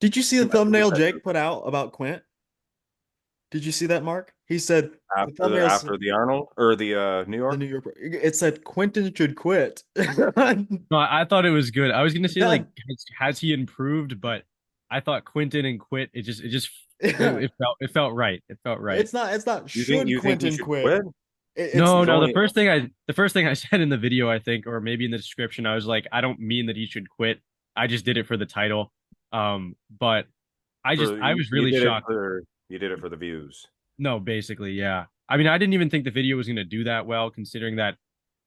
Did you see the Imagine what thumbnail that Jake put out about Quint? Did you see that, Mark? He said the after the thumbnails, Arnold or the New the York. New York, it said Quentin should quit. No, I thought it was good. I was gonna say like has he improved, but I thought Quinton and Quit. It felt right. It felt right. It's not should You think he Quentin should quit. quit? It's No, He's no. only The first thing I said in the video, I think, or maybe in the description, I was like, I don't mean that he should quit. I just did it for the title. But for I you, was really shocked. you did it for the views. No, basically, yeah. I mean, I didn't even think the video was gonna do that well, considering that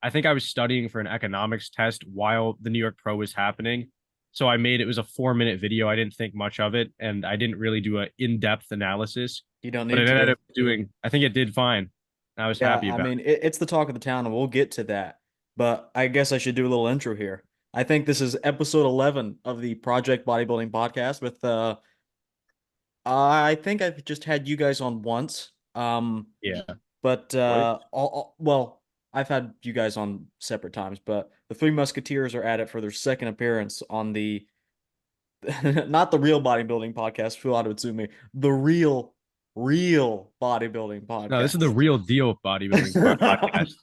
I think I was studying for an economics test while the New York Pro was happening. So it was a 4 minute video. I didn't think much of it, and I didn't really do an in-depth analysis. you don't But need it ended to. up doing, I think it did fine. I was Yeah, happy I about mean it's the talk of the town, and we'll get to that. But I guess I should do a little intro here. I think this is episode 11 of the Project Bodybuilding podcast with I think I've just had you guys on once. it. Yeah. But Twice. well, I've had you guys on separate times, but the Three Musketeers are at it for their second appearance on the not the real bodybuilding podcast, who ought to sue me, the real bodybuilding No, this is the podcast. real deal bodybuilding podcast,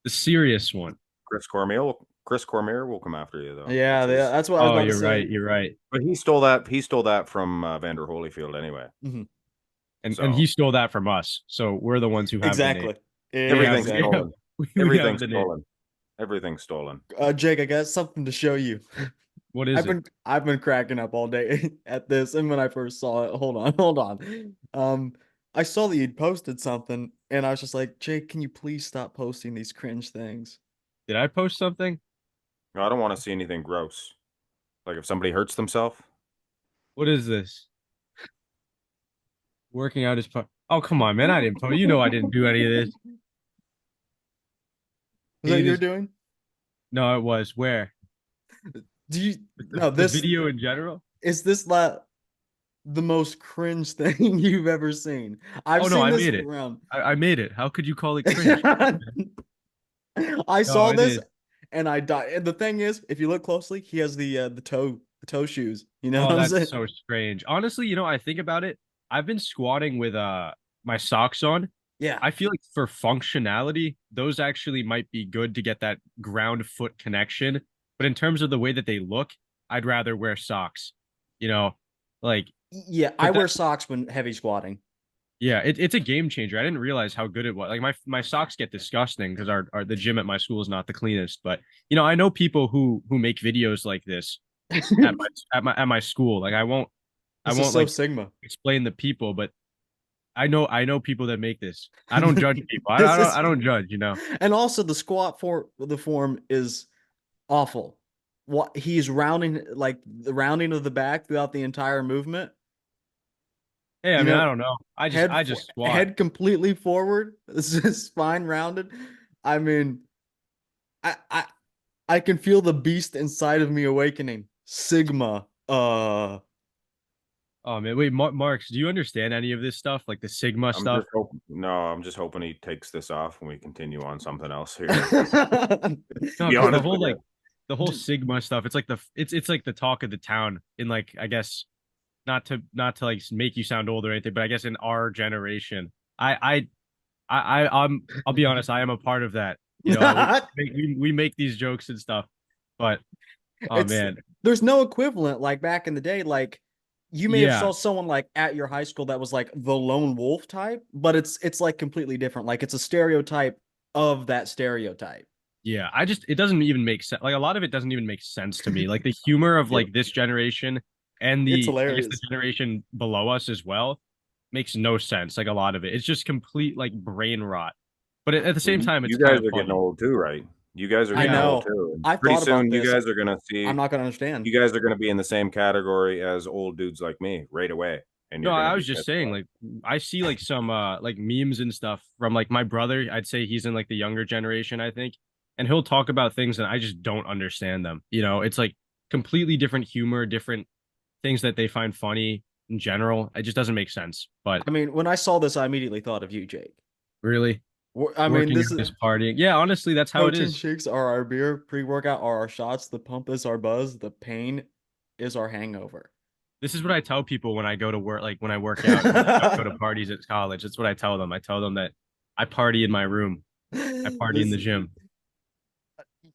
the serious one. Chris Cormier will come after you though. Yeah, that's what I was Oh, about to you're right. say. You're right. But he stole that from Vander Holyfield anyway. Mhm. And he So stole that from us. So we're the ones who have the name. Exactly. We have everything's we Exactly. have, stolen. we have Everything's the name. stolen. Everything's stolen. Jake, I got something to show you. What is it? I've been cracking up all day at this, and when I first saw it, hold on. I saw that you'd posted something, and I was just like, Jake, can you please stop posting these cringe things? Did I post something? No, I don't want to see anything gross. Like if somebody hurts themselves. What is this? Working out is part. Oh, come on, man. I didn't post. You know I didn't do any of this. Is that It you're is. doing? No, it was. Where? Do you no The this video in general? is this not the most cringe thing you've ever seen? I've Oh no, seen I this made it. around. I made it. How could you call it cringe? I No, saw it this is. and I died. And the thing is, if you look closely, he has the toe shoes. You know Oh, what I'm that's saying? so strange. Honestly, I think about it. I've been squatting with my socks on. Yeah. I feel like for functionality, those actually might be good to get that ground foot connection. But in terms of the way that they look, I'd rather wear socks. You know, like Yeah, I because wear socks when heavy squatting. yeah, it's a game changer. I didn't realize how good it was. Like my socks get disgusting because our the gym at my school is not the cleanest. But I know people who make videos like this at This my school. Like I is won't so like Sigma. explain the people, but I know people that make this. I don't judge people. This is I don't judge, and also the squat for the form is awful. What he's rounding like the rounding of the back throughout the entire movement. Hey, I You mean, know, I don't know. I just squat. head completely forward, spine rounded. I mean, I I I can feel the beast inside of me awakening. Sigma. Oh man, wait, Marks, do you understand any of this stuff? Like the Sigma stuff? I'm just hoping he takes this off when we continue on something else here. uh No, Be because honest with you. the whole Sigma stuff, it's like the talk of the town in like I guess not to like make you sound old or anything, but I guess in our generation, I'll be honest, I am a part of that. We make these jokes and stuff, but oh it's man, there's no equivalent like back in the day. Like you may have yeah, saw someone like at your high school that was like the lone wolf type, but it's like completely different. Like it's a stereotype of that stereotype. yeah. It doesn't even make sense. Like a lot of it doesn't even make sense to me. Like the humor of Yep. like this generation and It's I guess the hilarious. generation below us as well makes no sense. Like a lot of it, it's just complete like brain rot. But at the Well, same time, it's you kind guys of are getting funny. old too, right? You guys are I getting Yeah. old know. too. And I pretty thought about soon this. I'm not gonna understand. you guys are gonna be in the same category as old dudes like me right away. And No, you're gonna I be was just pissed saying, off. like, I see like some like memes and stuff from like my brother. I'd say he's in like the younger generation, I think, and he'll talk about things and I just don't understand them. It's like completely different humor, different things that they find funny in general. It just doesn't make sense. But I mean, when I saw this, I immediately thought of you, Jake. really, I mean, working this out is is partying. Yeah, honestly, that's how it protein is. shakes are our beer, pre-workout are our shots, the pump is our buzz, the pain is our hangover. This is what I tell people when I go to work, like when I work out, and go to parties at college. That's what I tell them. I tell them that I party in my room. I party in This, the gym.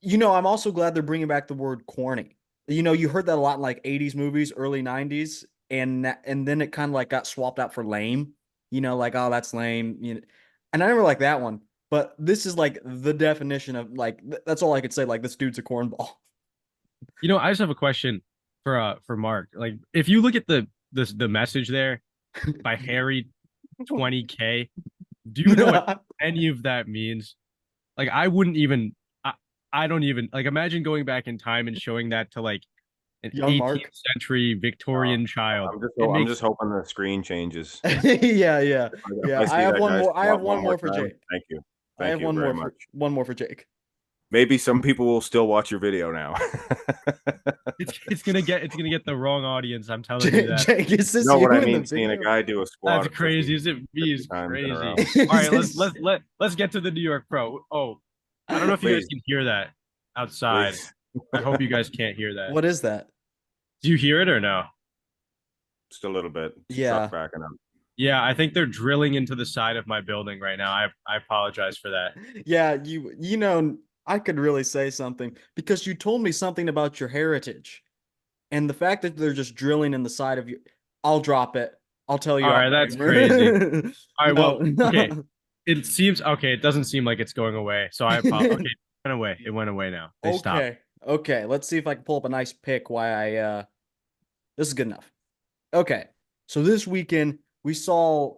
I'm also glad they're bringing back the word corny. You heard that a lot in like 80s movies, early 90s, and then it kind of like got swapped out for lame. Like, oh, that's lame. And I never like that one. But this is like the definition of like that's all I could say. Like, this dude's a cornball. I just have a question for Mark. Like, if you look at the message there by Harry 20K, do you know what any of that means? Like, I wouldn't even. I don't even like imagine going back in time and showing that to like an Young 18th Mark. century Victorian child. It I'm makes just hoping the screen changes. Yeah, yeah, If yeah. I I see have that one guy more. I show have up one one more more for time, Jake. thank you. I Thank have you very much. one more for Jake. Maybe some people will still watch your video now. it's gonna get the wrong audience. I'm telling you Jake, that. Jake, is this Know you what I in the mean? Seeing a video? guy do a That's squat crazy. 50, Is it me 50 is times in a row. crazy. All Is right, let's this? let's get to the New York Pro. Oh, I don't know if you guys Please, can hear that outside. please. I hope you guys can't hear that. What is that? Do you hear it or no? Just a little bit. It's a truck Yeah, backing up. Yeah, I think they're drilling into the side of my building right now. I apologize for that. yeah. I could really say something because you told me something about your heritage and the fact that they're just drilling in the side of you. I'll drop it. I'll tell you All off right, that's crazy. camera. All right, No. well, okay. It seems okay. It doesn't seem like it's going away. So I apologize. Okay, it went away. It went away now. They stopped. Okay. Okay. Let's see if I can pull up a nice pic. This is good enough. Okay. So this weekend we saw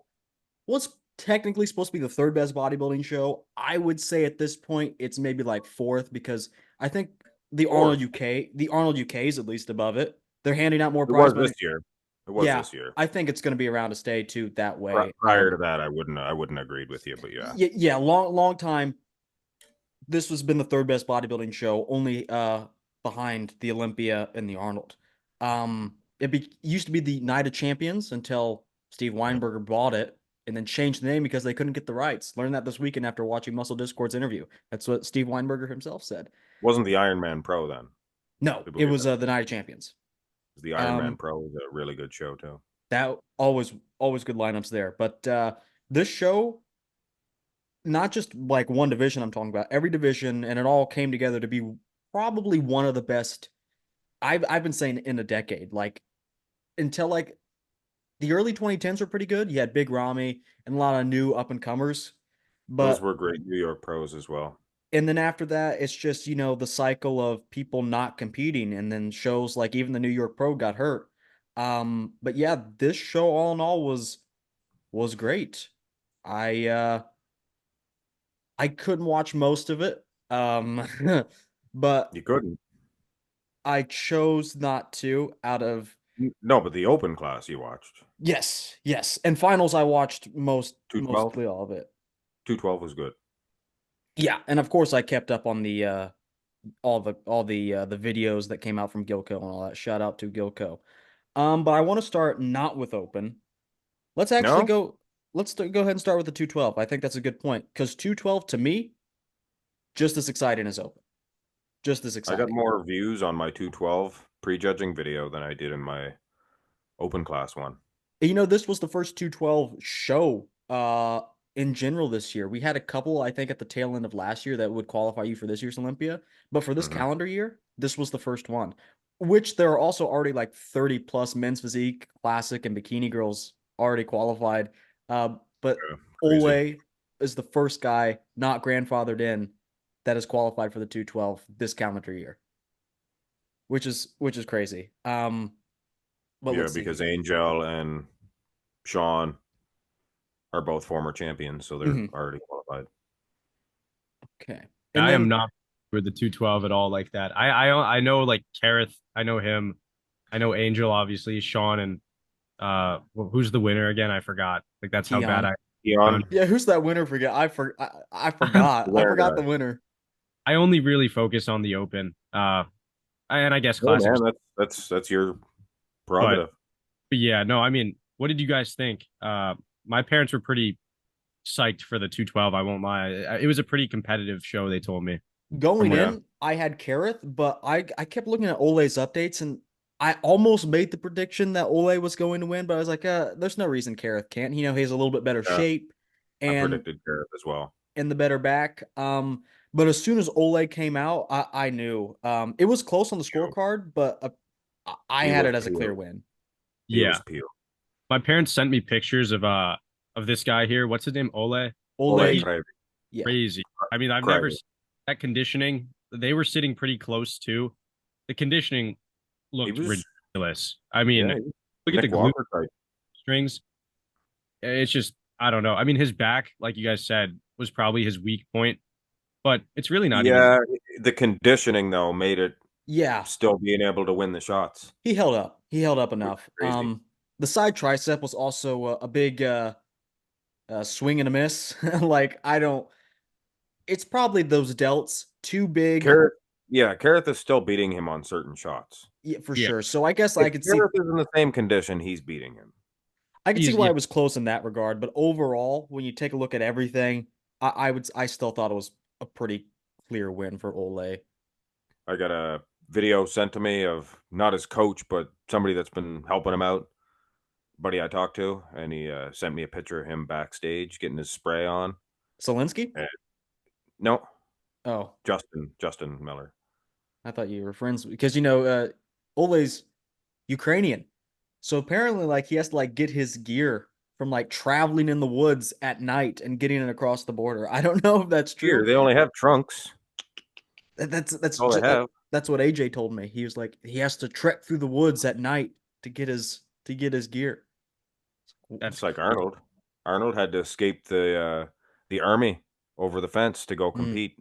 what's technically supposed to be the third best bodybuilding show. I would say at this point it's maybe like fourth because I think Or The Arnold UK is at least above it. They're handing out more it prize was money. this year. It was Yeah, this year. I think it's going to be around to stay too that way. Prior to that, I wouldn't agreed with you, but yeah. Yeah, long time. This has been the third best bodybuilding show, only behind the Olympia and the Arnold. Used to be the Night of Champions until Steve Weinberger bought it and then changed the name because they couldn't get the rights. Learned that this weekend after watching Muscle Discord's interview. That's what Steve Weinberger himself said. Wasn't the Iron Man Pro then? No, People it get was that. the Night of Champions. The Iron Man Pro was a really good show too. That always good lineups there. But this show, not just like one division I'm talking about, every division, and it all came together to be probably one of the best I've been saying in a decade. Like until like the early 2010s were pretty good. You had Big Ramy and a lot of new up and comers. Those But were great New York pros as well. and then after that, it's just, the cycle of people not competing and then shows like even the New York Pro got hurt. But yeah, this show all in all was great. I I couldn't watch most of it. But You couldn't. I chose not to out of No, but the open class you watched. yes, yes. And finals I watched 212. mostly all of it. 212 was good. Yeah, and of course I kept up on the the videos that came out from Gilco and all that. Shout out to Gilco. But I want to start not with open. Let's actually No, go go ahead and start with the 212. I think that's a good point cuz 212 to me just as exciting as open. Just as I got exciting. more views on my 212 prejudging video than I did in my open class one. This was the first 212 show in general this year. We had a couple, I think, at the tail end of last year that would qualify you for this year's Olympia. But for this Hmm. calendar year, this was the first one. Which there are also already like 30 plus men's physique, classic, and bikini girls already qualified. But Yeah, crazy. Ole is the first guy not grandfathered in that is qualified for the 212 this calendar year. Which is crazy. But Yeah, let's see because here. Angel and Sean are both former champions, so they're Mhm. already qualified. Okay. And I am then not with the 212 at all like that. I know like Kareth, I know him. I know Angel, obviously, Sean, and who's the winner again? I forgot. Like that's how bad Keon. I Keon, Yeah, who's that winner? Forget. I the forgot. I winner forgot guy. the winner. I only really focus on the open. And I guess Hey classics. man, that's your But, prerogative. but yeah, no, I mean, what did you guys think? My parents were pretty psyched for the 212. I won't lie. It was a pretty competitive show, they told me. Going Yeah, in, I had Kareth, but I kept looking at Ole's updates and I almost made the prediction that Ole was going to win, but I was like, there's no reason Kareth can't. You know, he has a little bit better Yeah, shape I and predicted Gareth as well. the better back. But as soon as Ole came out, I knew. It was close on the Pew. scorecard, but I He had was it as a clear peeled. win. He was Yeah. peeled. My parents sent me pictures of this guy here. What's his name? Ole. Ole Ole, He's Craig. yeah. crazy. I mean, I've never Craig. seen that conditioning. They were sitting pretty close too. The conditioning He looked was, ridiculous. I mean, yeah, look at the Nick glute Walker type. strings. It's just, I don't know. I mean, his back, like you guys said, was probably his weak point, but it's really not even. Yeah, the conditioning though made it Yeah, still being able to win the shots, he held up. He held up which is enough. crazy. The side tricep was also a big swing and a miss. Like I don't. It's probably those delts too big. Kareth, yeah, Kareth is still beating him on certain shots. Yeah, for Yeah, sure. So I guess If I could see Kareth is in the same condition, he's beating him. why yeah, it was close in that regard, but overall, when you take a look at everything, I still thought it was a pretty clear win for Ole. I got a video sent to me of not his coach, but somebody that's been helping him out, buddy I talked to, and he sent me a picture of him backstage getting his spray on. Zelensky? And, no, Oh, Justin Miller. I thought you were friends because Ole's Ukrainian. So apparently like he has to like get his gear from like traveling in the woods at night and getting it across the border. I don't know if that's Here, true. they only have trunks. That's All they have. that's what AJ told me. He was like he has to trek through the woods at night to get his gear. It's that's like Arnold. Arnold had to escape the army over the fence to go Mm. compete.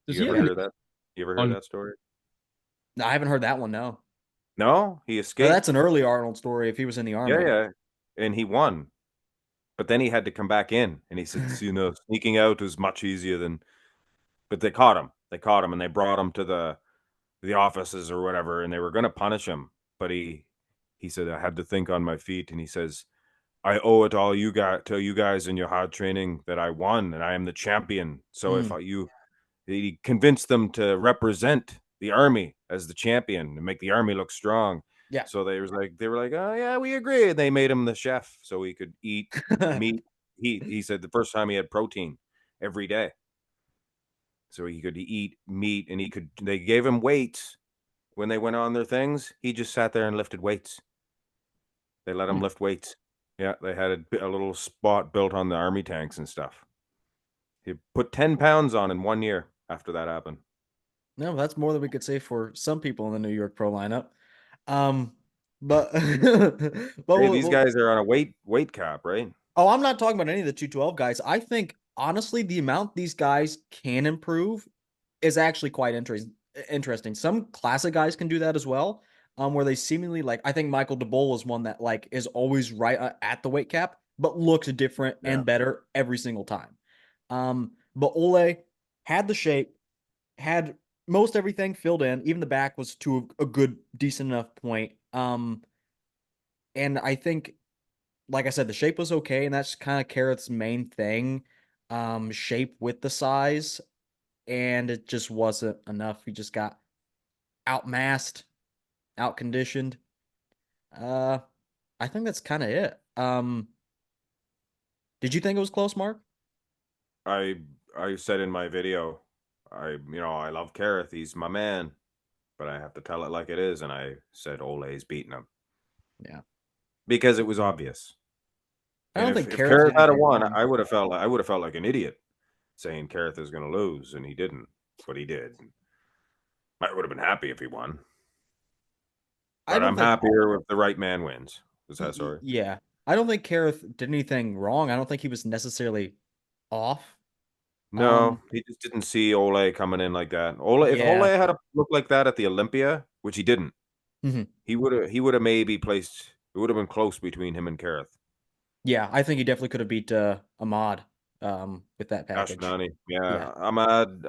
does You he have ever any hear that? You ever hear on? that story? No, I haven't heard that one. No, No, he no, that's escaped. an early Arnold story. If he was in the Yeah, army, yeah, and he won. But then he had to come back in, and he said, sneaking out was much easier than. But they caught him. They caught him, and they brought him to the offices or whatever, and they were going to punish him. But he said, I had to think on my feet, and he says, I owe it all you guys in your hard training that I won, and I am the champion. So if Mm, he convinced them to represent the army as the champion and make the army look strong. yeah. So they were like, oh yeah, we agree. And they made him the chef so he could eat meat. He said the first time he had protein every day. So he could eat meat and they gave him weights when they went on their things. He just sat there and lifted weights. They let him Hmm. lift weights. Yeah, they had a little spot built on the army tanks and stuff. He put 10 pounds on in 1 year after that happened. No, that's more than we could say for some people in the New York Pro lineup. Um, but Hey, these guys are on a weight cap, right? oh, I'm not talking about any of the 212 guys. I think honestly, the amount these guys can improve is actually quite interesting. Some classic guys can do that as well. Where they seemingly like I think Michael DeBoll is one that like is always right at the weight cap, but looks different Yeah. and better every single time. But Ole had the shape, had most everything filled in. Even the back was to a good, decent enough point. And I think, like I said, the shape was okay, and that's kind of Carrot's main thing. Shape with the size, and it just wasn't enough. He just got outmassed, outconditioned. Uh, I think that's kind of it. Did you think it was close, Mark? I I said in my video, I love Kareth, he's my man, but I have to tell it like it is, and I said Ole's beating him Yeah. because it was obvious. I And don't if think if Carrot Kareth did had a anything won, wrong. I would have felt like an idiot saying Kareth is going to lose, and he didn't, but he did. I would have been happy if he won, I but don't I'm think. happier if the right man wins. Was that sorry? Yeah, I don't think Carrot did anything wrong. I don't think he was necessarily off. No, Um, he just didn't see Ole coming in like that. If Ole yeah. had a look like that at the Olympia, which he didn't, Mhm. he would have maybe placed. It would have been close between him and Kareth. Yeah, I think he definitely could have beat Ahmad with that package. Ashnani, Yeah. yeah, Ahmad,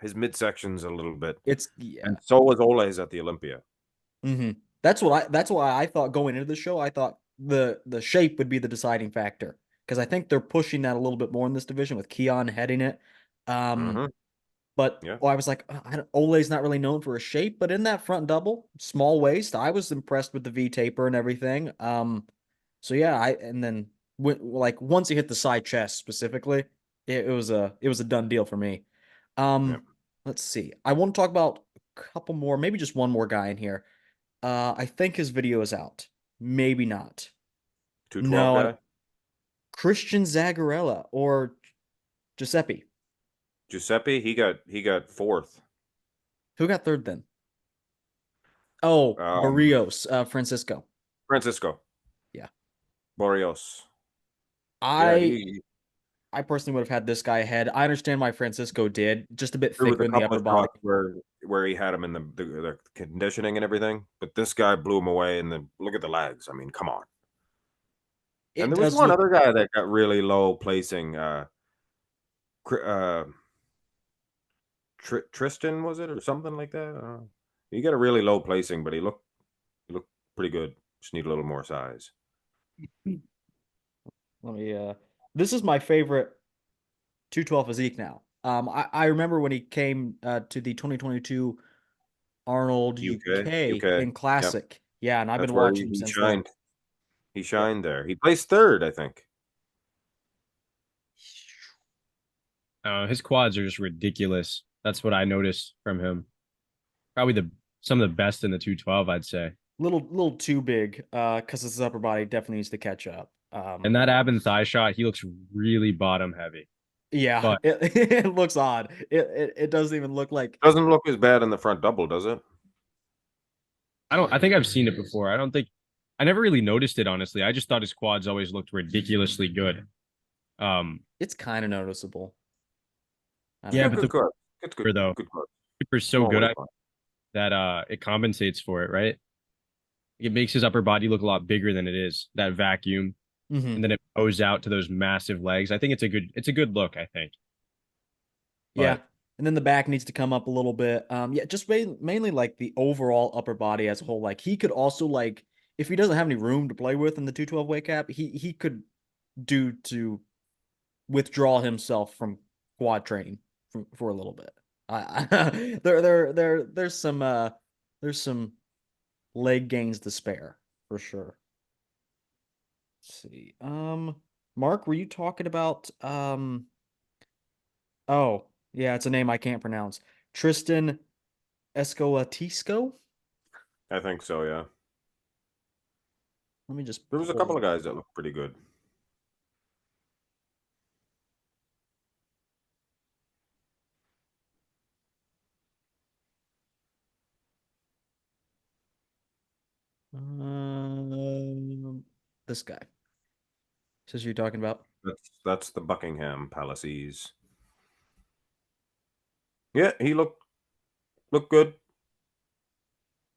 his midsection's a little bit, It's yeah. and so was Ole's at the Olympia. That's why I thought going into the show, I thought the shape would be the deciding factor because I think they're pushing that a little bit more in this division with Keon heading it. Um hmm But Yeah. I was like, Ole's not really known for his shape, but in that front double, small waist, I was impressed with the V taper and everything. So yeah, and then like once he hit the side chest specifically, it was a done deal for me. Yeah. Let's see. I want to talk about a couple more, maybe just one more guy in here. I think his video is out. Maybe not. 212 No, guy. Christian Zagarella or Giuseppe. Giuseppe, he got fourth. Who got third then? Oh, Um, Barrios, Francisco. Francisco Yeah. Barrios. Yeah, I he I personally would have had this guy ahead. I understand why Francisco did, just a bit threw with thicker a in the couple upper of body. shots where he had him in the conditioning and everything, but this guy blew him away. And then look at the legs. I mean, come on. And It there was does one look other guy that got really low placing. Cr- uh, Tristan, was it, or something like that? He got a really low placing, but he looked pretty good. Just need a little more size. let me this is my favorite 212 physique now. I remember when he came to the 2022 Arnold UK, UK UK. in Yep, Classic. Yeah, and I've that's been where watching he, him he since then. shined. He Yeah. shined there. He placed third, I think. His quads are just ridiculous. That's what I noticed from him. Probably some of the best in the 212, I'd say. Little too big because his upper body definitely needs to catch up. And that ab and thigh shot, he looks really bottom heavy. Yeah, But it looks odd. It doesn't even look like Doesn't look as bad in the front double, does it? I think I've seen it before. I never really noticed it, honestly. I just thought his quads always looked ridiculously good. Um, it's kind of noticeable. I yeah, don't Yeah, but know. the good cut. It's good. though, Good cut. Cooper's so Small good waist at line. that it compensates for it, right? It makes his upper body look a lot bigger than it is, that vacuum, Hmm. and then it bows out to those massive legs. I think it's a good look, I think. Yeah, But and then the back needs to come up a little bit. Yeah, just mainly like the overall upper body as a whole. Like he could also like if he doesn't have any room to play with in the 212 weight cap, he could do to withdraw himself from quad training for a little bit. There's some leg gains to spare for sure. Let's see. Mark, were you talking about oh, yeah, it's a name I can't pronounce. Tristan Escoatisco? I think so, yeah. Let me just There was a pull couple him of up. guys that looked pretty good. This guy. This is who you're talking about. That's the Buckingham Palaces. Yeah, he looked good.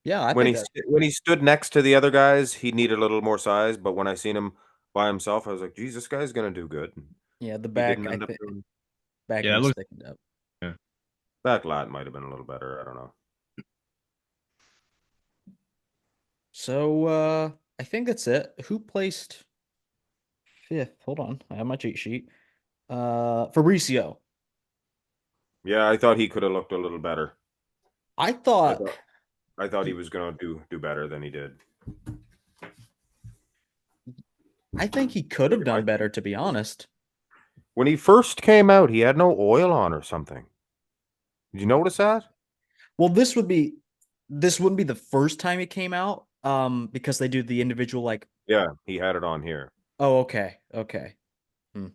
Yeah, I When think he that. when he stood next to the other guys, he needed a little more size. But when I seen him by himself, I was like, "Geez, this guy's gonna do good." Yeah, the He back, didn't I end up think doing. back yeah, that needs looks thickened up. yeah. Back lat might have been a little better. I don't know. So I think that's it. Who placed fifth? Hold on. I have my cheat sheet. Fabricio. Yeah, I thought he could have looked a little better. I I thought thought I thought he was gonna do better than he did. I think he could have done better, to be honest. When he first came out, he had no oil on or something. Did you notice that? Well, this wouldn't be the first time it came out, because they do the individual like, Yeah, he had it on here. oh, okay, okay. Hmm.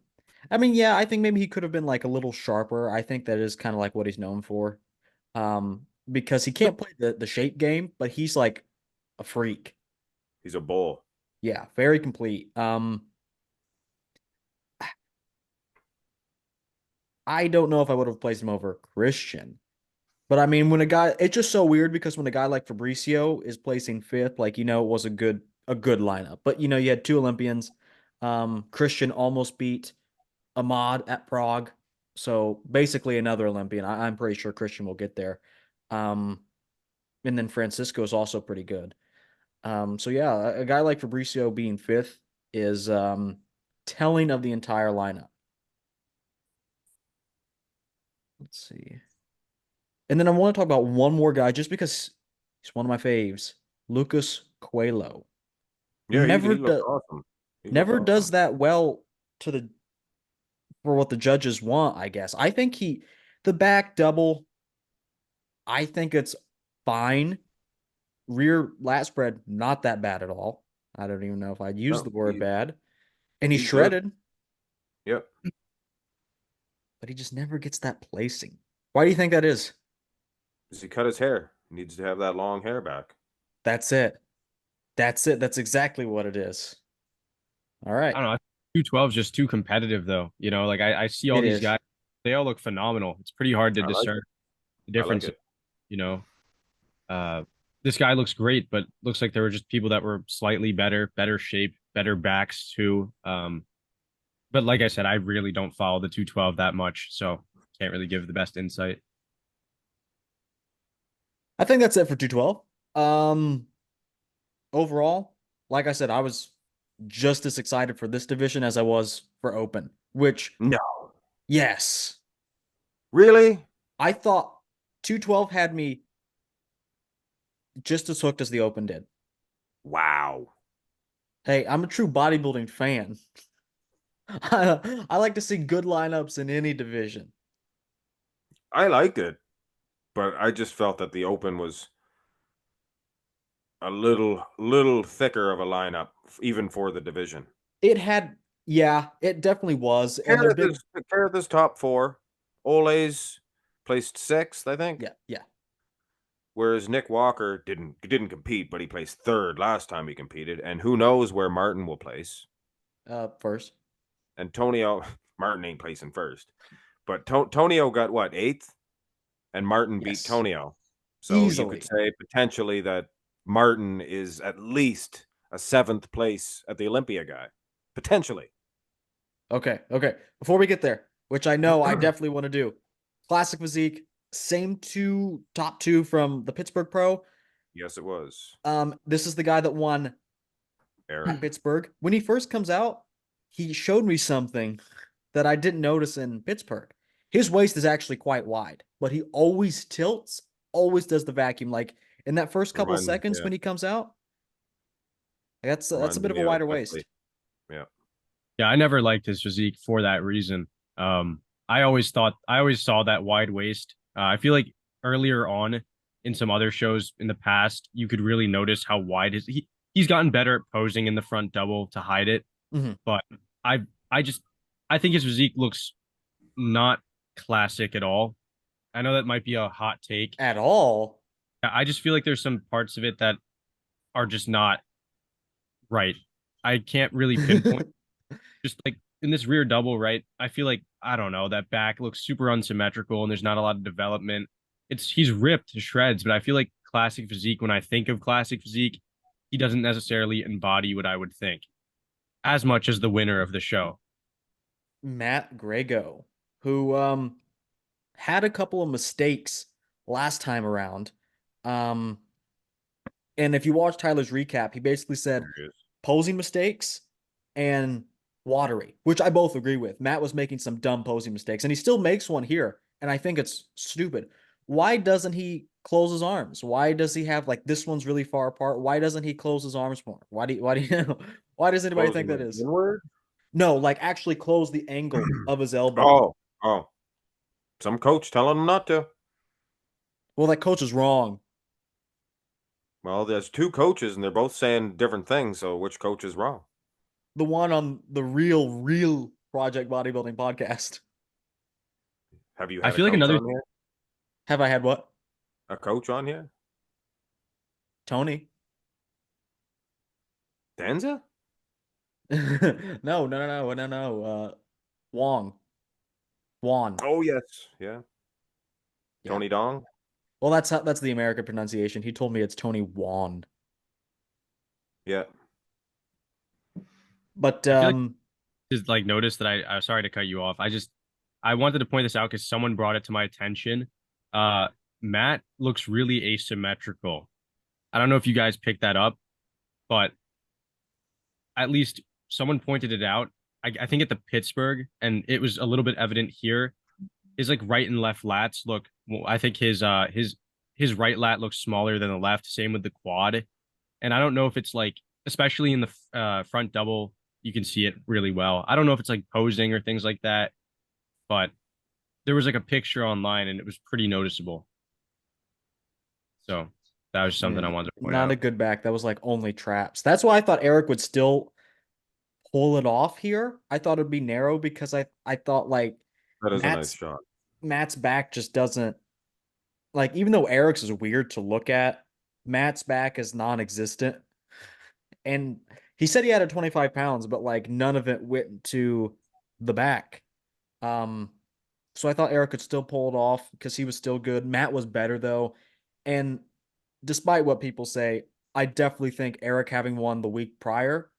I mean, yeah, I think maybe he could have been like a little sharper. I think that is kind of like what he's known for. Because he can't play the shape game, but he's like a freak. He's a bull. Yeah, very complete. I don't know if I would have placed him over Christian. But I mean, when a guy, it's just so weird because when a guy like Fabricio is placing fifth, like it was a good lineup. But you had two Olympians. Christian almost beat Ahmad at Prague, so basically another Olympian. I'm pretty sure Christian will get there. Um, and then Francisco is also pretty good. So yeah, a guy like Fabricio being fifth is telling of the entire lineup. Let's see. And then I want to talk about one more guy just because he's one of my faves, Lucas Coelho, who Yeah, he looked awesome. He looked never awesome. does that well to the for what the judges want, I guess. I think the back double, I think it's fine. Rear lat spread, not that bad at all. I don't even know if I'd use No, the word bad. And he's he's good. shredded, Yep. but he just never gets that placing. Why do you think that is? Because he cut his hair. He needs to have that long hair back. That's it. That's it. That's exactly what it is. All right. I don't know. 212 is just too competitive, though. You know, like I see all It these is. guys, they all look phenomenal. It's pretty hard to I like discern it. the I like difference. it. You know, uh, this guy looks great, but looks like there were just people that were slightly better shape, better backs too. But like I said, I really don't follow the 212 that much, so can't really give the best insight. I think that's it for 212. Overall, like I said, I was just as excited for this division as I was for open, which, No. yes, Really? I thought 212 had me just as hooked as the open did. Wow. Hey, I'm a true bodybuilding fan. I like to see good lineups in any division. I liked it, but I just felt that the open was a little thicker of a lineup, even for the division. It had, yeah, it definitely was. And there's been, Care of this top four. Ole's placed sixth, I think. yeah, yeah, Whereas Nick Walker didn't compete, but he placed third last time he competed, and who knows where Martin will place. first. Antonio Martin ain't placing first, but Tonio got what, eighth, and Martin beat Yes, Tonio. So you could easily. say potentially that Martin is at least a seventh place at the Olympia guy, potentially. Okay, okay. Before we get there, which I know I definitely want to do, classic physique, same two top two from the Pittsburgh Pro. Yes, it was This is the guy that won at Aaron. Pittsburgh. When he first comes out, he showed me something that I didn't notice in Pittsburgh. His waist is actually quite wide, but he always tilts, always does the vacuum. Like in that first couple seconds Yeah, when he comes out, that's a reminds bit of a me of wider Wesley. waist. Yeah. Yeah, I never liked his physique for that reason. I always saw that wide waist. I feel like earlier on in some other shows in the past, you could really notice how wide he's gotten better at posing in the front double to hide it. Mhm. But I I just I think his physique looks not classic at all. I know that might be a hot take. At all. I just feel like there's some parts of it that are just not right. I can't really pinpoint just like in this rear double, right? I feel like I don't know, that back looks super unsymmetrical and there's not a lot of development. He's ripped to shreds, but I feel like classic physique, when I think of classic physique, he doesn't necessarily embody what I would think as much as the winner of the show. Matt Grego, who had a couple of mistakes last time around. Um, and if you watch Tyler's recap, he basically said There he is. posing mistakes and watery, which I both agree with. Matt was making some dumb posing mistakes, and he still makes one here, and I think it's stupid. Why doesn't he close his arms? Why does he have like this one's really far apart? Why doesn't he close his arms more? Why do you why does anybody think Closing that them is? inward. No, like actually close the angle of his elbow. Oh, oh. Some coach telling him not to. Well, that coach is wrong. Well, there's two coaches and they're both saying different things. So which coach is wrong? The one on the real Project Bodybuilding podcast. Have you I had a feel like coach another on here? Have I had what? A coach on here? Tony? Danza? No. Wong. Juan. Oh yes, yeah. Yeah. Tony Dong. Well, that's the American pronunciation. He told me it's Tony Juan. Yeah. But I feel like just like notice that I'm sorry to cut you off. I wanted to point this out because someone brought it to my attention. Uh Matt looks really asymmetrical. I don't know if you guys picked that up, but at least someone pointed it out. I think at the Pittsburgh, and it was a little bit evident here, is like right and left lats look I think his right lat looks smaller than the left. Same with the quad. And I don't know if it's like, especially in the front double, you can see it really well. I don't know if it's like posing or things like that, but there was like a picture online and it was pretty noticeable. So that was something I Yeah, wanted to point not a out. good back. That was like only traps. That's why I thought Eric would still pull it off here. I thought it'd be narrow because I thought like That is a nice Matt's shot. Matt's back just doesn't like, even though Eric's is weird to look at, Matt's back is non-existent. And he said he had a 25 pounds, but like none of it went to the back. Um, so I thought Eric could still pull it off because he was still good. Matt was better though. And despite what people say, I definitely think Eric having won the week prior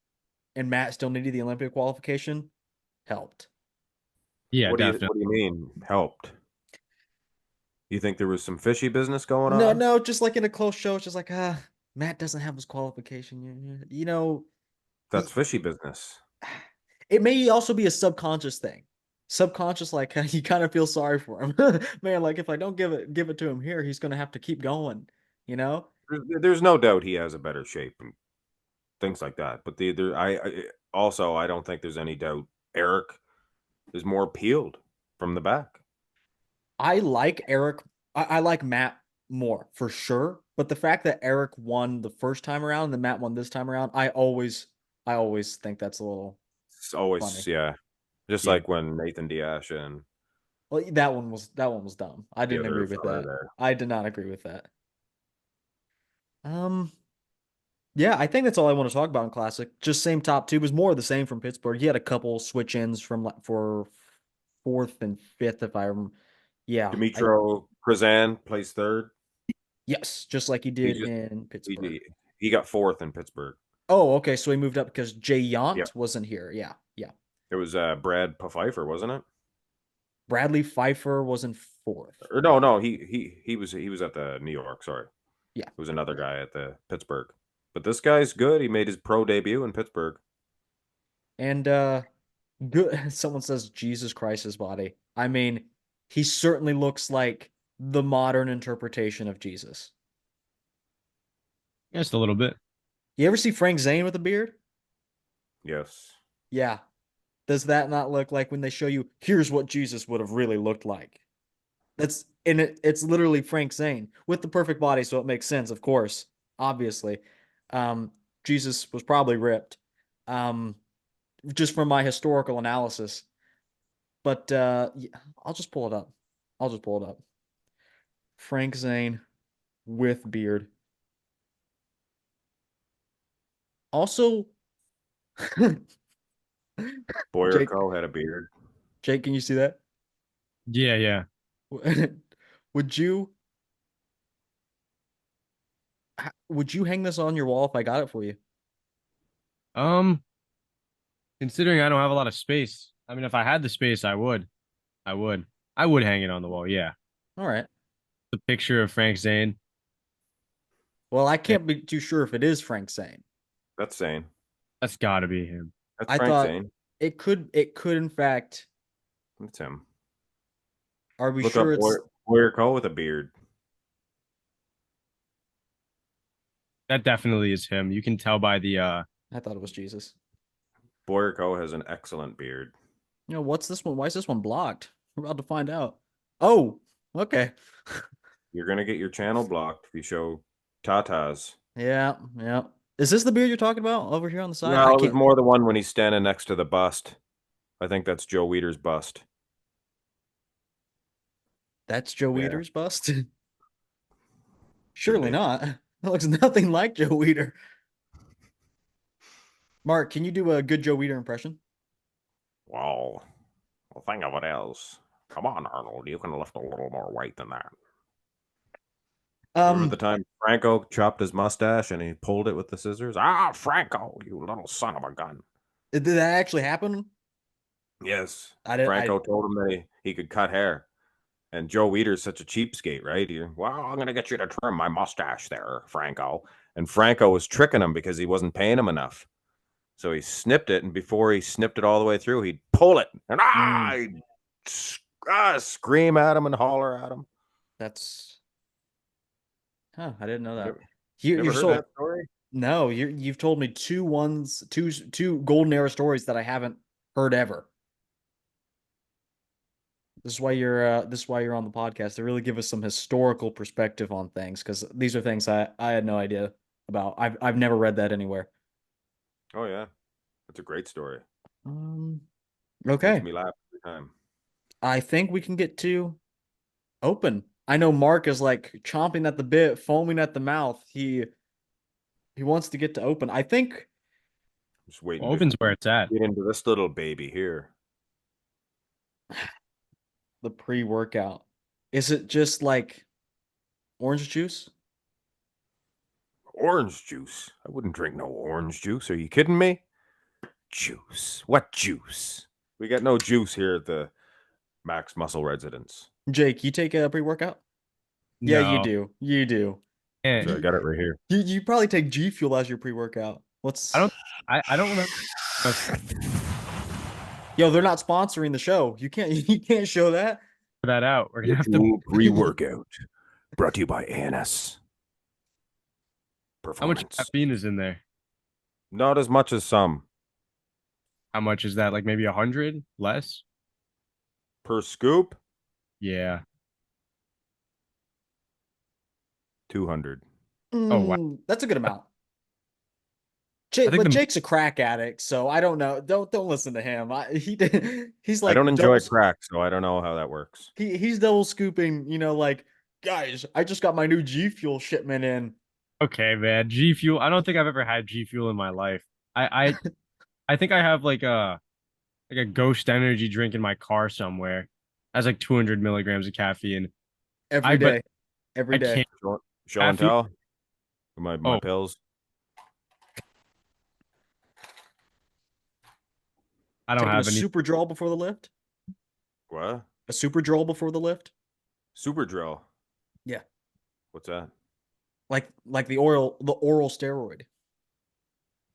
and Matt still needed the Olympia qualification helped. Yeah, What definitely. do you mean helped? You think there was some fishy business going No, on? no, just like in a close show, it's just like, Matt doesn't have his qualification. You know, That's fishy business. it may also be a subconscious thing. Subconscious, like you kind of feel sorry for him. Man, like if I don't give it to him here, he's gonna have to keep going, you know? There's no doubt he has a better shape and things like that. But I also I don't think there's any doubt Eric is more peeled from the back. I like Eric. I like Matt more for sure. But the fact that Eric won the first time around and then Matt won this time around, I always think that's a little It's always funny. yeah, just Yeah. like when Nathan Diaz and Well, that one was dumb. I the didn't other agree with fella that. there. I did not agree with that. Um, yeah, I think that's all I want to talk about in Classic. Just same top two. It was more of the same from Pittsburgh. He had a couple switch ins for fourth and fifth, if I remember. Yeah, Dimitro Krizan plays third. yes, just like he He did just in Pittsburgh. he got fourth in Pittsburgh. Oh, okay. So he moved up because Jay Yeah, Yant wasn't here. Yeah, yeah. it was Brad Pfeiffer, wasn't it? Bradley Pfeiffer was in fourth. Or no, Yeah, no, he was at the New York. Sorry, yeah. it was another guy at the Pittsburgh. But this guy's good. He made his pro debut in Pittsburgh. And good. Someone says Jesus Christ, his body. I mean, he certainly looks like the modern interpretation of Jesus. Just a little bit. You ever see Frank Zane with a beard? Yes. Yeah. Does that not look like when they show you, here's what Jesus would have really looked like? It's literally Frank Zane with the perfect body, so it makes sense, of course, obviously. Um, Jesus was probably ripped. Um, just from my historical analysis. But yeah, I'll just pull it up. I'll just pull it up. Frank Zane with beard. Also, Jake, Boyerko had a beard. Jake, can you see that? Yeah, yeah. Would you would you hang this on your wall if I got it for you? Um, Considering I don't have a lot of space, I mean, if I had the space, I would. I would. I would hang it on the wall. Yeah. All right. The picture of Frank Zane. Well, I Yeah, can't be too sure if it is Frank Zane. That's Zane. that's got to be him. That's I Frank thought Zane. it could in fact. That's him. Are we Look sure up it's Boyerko with a beard. That definitely is him. You can tell by the I thought it was Jesus. Boyerko has an excellent beard. What's this one? Why is this one blocked? We're about to find out. Oh, okay. You're gonna get your channel blocked if you show tatas. Yeah, yeah. Is this the beard you're talking about over here on the side? I No, it was can't. more the one when he's standing next to the bust. I think that's Joe Weider's bust. That's Joe Yeah, Weider's bust? could Surely be. not. That looks nothing like Joe Weider. Mark, can you do a good Joe Weider impression? Well, the thing of it is, come on, Arnold, you can lift a little more weight than that. Remember the Um, time Franco chopped his mustache and he pulled it with the scissors? Ah, Franco, you little son of a gun. did that actually happen? Yes. I did. I Franco told him that he could cut hair. And Joe Weider's such a cheapskate, right? Well, I'm going to get you to trim my mustache there, Franco. And Franco was tricking him because he wasn't paying him enough. So he snipped it, and before he snipped it all the way through, he'd pull it. And mm, I'd scream at him and holler at him. That's I didn't know that. You You're ever heard so that story? no, you've told me two golden era stories that I haven't heard ever. This is why you're on the podcast to really give us some historical perspective on things because these are things I had no idea about. I've never read that anywhere. Oh yeah, that's a great story. Um, Makes okay. me laugh every time. I think we can get to open. I know Mark is like chomping at the bit, foaming at the mouth. He wants to get to open. I think Just waiting Well, to open's where it's at. get into this little baby here. the pre-workout. Is it just like orange juice? Orange juice. I wouldn't drink no orange juice. Are you kidding me? Juice. What juice? We got no juice here at the Max Muscle residence. Jake, you take a pre-workout? Yeah, you No, do. You do. can't. So I got it right here. You probably take G Fuel as your pre-workout. I What's don't. I don't remember. Yo, they're not sponsoring the show. You can't you can't show that. That out. We're gonna have to. Full pre-workout brought to you by Annis How much Performance. caffeine is in there? Not as much as some How much is that? Like maybe 100 less? per scoop. Yeah. 200. Oh wow. That's a good amount. I Jake, think but the Jake's a crack addict, so I don't know. Don't listen to him. He's I don't like enjoy crack, so I don't know how that works. he's double scooping, like, guys, I just got my new G Fuel shipment in. okay, man. G Fuel. I don't think I've ever had G Fuel in my life. I think I have like a Ghost energy drink in my car somewhere. Has like 200 milligrams of caffeine. Every But day. Every I day. can't. Show and Caffeine. tell. My Oh, pills. I don't Taking a have any. super draw before the lift? What? A super draw before the lift? Super drill. Yeah. What's that? Like the oral steroid.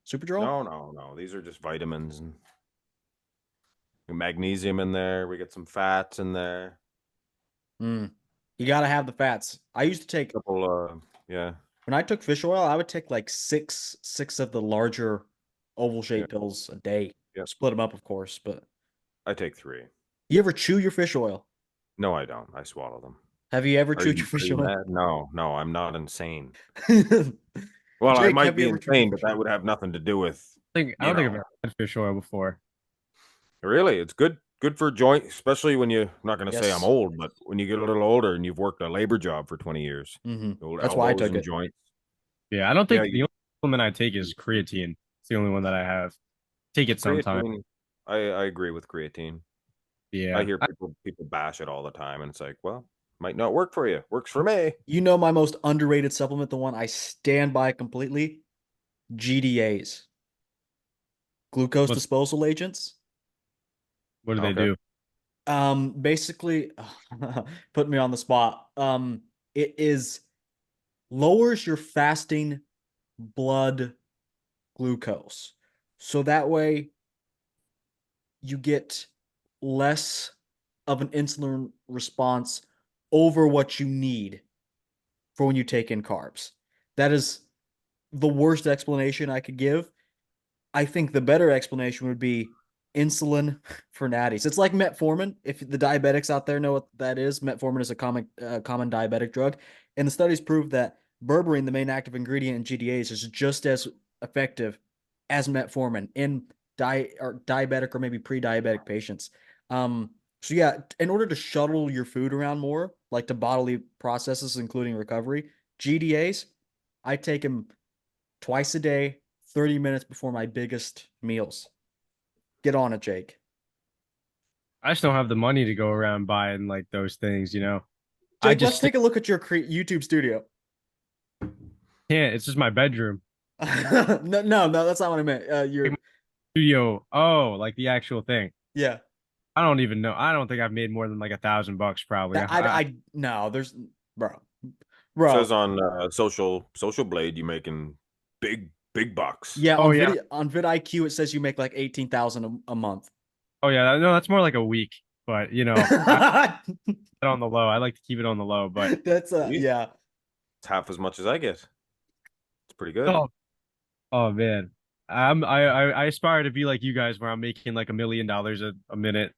Super draw? No. These are just vitamins and magnesium in there. We get some fats in there. Mm. You gotta have the fats. I used to take Couple yeah. when I took fish oil, I would take like six of the larger oval Yeah. shaped pills a day. Yeah. Split them up, of course, but I take 3. you ever chew your fish oil? No, I don't. I swallow them. Have you ever Are chewed you, your fish are you oil? mad? No, I'm not insane. Well, I Jake, might have you be ever chewed insane, your but fish oil? that would have nothing to do with, I you don't think I've know. ever had fish oil before. Really, it's good for joint, especially when I'm not going to say I'm Yes. old, but when you get a little older and you've worked a labor job for 20 years, old That's why I elbows took and it. joints. Yeah, I don't Yeah, think the only supplement I take is creatine. It's the only one that I have. Take it sometime. creatine. I agree with creatine. I Yeah. hear people bash it all the time, and it's like, well, might not work for you. Works for me. You know my most underrated supplement, the one I stand by completely? GDAs. Glucose What disposal agents. what do they Okay. do? Basically, put me on the spot. It is lowers your fasting blood glucose. So that way you get less of an insulin response over what you need for when you take in carbs. That is the worst explanation I could give. I think the better explanation would be insulin for natties. It's like metformin. If the diabetics out there know what that is, metformin is a common diabetic drug, and the studies prove that berberine, the main active ingredient in GDAs, is just as effective as metformin in diabetic or maybe pre-diabetic patients. So yeah, in order to shuttle your food around more, like to bodily processes, including recovery, GDAs, I take them twice a day, 30 minutes before my biggest meals. Get on it, Jake. I just don't have the money to go around buying like those things, I Jake, just let's take a look at your YouTube studio. can't. It's just my bedroom. No, that's not what I meant. Like my studio. Oh, like the actual thing. Yeah. I don't even know. I don't think I've made more than like $1,000 probably. No, there's, bro, Says bro. on Social Blade, you making big bucks. Yeah, Oh yeah. on vidIQ it says you make like 18,000 a month. Oh yeah. No, that's more like a week. but I keep it on the low. I like to keep it on the low, but That's Jeez, yeah. it's half as much as I get. It's pretty good. oh, oh man, I aspire to be like you guys, where I'm making like $1 million a minute.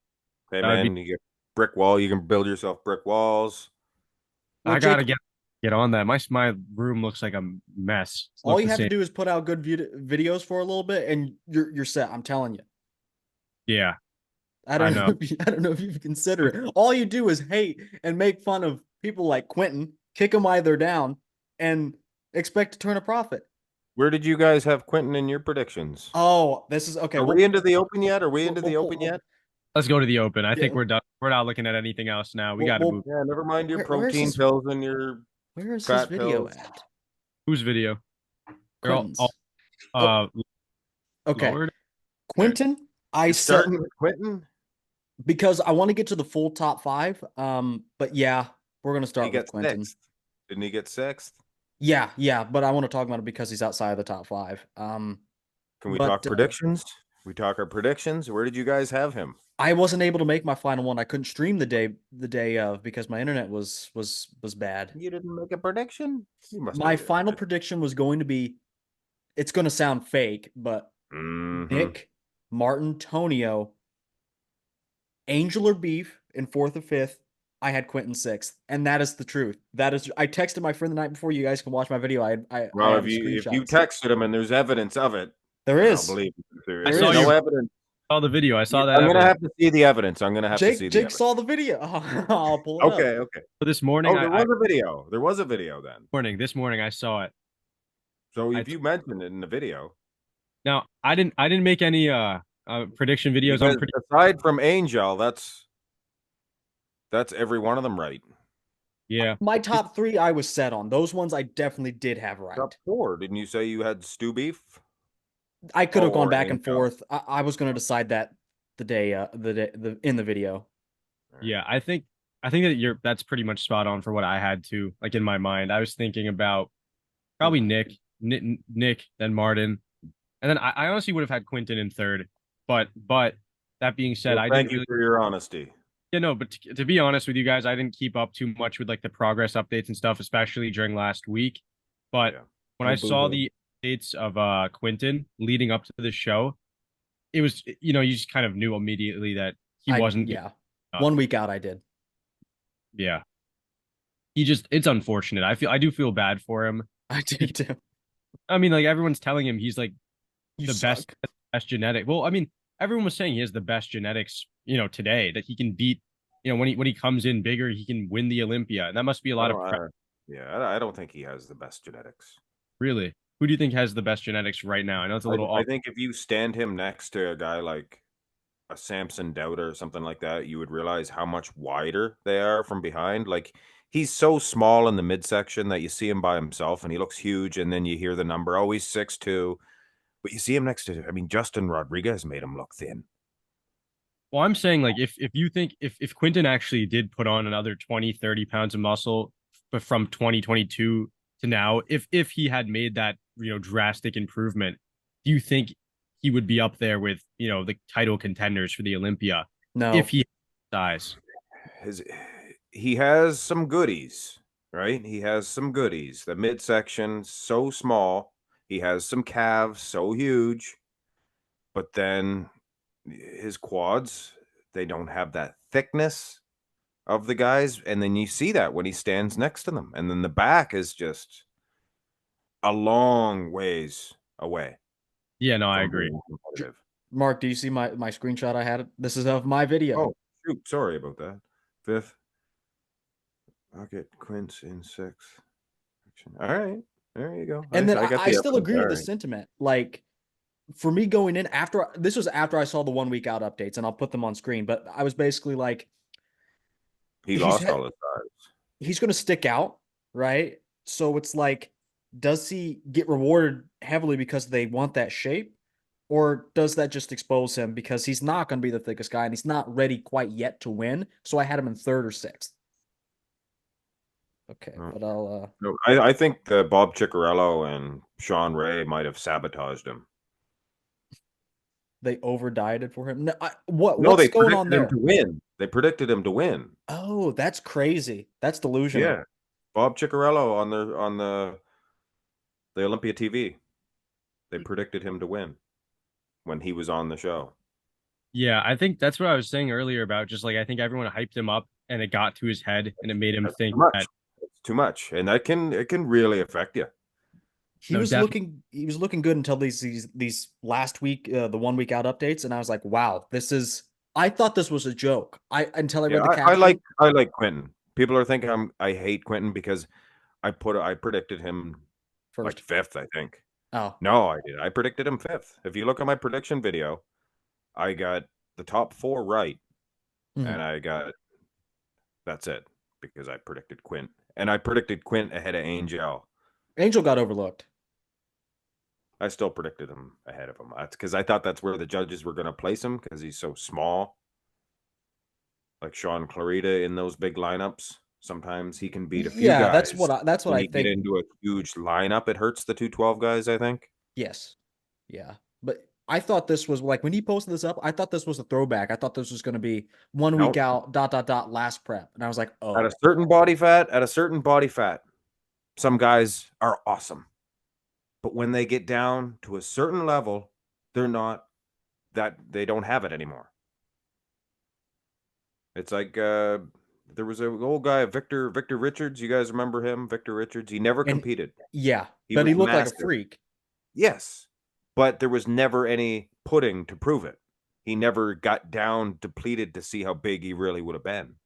Hey That would be. man, you get brick wall. You can build yourself brick walls. Well, I Jake, gotta get on that. My room looks like a mess. It all looks you the have to same. do is put out good videos for a little bit, and you're set. I'm telling you. Yeah, I I don't know. know I don't know if you consider it. All you do is hate and make fun of people like Quentin, kick them either down, and expect to turn a profit. Where did you guys have Quentin in your predictions? Oh, this is okay. Are we into the open yet? Are we into the open We'll yet? Let's go to the open. I think yeah, we're done. We're not looking at anything else now. We got to move. Yeah, never mind your where's protein his pills and your where is his fat video pills. at? Whose video? They're all Quentin's. Oh, okay. lowered. There. Quentin, I You're set starting with Quentin? because I want to get to the full top five. But yeah, we're gonna He start with got Quentin. sixth. Didn't he get sixth? Yeah, but I want to talk about it because he's outside of the top five. Can we But talk predictions? We talk our predictions. Where did you guys have him? I wasn't able to make my final one. I couldn't stream the day of because my internet was bad. You didn't make a prediction? You must My have final prediction was going to be, it's going to sound fake, but Nick, Martin, Tonio, Angel or Beef in fourth or fifth. I had Quentin sixth, and that is the truth. That is, I texted my friend the night before. You guys can watch my video. I Well, have if you screenshots. texted him and there's evidence of it, There then I'll is. believe you. If There there's is. no evidence. Saw the video. I saw that. I'm gonna evidence. have to see the evidence. I'm gonna have to see the Jake evidence. saw the video. I'll pull it up. Okay. So this morning, Oh, there was a video. There was a video then. this morning I saw it. So if you mentioned it in the video. Now I didn't make any prediction videos. Because aside from Angel, that's every one of them right. Yeah. My top three I was set on. Those ones I definitely did have right. Top four. Didn't you say you had stew beef? I could have gone or back and Angel? forth. I was going to decide that in the video. Yeah, I think that that's pretty much spot on for what I had to, like, in my mind. I was thinking about probably Nick, then Martin, and then I honestly would have had Quentin in third. But that being said, Well, I thank didn't you really, for your honesty. yeah, no, but to be honest with you guys, I didn't keep up too much with like the progress updates and stuff, especially during last week. But Yeah. when I saw the updates of Quentin leading up to the show, it was, you just kind of knew immediately that he wasn't. Yeah. 1 week out, I did. Yeah. It's unfortunate. I do feel bad for him. I did too. I mean, like, everyone's telling him he's like You the suck. best genetic. Well, I mean, everyone was saying he has the best genetics, today, that he can beat, when he comes in bigger, he can win the Olympia. And that must be a lot of pressure. Yeah, I don't think he has the best genetics. Really? Who do you think has the best genetics right now? I know it's a little off. I think if you stand him next to a guy like a Samson Dauda or something like that, you would realize how much wider they are from behind. Like, he's so small in the midsection that you see him by himself and he looks huge, and then you hear the number, oh, he's 6'2". But you see him next to, I mean, Justin Rodriguez made him look thin. Well, I'm saying, like, if you think if Quentin actually did put on another 20, 30 pounds of muscle, but from 2022 to now, if he had made that, drastic improvement, do you think he would be up there with, the title contenders for the Olympia? No. If he had size. He has some goodies, right? He has some goodies. The midsection, so small. He has some calves, so huge. But then his quads, they don't have that thickness of the guys. And then you see that when he stands next to them. And then the back is just a long ways away. Yeah, no, I agree. Mark, do you see my screenshot I had? This is of my video. Oh, shoot. Sorry about that. Fifth. I'll get Quince in sixth. All right. There you go. And then I still agree with the sentiment. Like, for me going in this was after I saw the 1 week out updates, and I'll put them on screen, but I was basically like, he lost all his size. He's going to stick out, right? So it's like, does he get rewarded heavily because they want that shape? Or does that just expose him because he's not going to be the thickest guy and he's not ready quite yet to win? So I had him in third or sixth. Okay, but I'll. No, I think Bob Ciccarello and Sean Ray might have sabotaged him. They over dieted for him. No, what's they going on there? To win. They predicted him to win. Oh, that's crazy. That's delusional. Yeah, Bob Ciccarello on the Olympia TV. They predicted him to win when he was on the show. Yeah, I think that's what I was saying earlier about just like I think everyone hyped him up and it got to his head and it made him That's think too much. that It's too much, and it can really affect you. He no, was definitely. looking good until these last week the 1 week out updates, and I was like, wow, this is. I thought this was a joke. I until I Yeah, read the I caption like Quentin. People are thinking I hate Quentin because I predicted him like first. fifth, I think. Oh, No, I did. I predicted him fifth. If you look at my prediction video, I got the top 4 right, mhm. and that's it because I predicted Quint, and I predicted Quint ahead of Angel. Angel got overlooked. I still predicted him ahead of him. That's because I thought that's where the judges were going to place him because he's so small. Like Sean Clarita in those big lineups, sometimes he can beat a few Yeah, guys. that's what When I you get think. into a huge lineup, it hurts the 212 guys, I think. Yes, yeah, but I thought this was like when he posted this up. I thought this was a throwback. I thought this was going to be 1 week No, out dot dot dot last prep, and I was like, at a oh, certain body fat, some guys are awesome. But when they get down to a certain level, they're not that they don't have it anymore. It's like there was an old guy, Victor Richards. You guys remember him? Victor Richards. He never and competed. yeah, He but was he looked like a massive. freak. Yes. But there was never any pudding to prove it. He never got down depleted to see how big he really would have been.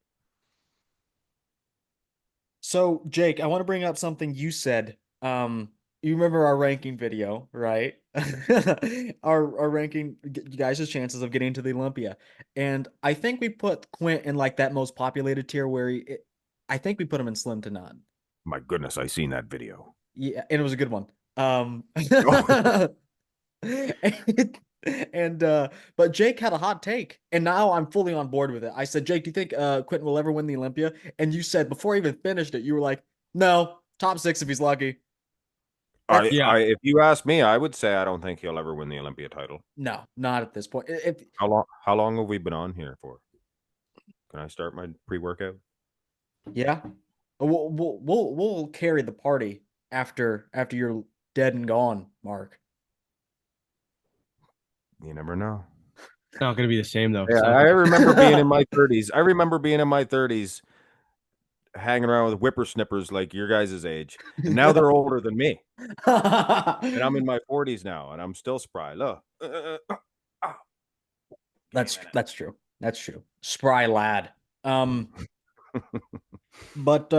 So, Jake, I want to bring up something you said. You remember our ranking video, right? Our ranking you guys' chances of getting to the Olympia. And I think we put Quint in like that most populated tier where I think we put him in slim to none. My goodness, I seen that video. Yeah, and it was a good one. Oh, and, but Jake had a hot take, and now I'm fully on board with it. I said, Jake, do you think Quentin will ever win the Olympia? And you said before I even finished it, you were like, no, top 6 if he's lucky. That's Yeah, if you ask me, I would say I don't think he'll ever win the Olympia title. no, not at this point. If How long have we been on here for? Can I start my pre-workout? yeah, we'll carry the party after you're dead and gone, Mark. You never know. it's not going to be the same though. Yeah, It's not I gonna- remember being in my 30s. I remember being in my 30s hanging around with whippersnippers like your guys' age. And now they're older than me. And I'm in my 40s now and I'm still spry. Look. Ah. That's true. That's true. Spry lad. But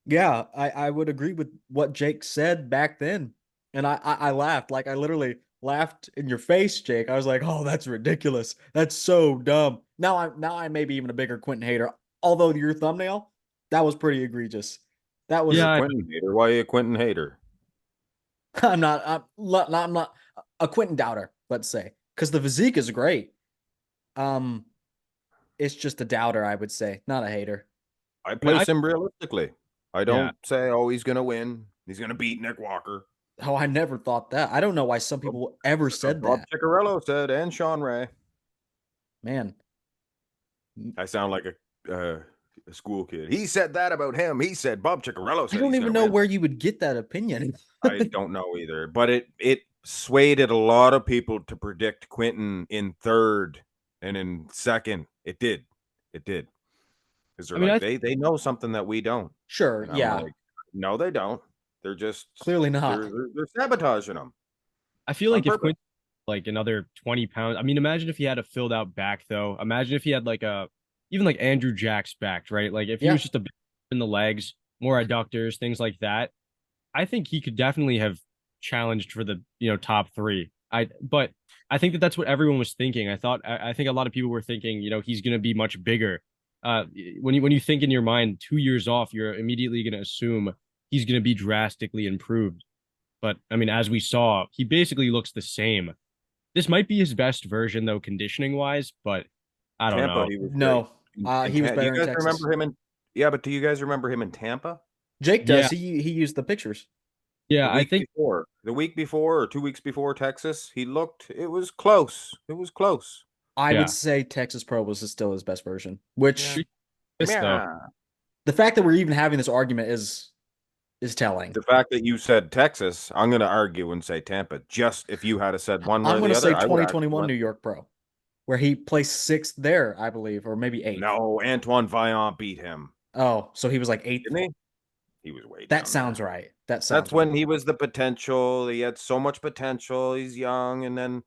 yeah, I would agree with what Jake said back then. And I laughed. Like I literally laughed in your face, Jake. I was like, "Oh, that's ridiculous. That's so dumb." Now I may be even a bigger Quentin hater. Although your thumbnail, that was pretty egregious. That You're was a Yeah, Quentin hater. Why are you a Quentin hater? I'm not a Quentin doubter, let's say. Because the physique is great. Um it's just a doubter, I would say, not a hater. I I mean, place him realistically. I yeah. don't say, oh, he's going to win. He's going to beat Nick Walker. Oh, I never thought that. I don't know why some people ever That's what said Bob that. Ciccarello said, and Sean Ray. Man, I sound like a school kid. He said that about him. He said Bob Ciccarello I said don't he's even going to know win. where you would get that opinion. I don't know either, but it swayed a lot of people to predict Quentin in third and in second. It did, because I they're mean, like they know something that we don't, Sure, and I'm yeah, like, no, they don't. They're just clearly they're not. they're, they're sabotaging them I feel on like if purpose. Quint like another 20 pounds, I mean, imagine if he had a filled out back though. Imagine if he had like a even like Andrew Jack's back, right? Like if he was Yeah, just a bit in the legs, more adductors, things like that. I think he could definitely have challenged for the top three. But I think that that's what everyone was thinking. I think a lot of people were thinking he's going to be much bigger. When you think in your mind 2 years off, you're immediately going to assume he's going to be drastically improved. But I mean, as we saw, he basically looks the same. This might be his best version though, conditioning wise, but I don't Tampa, know. he was great. no, he was Do you better in guys Texas. remember him in? Yeah, but do you guys remember him in Tampa? Jake does. Yeah, He used the pictures. yeah, I think The week before, or 2 weeks before Texas, he looked. It was close. It was close. I would Yeah. say Texas Pro was still his best version, which This though. Yeah. the fact that we're even having this argument is telling. The fact that you said Texas, I'm going to argue and say Tampa. Just if you had said one way I'm or going the to say other, I would actually 2021 New went. York Pro, where he placed sixth there, I believe, or maybe eighth. No, Antoine Vaillant beat him, Oh, so he was like eighth. didn't he? He was way That down there. sounds right. That That's sounds right. when he was the potential. He had so much potential. He's young, and then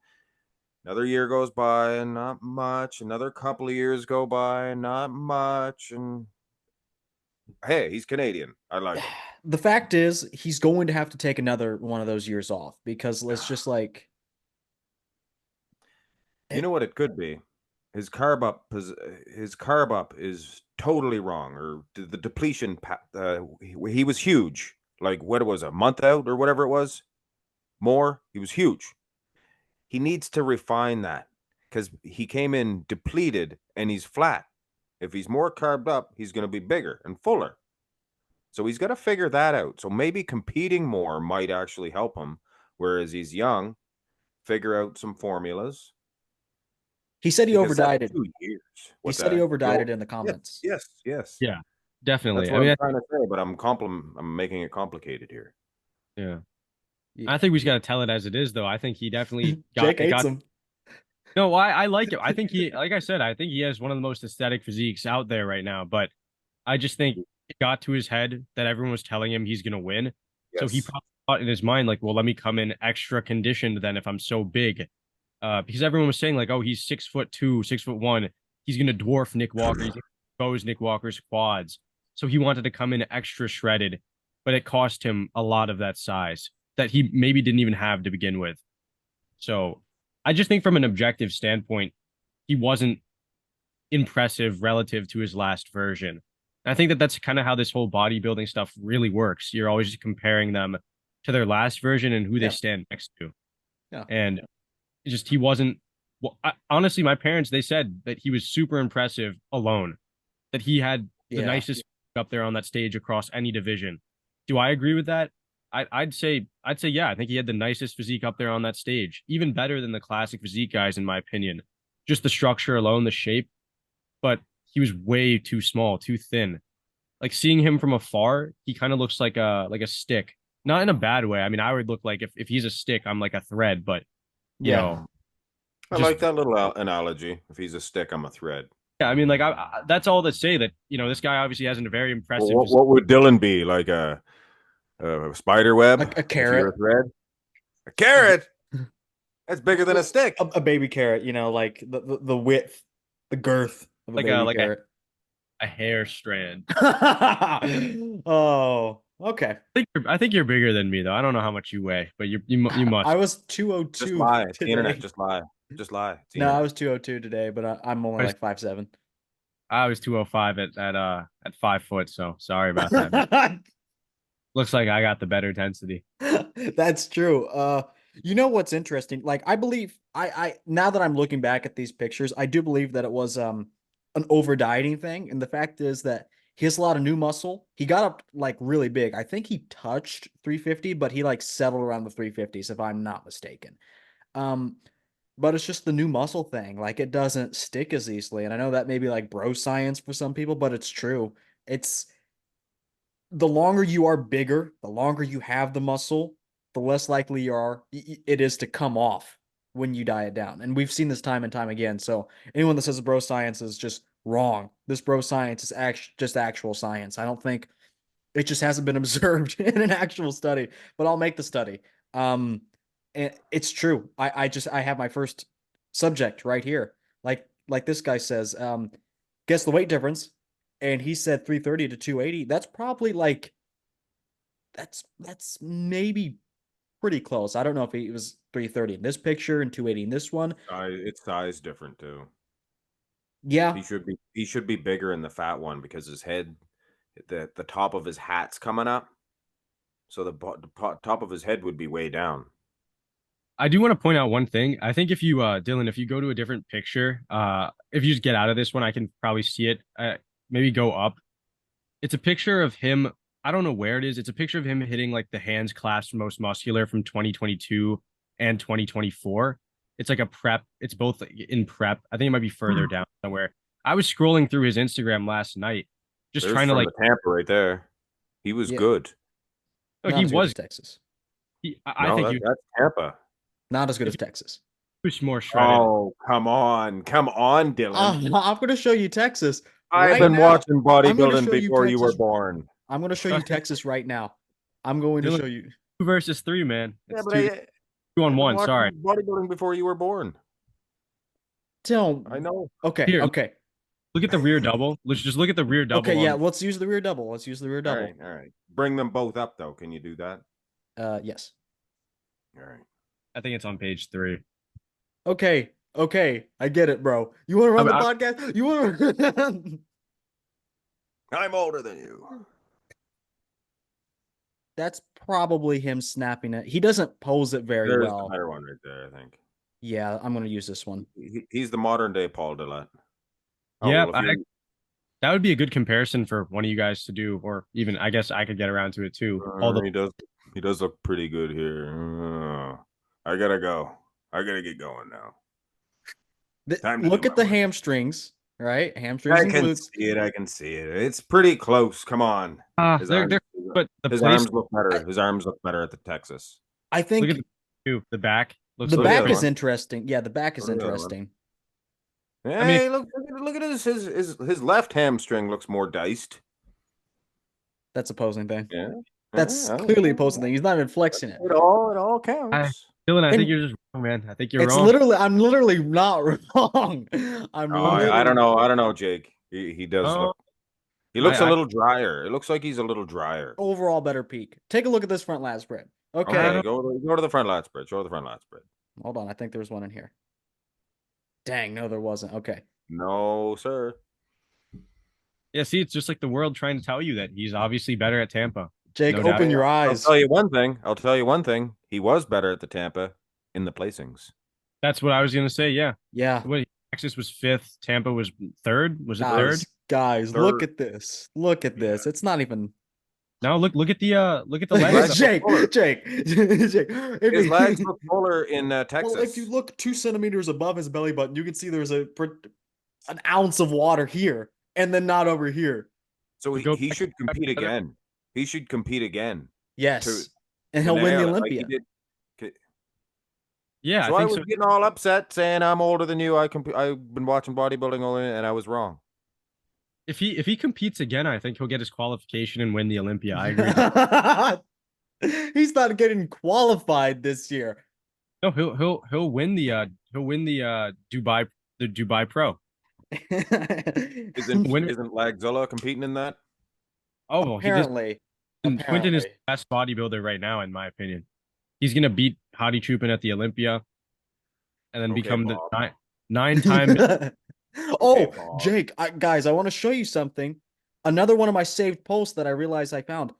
another year goes by and not much. Another couple of years go by and not much. And hey, he's Canadian. I like him. The fact is, he's going to have to take another one of those years off because let's just like You know what it could be? His carb up is totally wrong, or the depletion. He was huge. Like what it was, a month out or whatever it was. More. He was huge. He needs to refine that because he came in depleted and he's flat. If he's more carved up, he's going to be bigger and fuller. So he's got to figure that out. So maybe competing more might actually help him. Whereas he's young, figure out some formulas. he said he Because that's overdieted. 2 years. He What's said he that? overdieted in the Yes, comments. yes, yes. Yeah, That's definitely. what I mean, I'm trying to say, but I'm making it complicated here. yeah. Yeah. I think we just got to tell it as it is, though. I think he definitely Jake hates got. him. No, I like him. I think he, like I said, I think he has one of the most aesthetic physiques out there right now. But I just think it got to his head that everyone was telling him he's gonna win. So he Yes. probably thought in his mind, like, well, let me come in extra conditioned then if I'm so big. Because everyone was saying, like, oh, he's 6'2", 6'1". He's gonna dwarf Nick Walker. He's gonna expose Nick Walker's quads. So he wanted to come in extra shredded, but it cost him a lot of that size that he maybe didn't even have to begin with. So I just think from an objective standpoint, he wasn't impressive relative to his last version. And I think that that's kind of how this whole bodybuilding stuff really works. You're always just comparing them to their last version and who they Yeah. stand next to. Yeah. And just he wasn't. Well, honestly, my parents they said that he was super impressive alone. That he had the Yeah. nicest up there on that stage across any division. Do I agree with that? I'd say yeah. I think he had the nicest physique up there on that stage, even better than the classic physique guys, in my opinion. Just the structure alone, the shape, but he was way too small, too thin. Like seeing him from afar, he kind of looks like a stick. Not in a bad way. I mean, I would look like if he's a stick, I'm like a thread, but you Yeah. know, I just like that little analogy. If he's a stick, I'm a thread. yeah, I mean, like that's all to say that this guy obviously has a very Well, impressive. what would Dylan be? Like a spider web A if you're carrot. a thread? A carrot? That's bigger than a stick. A baby carrot, like the width, the girth of a like baby carrot. a hair strand. Oh, okay. I think you're bigger than me though. I don't know how much you weigh, but you must. I was Just 202 lie. It's the internet. today. Just lie. Just lie. It's the No, I internet. was 202 today, but I'm only like 5'7". I was 205 at 5 foot, so sorry about that, man. Looks like I got the better density. That's true. You know what's interesting? Like I believe I now that I'm looking back at these pictures, I do believe that it was an over dieting thing. And the fact is that he has a lot of new muscle. He got up like really big. I think he touched 350, but he like settled around the 350s, if I'm not mistaken. Um, but it's just the new muscle thing. Like it doesn't stick as easily. And I know that may be like bro science for some people, but it's true. It's the longer you are bigger, the longer you have the muscle, the less likely it is to come off when you diet down. And we've seen this time and time again. So anyone that says bro science is just wrong. This bro science is just actual science. I don't think it just hasn't been observed in an actual study, but I'll make the study. And it's true. I have my first subject right here. Like this guy says, guess the weight difference. And he said 330 to 280. That's probably like that's maybe pretty close. I don't know if he was 330 in this picture and 280 in this one. It's size different too. Yeah. He should be bigger in the fat one because his head, the top of his hat's coming up, so the top of his head would be way down. I do want to point out one thing. I think if you Dylan, if you go to a different picture, if you just get out of this one, I can probably see it. Maybe go up. It's a picture of him. I don't know where it is. It's a picture of him hitting like the hands clasped most muscular from 2022 and 2024. It's like a prep. It's both in prep. I think it might be further down somewhere. I was scrolling through his Instagram last night, just There's trying to from like. the Tampa right there. He was Yeah, good. No, not he as good as was. Texas. I No, think he that's Tampa. Not as good if as Texas. he was more shredded. Oh, come on, Dylan. I'm going to show you Texas I've right been now. watching I'm going to bodybuilding show you before you were Texas. born. I'm going to show you Trust me, Texas right now. I'm going to Dylan, show you. 2 versus 3, man. Yeah, It's but two, two on I've been one. watching Sorry. bodybuilding before you were born. Don't. I know. Okay. Here, Okay. look at the rear double. Let's just look at the rear double. Okay. Yeah. Let's use the rear double. Let's use the rear All double. right, all right. Bring them both up though. Can you do that? Yes. All right. I think it's on page 3. Okay. Okay. I get it, bro. You want to run the I- podcast? You want to? I'm older than you. That's probably him snapping it. He doesn't pose it very There's well. the better one right there, I think. Yeah, I'm going to use this one. He's the modern day Paul Dillette. Oh, Yeah, well, if you're, that would be a good comparison for one of you guys to do, or even I guess I could get around to it too. Although he does look pretty good here. I gotta go. I gotta get going now. Look at the hamstrings, right? Hamstrings I and can glutes. see it. I can see it. It's pretty close. Come on. they're but the his place, arms look better. His arms look better at the Texas. I think look at the back. the look back at is one. interesting. Yeah, the back is Look at that one. interesting. Hey, I mean, look at his left hamstring looks more diced. That's opposing thing. Yeah. That's Yeah, clearly opposing thing. He's not even flexing it. It all counts. Dylan, I And think you're just wrong, man. I think you're It's wrong. literally, I'm literally not wrong. I don't know. I don't know, Jake. He does Oh, look. He looks a I- little drier. It looks like he's a little drier. Overall better peak. Take a look at this front lat spread. Okay. Okay, go to the front lat spread. Show the front lat spread. Hold on. I think there was one in here. Dang, no, there wasn't. Okay. No, sir. Yeah, see, it's just like the world trying to tell you that he's obviously better at Tampa. Jake, No doubt. open your I'll eyes. tell you one thing. He was better at the Tampa in the placings. That's what I was gonna say. Yeah. Yeah. What, Texas was 5th. Tampa was 3rd. Was it 3rd? Guys, Third. look at this. Look at this. It's not even. Now look at the legs. Jake. His legs look fuller in Texas. Well, if you look 2 centimeters above his belly button, you can see there's an ounce of water here, and then not over here. So Go he back should compete again. He should compete again. Yes, and he'll win the Olympia. Yeah, So I I think was so. getting all upset saying I'm older than you. I've been watching bodybuilding only, and I was wrong. If he competes again, I think he'll get his qualification and win the Olympia. I agree. He's not getting qualified this year. No, he'll win the Dubai Pro. Isn't Lagzilla competing in that? Oh, well, Apparently. Quinton is the best bodybuilder right now, in my opinion. He's gonna beat Hadi Chupin at the Olympia, and then become Bob. the nine-time. Oh, Bob. Jake, guys, I want to show you something. Another one of my saved posts that I realized I found.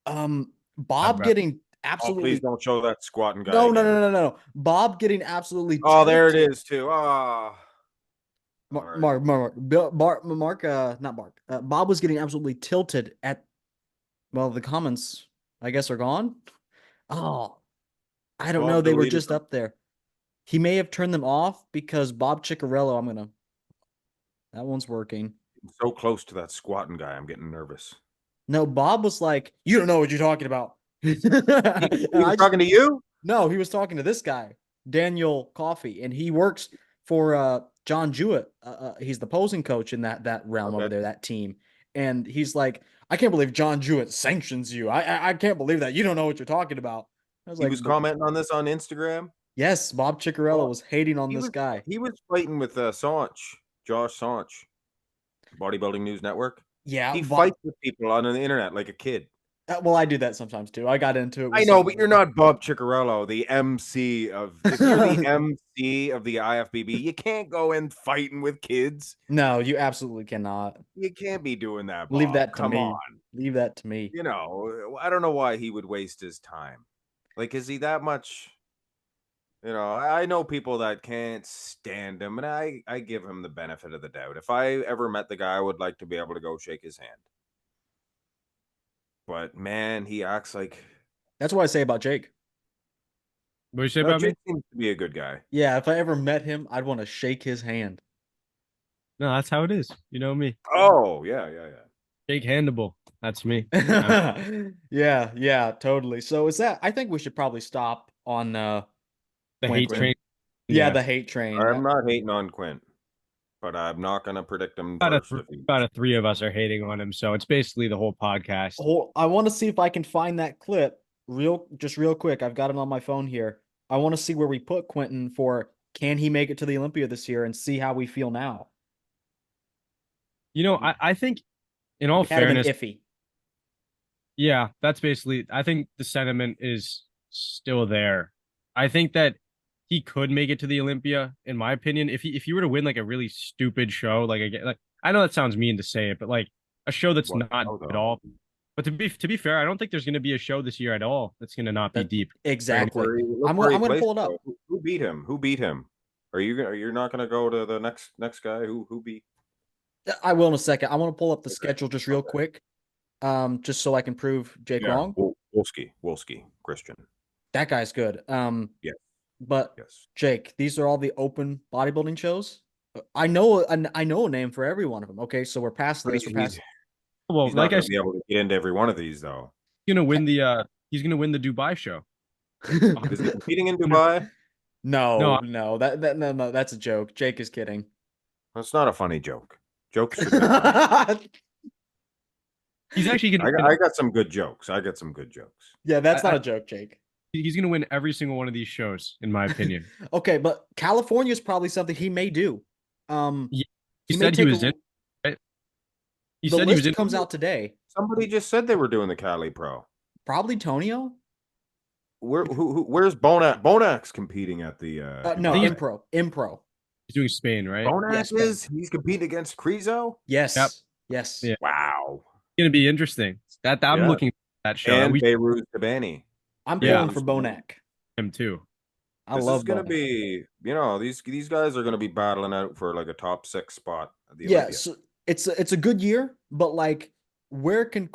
Bob getting absolutely. Oh, please don't show that squatting guy. No. Bob getting absolutely. Oh, there it is too. Bob was getting absolutely tilted at. Well, the comments, I guess, are gone. Oh, I don't know. They were just up there. He may have turned them off because Bob Ciccarello. That one's working. I'm so close to that squatting guy. I'm getting nervous. No, Bob was like, "You don't know what you're talking about." He was talking to you? No, he was talking to this guy, Daniel Coffey, and he works for John Jewett. He's the posing coach in that realm over there, that team. And he's like, "I can't believe John Jewett sanctions you. I can't believe that. You don't know what you're talking about." I was He was commenting on this on Instagram. Yes, Bob Ciccarello was hating on this guy. He was fighting with Josh Saunch, Bodybuilding News Network. Yeah, he fights with people on the internet like a kid. Well, I do that sometimes too. I got into it. I know, but you're not Bob Ciccarello, the MC of. If you're the MC of the IFBB, you can't go in fighting with kids. No, you absolutely cannot. You can't be doing that, Bob. Leave that to me. Come on. Leave that to me. You know, I don't know why he would waste his time. Like, is he that much? You know, I know people that can't stand him, and I give him the benefit of the doubt. If I ever met the guy, I would like to be able to go shake his hand. But man, he acts like. That's what I say about Jake. What do you say No, about me? Jake seems to be a good guy. Yeah, if I ever met him, I'd want to shake his hand. No, that's how it is. You know me. Oh, yeah. Jake Handable. That's me. Yeah, yeah, totally. So is that I think we should probably stop on The hate Quentin. train. Yeah, Yeah. the hate train. I'm not hating on Quint, but I'm not going to predict him About a, first if he. about a three of us are hating on him. So it's basically the whole podcast. I want to see if I can find that clip real quick. I've got it on my phone here. I want to see where we put Quentin for can he make it to the Olympia this year and see how we feel now. You know, I think in all We had him in fairness, iffy. yeah, that's basically, I think the sentiment is still there. I think that he could make it to the Olympia, in my opinion. If he were to win like a really stupid show, like I know that sounds mean to say it, but like a show that's What? not Hold at on. all. But to be fair, I don't think there's going to be a show this year at all that's going to not be That- deep. Exactly. Look I'm where he going to placed, pull it up. though. Who beat him? Who beat him? You're not going to go to the next guy? Who beat? I will in a second. I want to pull up the Okay. schedule just real Okay. quick, just so I can prove Jake Yeah, wrong. Wolski, Christian. That guy's good. Yes, But yes. Jake, these are all the open bodybuilding shows. I know a name for every one of them. Okay, so we're past But this. We're past. Well, he's not like I going to said, be able to get into every one of these, though. he's gonna win the Dubai show. Is he competing in Dubai? No, No, no, no, that's a joke. Jake is kidding. That's not a funny joke. Jokes should be funny. he's actually gonna I got some good jokes. I got some good jokes. Yeah, that's not I- a joke, Jake. he's gonna win every single one of these shows, in my opinion. Okay, but California is probably something he may do. He, he He may said he take was in. Right? He the said he was list in. comes out today. Somebody just said they were doing the Cali Pro. Probably Tonio. Where's Bonac? Bonac's competing at the No, think Dubai. Impro. He's doing Spain, right? Bonac Yes, he's competing against Krizo? Yes. Yep. Yes. Yeah. Wow. It's gonna be interesting. That I'm Yeah. looking at that show. And We Beirut Tabani. I'm Yeah. pulling for Bonac. him too. I This love is gonna Bonac. be, these guys are gonna be battling out for like a top 6 spot at the Yeah, Olympia. so it's a good year, but like where can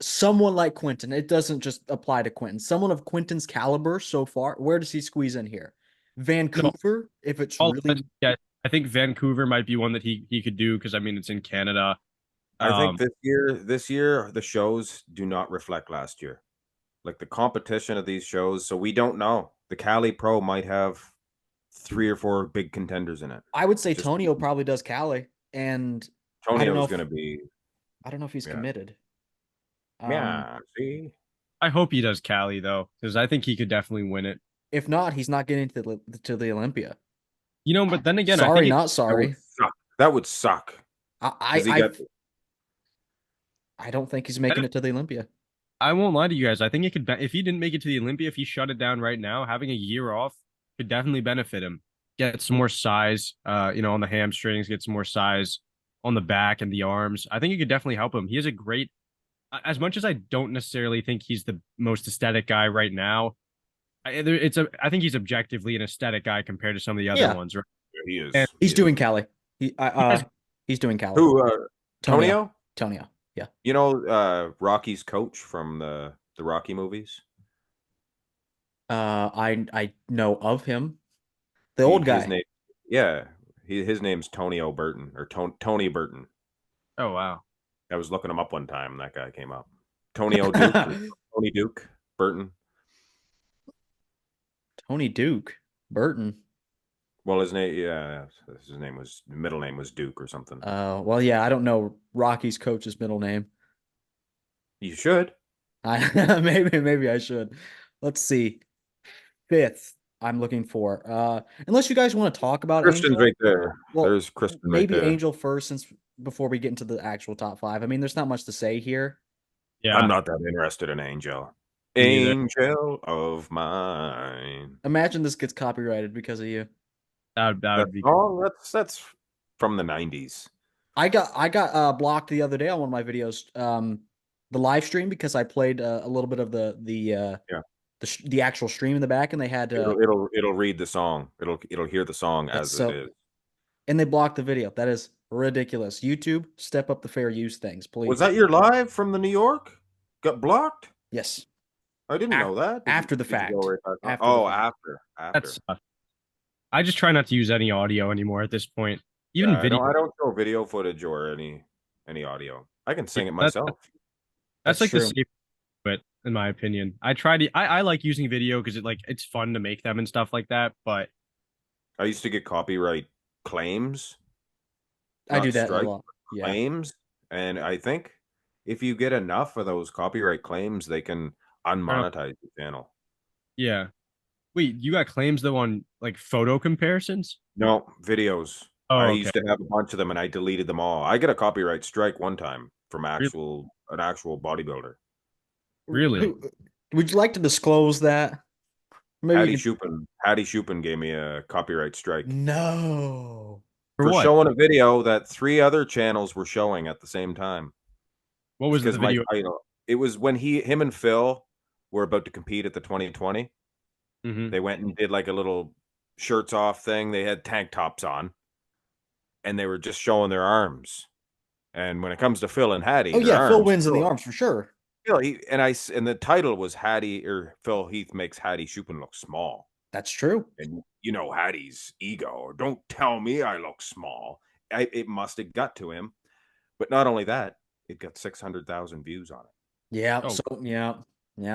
someone like Quentin, it doesn't just apply to Quentin, someone of Quentin's caliber so far, where does he squeeze in here? Vancouver, if it's really Yeah, I think Vancouver might be one that he could do because I mean it's in Canada. I think this year the shows do not reflect last year. Like the competition of these shows, so we don't know. The Cali Pro might have 3 or 4 big contenders in it. I would say Just- Tonio probably does Cali, and I don't know Tonio's if- gonna be I don't know if he's Yeah. committed. yeah, see? I hope he does Cali though, because I think he could definitely win it. If not, he's not getting to the Olympia. You know, but then again, I Sorry, think not That sorry. would suck. That would suck. 'Cause he got- I don't think he's making it to the Olympia. I won't lie to you guys. I think it could if he didn't make it to the Olympia, if he shut it down right now, having a year off could definitely benefit him. Get some more size, on the hamstrings, get some more size on the back and the arms. I think it could definitely help him. He has a great, as much as I don't necessarily think he's the most aesthetic guy right now. I think he's objectively an aesthetic guy compared to some of the other Yeah. ones, right? He is. And He's He doing is. Cali. He's doing Cali. Who? Tonio? Tonio. Yeah. You know, Rocky's coach from the Rocky movies. I know of him. The old guy. His name, yeah, his name's Tonio Burton or Tony Burton. Oh wow. I was looking him up one time. And that guy came up. Tonio Duke, or Tony Duke Burton. Tony Duke. Burton. Well, his middle name was Duke or something. Well, yeah, I don't know Rocky's coach's middle name. You should. Maybe I should. Let's see. 5th, I'm looking for. Unless you guys want to talk about Christian's Angel. right there. Well, There's Christian right maybe there. Angel first, since before we get into the actual top 5. I mean, there's not much to say here. Yeah. I'm not that interested in Angel. Me neither. Angel of mine. Imagine this gets copyrighted because of you. That would be That's from the 90s. I got blocked the other day on one of my videos, the live stream, because I played a little bit of the actual stream in the back, and they had It'll read the song. It'll hear the song as it is. and they blocked the video. That is ridiculous. YouTube, step up the fair use things, please. Was that your live from the New York? Got blocked? Yes. I didn't know that. After the Did you go fact. right back on? After the Oh, fact. after. I just try not to use any audio anymore at this point. Yeah, Even video. I don't show video footage or any audio. I can sing it That, myself. that's That's like the true. safe bit, in my opinion. I like using video because it's fun to make them and stuff like that. But I used to get copyright claims, I do not that a strike, lot. Yeah. claims, and I think if you get enough of those copyright claims, they can unmonetize the channel. yeah. Wait, you got claims though on like photo comparisons? No, videos. I Oh, okay. used to have a bunch of them and I deleted them all. I get a copyright strike one time from an actual bodybuilder. Really? Would you like to disclose that? Maybe you Hattie Shupin gave me a copyright strike No. For for what? showing a video that 3 other channels were showing at the same time. What It's was the because my video? title. It was when him and Phil were about to compete at the 2020. Hmm. They went and did like a little shirts off thing. They had tank tops on, and they were just showing their arms. And when it comes to Phil and Hattie, Oh their yeah, Phil arms. wins in the arms for sure. Phil, and the title was Phil Heath makes Hattie Shupin look small. That's true. And Hattie's ego. Don't tell me I look small. It must have got to him. But not only that, it got 600,000 views on it. Yeah. Oh, So yeah.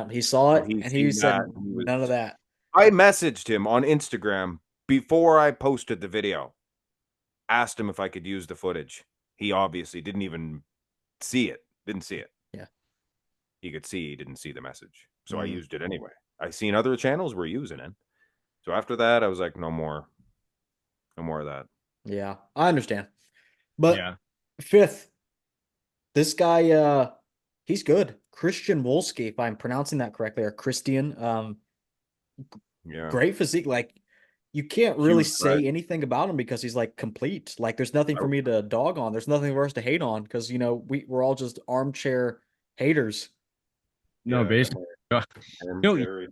He saw it And he and he seen said that. none of that. I messaged him on Instagram before I posted the video. Asked him if I could use the footage. He obviously didn't even see it. Didn't see it. Yeah. He could see he didn't see the message. So I used it anyway. I seen other channels were using it. So after that, I was like, no more of that. Yeah, I understand. But yeah. fifth, this guy, he's good. Christian Wolski, if I'm pronouncing that correctly, or Christian. Yeah. Great physique. Like you can't really Huge, say right? anything about him because he's like complete. Like there's nothing for me to dog on. There's nothing for us to hate on because we're all just armchair haters. No, Yeah, basically. armchair.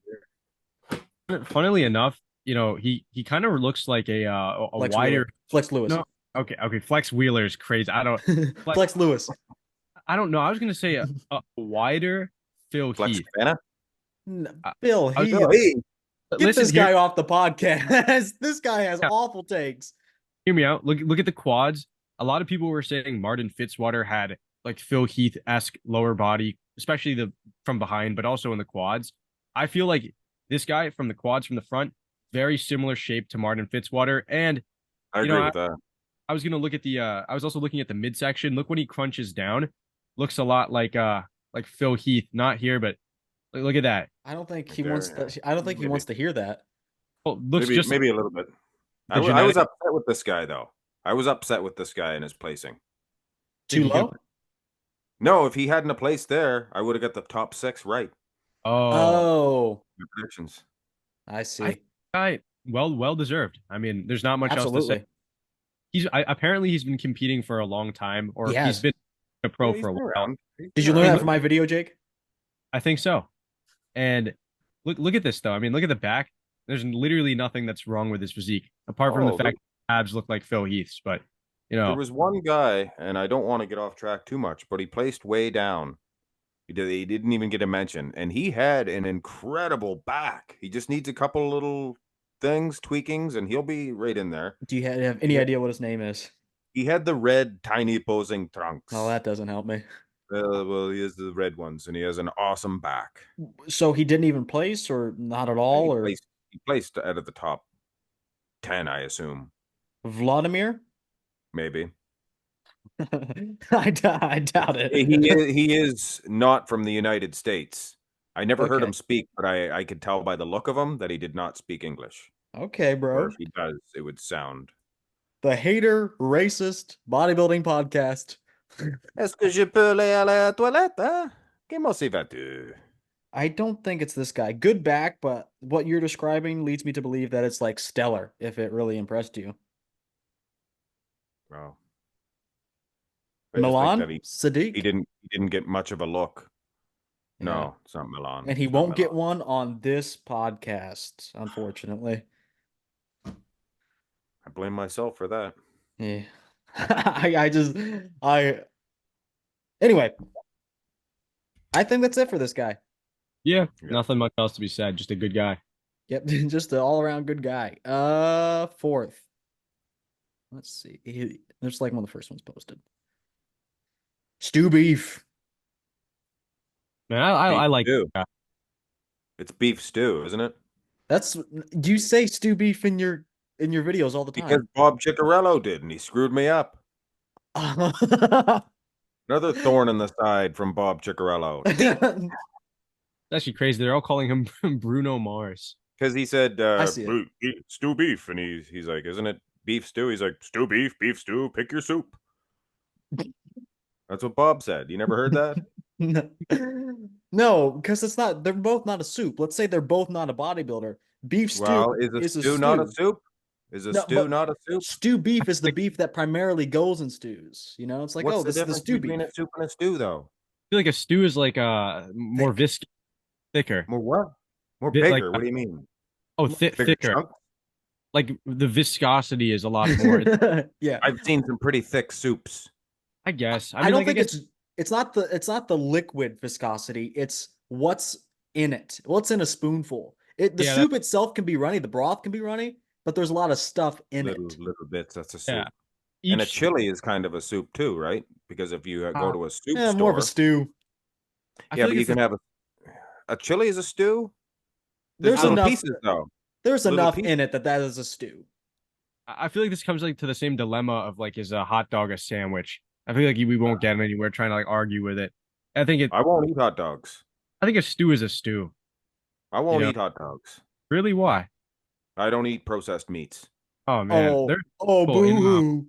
Funnily enough, he kind of looks like a Flex wider. Flex Lewis. No, okay. Flex Wheeler is crazy. Flex Lewis. I don't know. I was gonna say a wider Phil Flex Heath. Cabana? Bill I was- Heath. Hey, Get Listen, this guy off the podcast. This guy has awful takes. hear me out. Look at the quads. A lot of people were saying Martin Fitzwater had like Phil Heath-esque lower body, especially the from behind, but also in the quads. I feel like this guy from the quads from the front, very similar shape to Martin Fitzwater. And I agree with that. I was gonna look at I was also looking at the midsection. Look when he crunches down. Looks a lot like Phil Heath. Not here, but look at that. I don't think Right he there, wants yeah. I don't think he Maybe. wants to hear that. Well, looks just Maybe a little bit. I was upset with this guy though. I was upset with this guy in his placing. Too low? No, if he hadn't a place there, I would have got the top 6 right. Oh, The predictions. I see. Well deserved. I mean, there's not much else to say. Apparently he's been competing for a long time, or he's been a pro for a while. Did you learn that from my video, Jake? I think so. And look at this though. I mean, look at the back. There's literally nothing that's wrong with his physique, apart from the fact that abs look like Phil Heath's. But there was one guy, and I don't want to get off track too much, but he placed way down. He didn't even get a mention, and he had an incredible back. He just needs a couple little things, tweakings, and he'll be right in there. Do you have any idea what his name is? He had the red, tiny posing trunks. Oh, that doesn't help me. Well, he has the red ones, and he has an awesome back. So he didn't even place, or not at all, or he placed out of the top 10, I assume. Vladimir? Maybe. I doubt it. He is not from the United States. I never heard him speak, but I could tell by the look of him that he did not speak English. Okay, bro. Or if he does, it would sound. The hater, racist, bodybuilding podcast. Est-ce que je peux aller à la toilette? Comment ça va-tu? I don't think it's this guy. Good back, but what you're describing leads me to believe that it's like stellar, if it really impressed you. Well, Milan Sadiq? He didn't get much of a look. Yeah. No, it's not Milan. And he won't get one on this podcast, unfortunately. I blame myself for that. Yeah. Anyway, I think that's it for this guy. Yeah, Yeah. nothing much else to be said. Just a good guy. Yep, just an all-around good guy. Fourth. Let's see. There's like one of the first ones posted. Stew beef. Man, I Beef like stew. that. It's beef stew, isn't it? That's you say stew beef in your videos all the Because time. Bob Ciccarello did, and he screwed me up. Another thorn in the side from Bob Ciccarello. It's actually crazy. They're all calling him Bruno Mars. Because he said I see it. stew beef, and he's like, isn't it beef stew? He's like, stew beef stew, pick your soup. That's what Bob said. You never heard that? No, because it's not. They're both not a soup. Let's say they're both not a bodybuilder. Beef stew Well, is a is a stew not a stew. soup? Is a No, stew but not a soup? stew beef is the Like, beef that primarily goes in stews. You know, it's like, What's oh, the this is the difference stew between beef. a soup and a stew, though? I feel like a stew is like more Thick. viscous, thicker. More what? More Like bigger? What do you mean? Bigger thicker. chunk? Like the viscosity is a lot more. Yeah, I've seen some pretty thick soups. I guess. I mean, don't like, I think guess, it's not the liquid viscosity. It's what's in it. What's in a spoonful. The yeah, soup itself can be runny. The broth can be runny, but there's a lot of stuff in it. Little bits. That's a yeah. soup. And a Each chili is kind of a soup too, right? Because if you go to a soup Yeah, more of a store, stew. I yeah, feel but like you it's can have a chili is a stew. There's There's little enough. pieces though. There's Little enough pieces. in it that is a stew. I feel like this comes like to the same dilemma of like, is a hot dog a sandwich? I feel like we won't get anywhere trying to like argue with it. I think I won't eat hot dogs. I think a stew is a stew. I You won't know, eat hot dogs. really? Why? I don't eat processed meats. Oh man, Oh, there's oh, people boo hoo.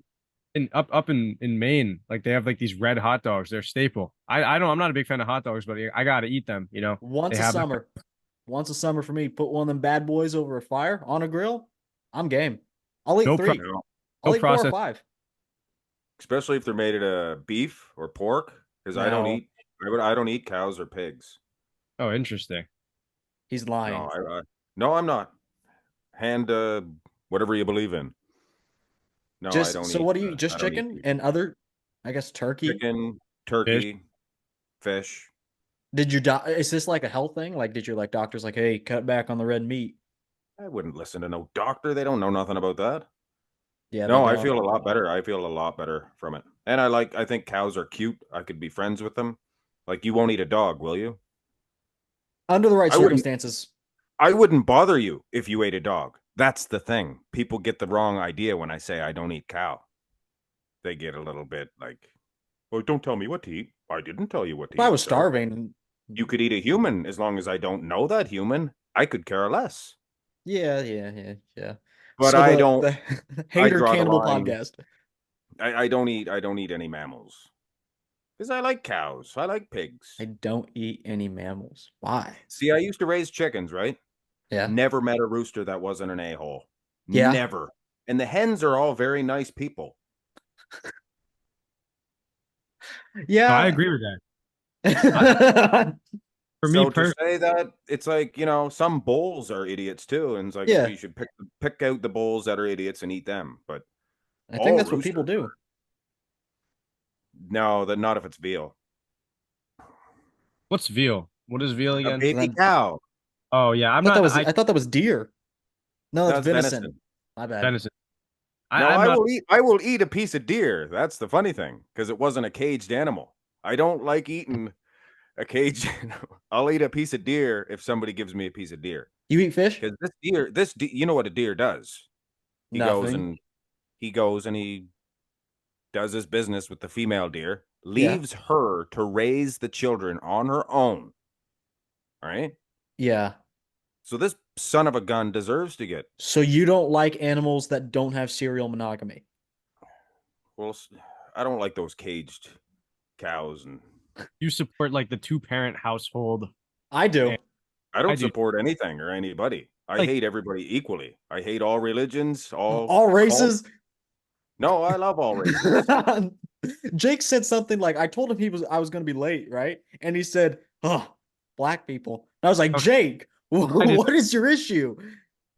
in up in Maine, like they have like these red hot dogs. They're staple. I don't. I'm not a big fan of hot dogs, but I gotta eat them. You know, they Once a have them. summer. Once a summer for me. Put one of them bad boys over a fire on a grill. I'm game. I'll eat No three. no I'll eat 4 or process. 5. Especially if they're made out of beef or pork, because I don't No, eat. I don't eat cows or pigs. Oh, interesting. he's No, lying. no, I'm not. Hand whatever you believe in. No, I Just don't so eat. what do you I just don't eat chicken beef. and other I guess turkey? Chicken, turkey, fish. Did you is this like a health thing? Like did your like doctors like, "Hey, cut back on the red meat?" I wouldn't listen to no doctor. They don't know nothing about that. Yeah, they No, I don't. feel a lot better. I feel a lot better from it. And I think cows are cute. I could be friends with them. Like you won't eat a dog, will you? Under the right I wouldn't circumstances. I wouldn't bother you if you ate a dog. That's the thing. People get the wrong idea when I say I don't eat cow. They get a little bit like, "Oh, don't tell me what to eat. I didn't tell you what to If I eat, was sir." starving, You could eat a human as long as I don't know that human. I could care less. yeah. But So I the don't the I hater draw the cannibal line. podcast. I don't eat any mammals. Because I like cows. I like pigs. I don't eat any mammals. Why? See, I used to raise chickens, right? Yeah. Never met a rooster that wasn't an a-hole. Yeah. Never. And the hens are all very nice people. No, I Yeah. agree with that. For me, So to say that, it's like, some bulls are idiots too. And it's like, Yeah. we should pick out the bulls that are idiots and eat them. But I think all that's what people roosters do. no, that not if it's veal. what's veal? What is veal A again? baby Then- cow. Oh yeah, I'm I thought that not. was I thought that was deer. No, that's That's venison. venison. My bad. Venison. No, I'm not. I will eat a piece of deer. That's the funny thing, because it wasn't a caged animal. I don't like eating a caged animal. I'll eat a piece of deer if somebody gives me a piece of deer. You eat fish? Because you know what a deer does? He Nothing. goes and he does his business with the female deer, Yeah. leaves her to raise the children on her own. All right? Yeah. So this son of a gun deserves to get, So you don't like animals that don't have serial monogamy? well, I don't like those caged cows, and You support like the 2-parent household. I do. And I don't I do. support anything or anybody. I Like- hate everybody equally. I hate all religions, all races. cults. No, I love all races. Jake said something like, I told him I was going to be late, right? And he said, "Oh, black people." And I was like, Okay. "Jake, just- what is your issue?"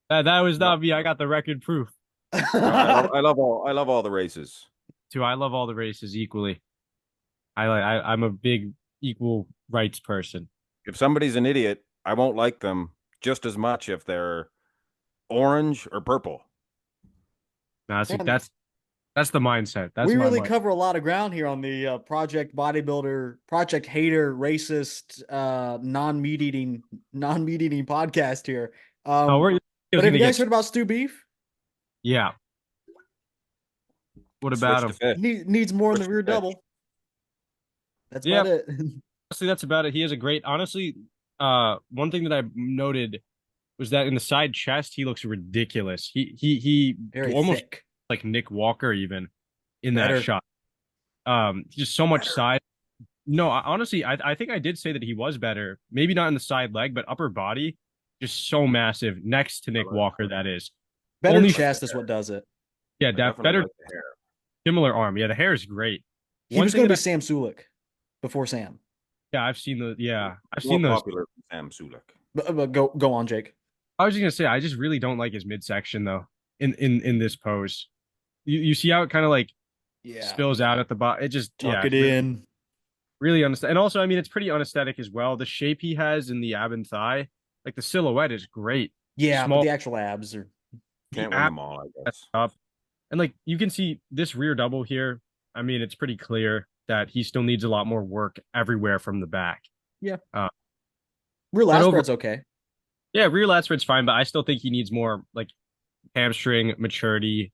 That was not me. I got the record proof. No, I love all the races. Too. I love all the races equally. I'm a big equal rights person. If somebody's an idiot, I won't like them just as much if they're orange or purple. Nah, see, Man, that's the mindset. That's we my really mind. cover a lot of ground here on the Project Bodybuilder, Project Hater, Racist, non-meat eating podcast here. Oh, Um, we're but have gonna you guys get heard about Stu Beef? yeah. What about Switch to him? fish. Needs more in the Switch to rear fish. double. That's Yeah, about it. honestly, that's about it. He has a great. Honestly, one thing that I noted was that in the side chest, he looks ridiculous. He Very almost thick. like Nick Walker even in that Better. shot. Just so much side. No, honestly, I think I did say that he was better. Maybe not in the side leg, but upper body, just so massive next to Nick Walker. That is Better only chest is what does it. yeah, I definitely better like the hair. similar arm. Yeah, the hair is great. He One was thing going to that be Sam Sulek before Sam. I've seen I've More seen those. popular than Sam Sulek. But go on, Jake. I was just gonna say I just really don't like his midsection though in this pose. You see how it kind of like Yeah. spills out at the bottom. It just Tuck it really, in. really unaesthetic. And also, I mean, it's pretty unaesthetic as well. The shape he has in the ab and thigh, like the silhouette is great. Yeah, but Small the actual abs are. Can't the win ab them all, I guess. up, and like you can see this rear double here. I mean, it's pretty clear that he still needs a lot more work everywhere from the back. Yeah. Uh, Rear but lat over, spread's okay. yeah, rear lat spread's fine, but I still think he needs more like hamstring maturity,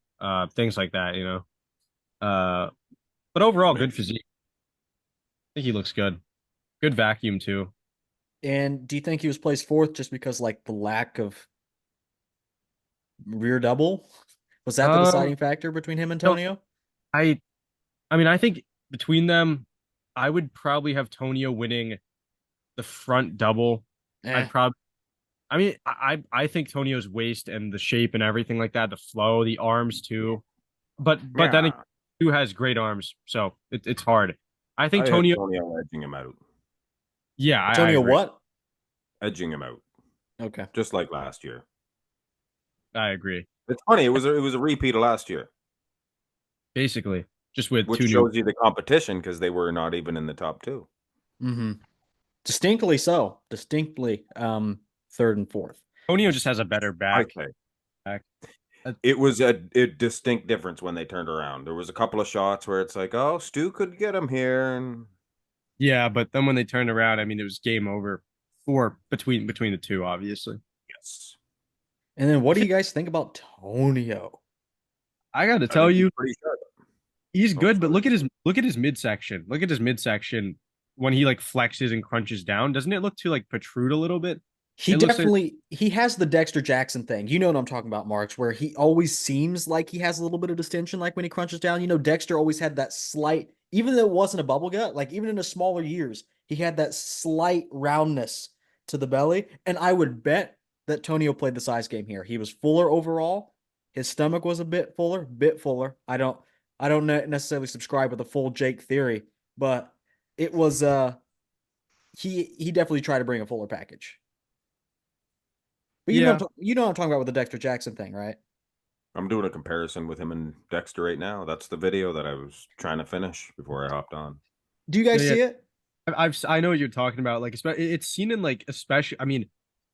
things like that. But overall, good physique. I think he looks good. Good vacuum too. And do you think he was placed fourth just because like the lack of rear double? Was that the Um, deciding factor between him and no, Tonio? I I mean, I think between them, I would probably have Tonio winning the front double. Eh. I'd probably I mean, I think Tonio's waist and the shape and everything like that, the flow, the arms too. But then Yeah, again, he has great arms, so it's hard. I think I had Tonio, Tonio edging him out. yeah, I Tonio agree. what? Edging him out. Okay. Just like last year. I agree. It's funny, it was a repeat of last year. Basically, just with Which two new. shows you the competition because they were not even in the top two. Mm-hmm. Distinctly so. Distinctly third and fourth. Tonio just has a better back. Okay. back. It was a distinct difference when they turned around. There was a couple of shots where it's like, oh, Stu could get him here, and Yeah, but then when they turned around, I mean, it was game over for between the two, obviously. yes, And then what do you guys think about Tonio? I got to I tell think he's you, pretty sharp. he's Oh, good, but sorry. look at his midsection. Look at his midsection when he like flexes and crunches down. Doesn't it look to like protrude a little bit? He It looks like definitely he has the Dexter Jackson thing. You know what I'm talking about, Marks, where he always seems like he has a little bit of distension, like when he crunches down. You know, Dexter always had that slight, even though it wasn't a bubble gut, like even in his smaller years, he had that slight roundness to the belly. And I would bet that Tonio played the size game here. He was fuller overall. His stomach was a bit fuller, bit fuller. I don't necessarily subscribe with the full Jake theory, but it was he definitely tried to bring a fuller package. But yeah. you know what I'm talking about with the Dexter Jackson thing, right? I'm doing a comparison with him and Dexter right now. That's the video that I was trying to finish before I hopped on. Do you guys Yeah, see it? I know what you're talking about. Like, it's seen in like especially. I mean,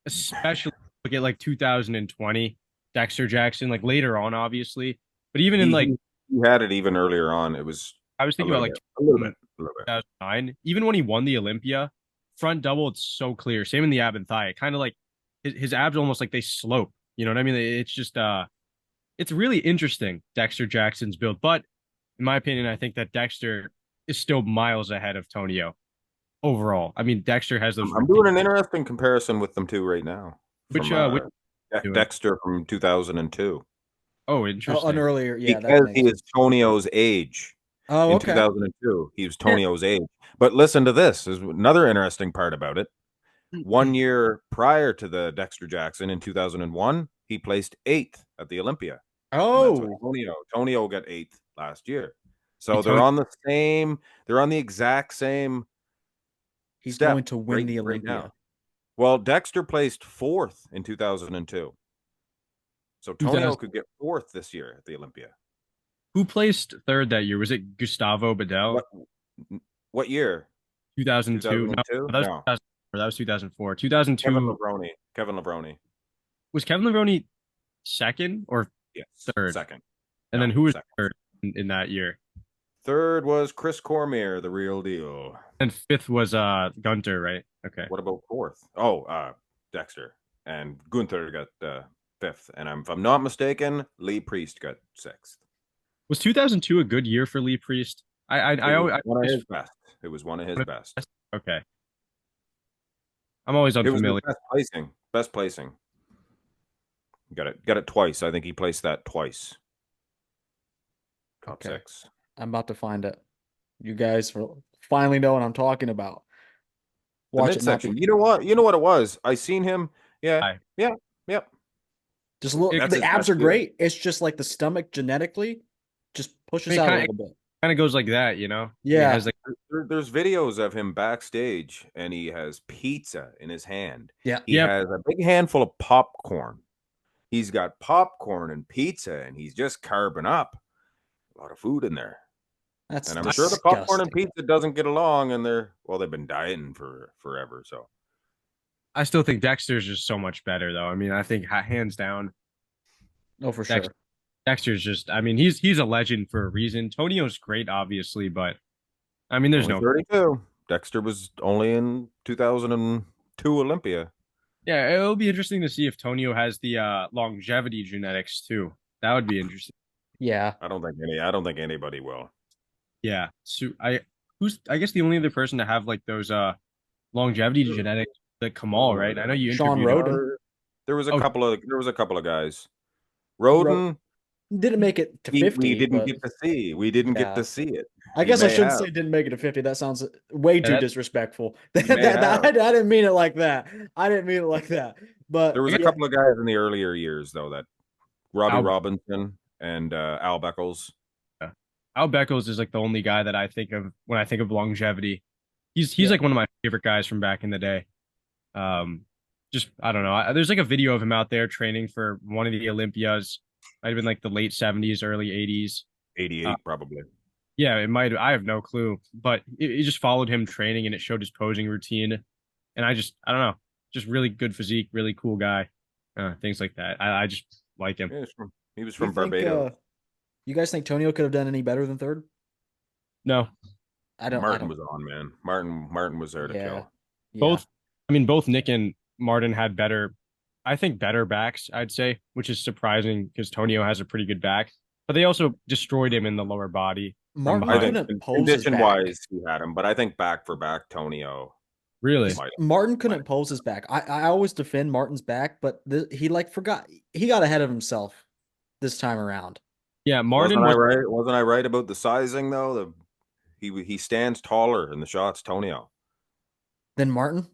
especially look at like 2020 Dexter Jackson, like later on, obviously. But even in like He had it even earlier on. It was I was a thinking about little like bit, a little bit, a little bit. 2009, even when he won the Olympia, front double, it's so clear. Same in the ab and thigh. It kind of like his abs almost like they slope. You know what I mean? It's just it's really interesting, Dexter Jackson's build. But in my opinion, I think that Dexter is still miles ahead of Tonio overall. I mean, Dexter has those I'm doing an interesting comparison with them two right now. which From do it. Dexter from 2002. Oh, An interesting. earlier, yeah, that Because he makes is Tonio's age. Oh, In okay. 2002, he was Yeah. Tonio's age. But listen to this. There's another interesting part about it. 1 year prior to the Dexter Jackson in 2001, he placed 8th at the Olympia. And that's what Oh, Tonio got 8th last year. Hey, So they're Tony, on the exact same he's step going to win the right Olympia. now. Well, Dexter placed 4th in 2002. So Tonio could get 4th this year at the Olympia. who placed third that year? Was it Gustavo Bedell? What year? 2002. No, 2002? that was No. 2000 That was 2004. Kevin 2002 Levrone. Kevin Levrone. was Kevin Levrone second or Yes. third? Second. And No, then who was second. third in that year? Third was Chris Cormier, the real deal. And fifth was Gunter, right? Okay. What about fourth? Oh, Dexter. And Gunther got fifth. And if I'm not mistaken, Lee Priest got sixth. Was 2002 a good year for Lee Priest? It was one of his best. It was one of his best. Okay. I'm always It was unfamiliar. the best placing. Best placing. Got it twice. I think he placed that twice. Top Okay. six. I'm about to find it. You guys will finally know what I'm talking about. The Watch it not midsection. You know what? You know what it was? I seen him. Yeah. Hi. Yeah. Yep. just look. That's The his abs best are year. great. It's just like the stomach genetically just pushes I mean, out a kinda- little bit. Kind of goes like that, you know? Yeah. It has like There's videos of him backstage, and he has pizza in his hand. Yeah. He Yep. has a big handful of popcorn. He's got popcorn and pizza, and he's just carving up a lot of food in there. That's And I'm sure the popcorn and disgusting. pizza doesn't get along, and they've been dieting for forever. So I still think Dexter's just so much better, though. I mean, I think hands down, Oh, for Dex- sure. Dexter's just. I mean, he's a legend for a reason. Tonio's great, obviously, but I mean, there's only no. 32. Dexter was only in 2002 Olympia. Yeah, it'll be interesting to see if Tonio has the longevity genetics too. That would be interesting. Yeah. I don't think anybody will. Yeah. So I guess the only other person to have like those longevity genetics, like Kamal, right? I know you Sean interviewed him. Roden. There was a Oh. couple of guys. Roden, Didn't make it to we 50. didn't but get to see. We didn't Yeah. get to see it. I He guess I may shouldn't have. say didn't make it to 50. That sounds way too that- disrespectful. may have. I didn't mean it like that. I didn't mean it like that. But There was a yeah, couple of guys in the earlier years though that Robbie Al- Robinson and Al Beckles. Al Beckles is like the only guy that I think of when I think of longevity. He's Yeah. like one of my favorite guys from back in the day. Just I don't know. There's like a video of him out there training for one of the Olympias. Might have been like the late 70s, early 80s. 88 probably. Yeah, it might. I have no clue, but it just followed him training and it showed his posing routine. And I don't know, just really good physique, really cool guy, things like that. I just like him. He was you from think, Barbados. you guys think Tonio could have done any better than third? No, Martin was on, man. Martin was there to Yeah. kill. both. I mean, both Nick and Martin had better, I think, better backs. I'd say, which is surprising because Tonio has a pretty good back, but they also destroyed him in the lower body. Martin I think couldn't pose his condition back. wise he had him, but I think back for back Tonio Really? might Martin couldn't pose his back. I always defend Martin's back, but he like forgot. He got ahead of himself this time around. Yeah, Martin wasn't I right? Wasn't I right about the sizing though? He stands taller in the shots, Tonio. Then Martin.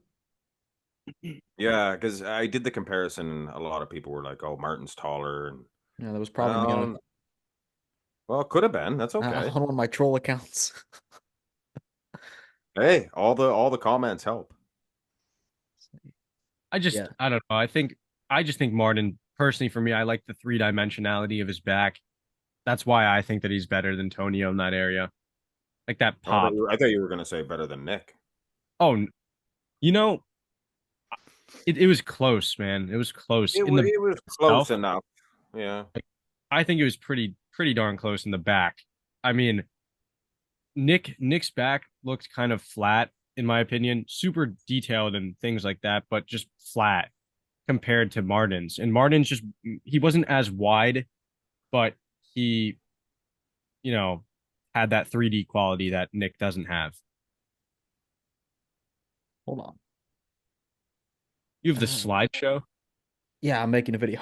Yeah, because I did the comparison, and a lot of people were like, "Oh, Martin's taller," and Yeah, that was probably me well, it could have been. That's on okay. on one of my troll accounts. Hey, all the comments help. I don't know. I just think Martin, personally for me, I like the three-dimensionality of his back. That's why I think that he's better than Tonio in that area. Like that pop. I thought you were gonna say better than Nick. Oh, you know, it was close, man. It was close. It was close enough. Yeah. I think it was pretty darn close in the back. I mean, Nick's back looked kind of flat, in my opinion. Super detailed and things like that, but just flat compared to Martin's. And Martin's he wasn't as wide, but he, had that 3D quality that Nick doesn't have. Hold on. You have the slideshow? Yeah, I'm making a video.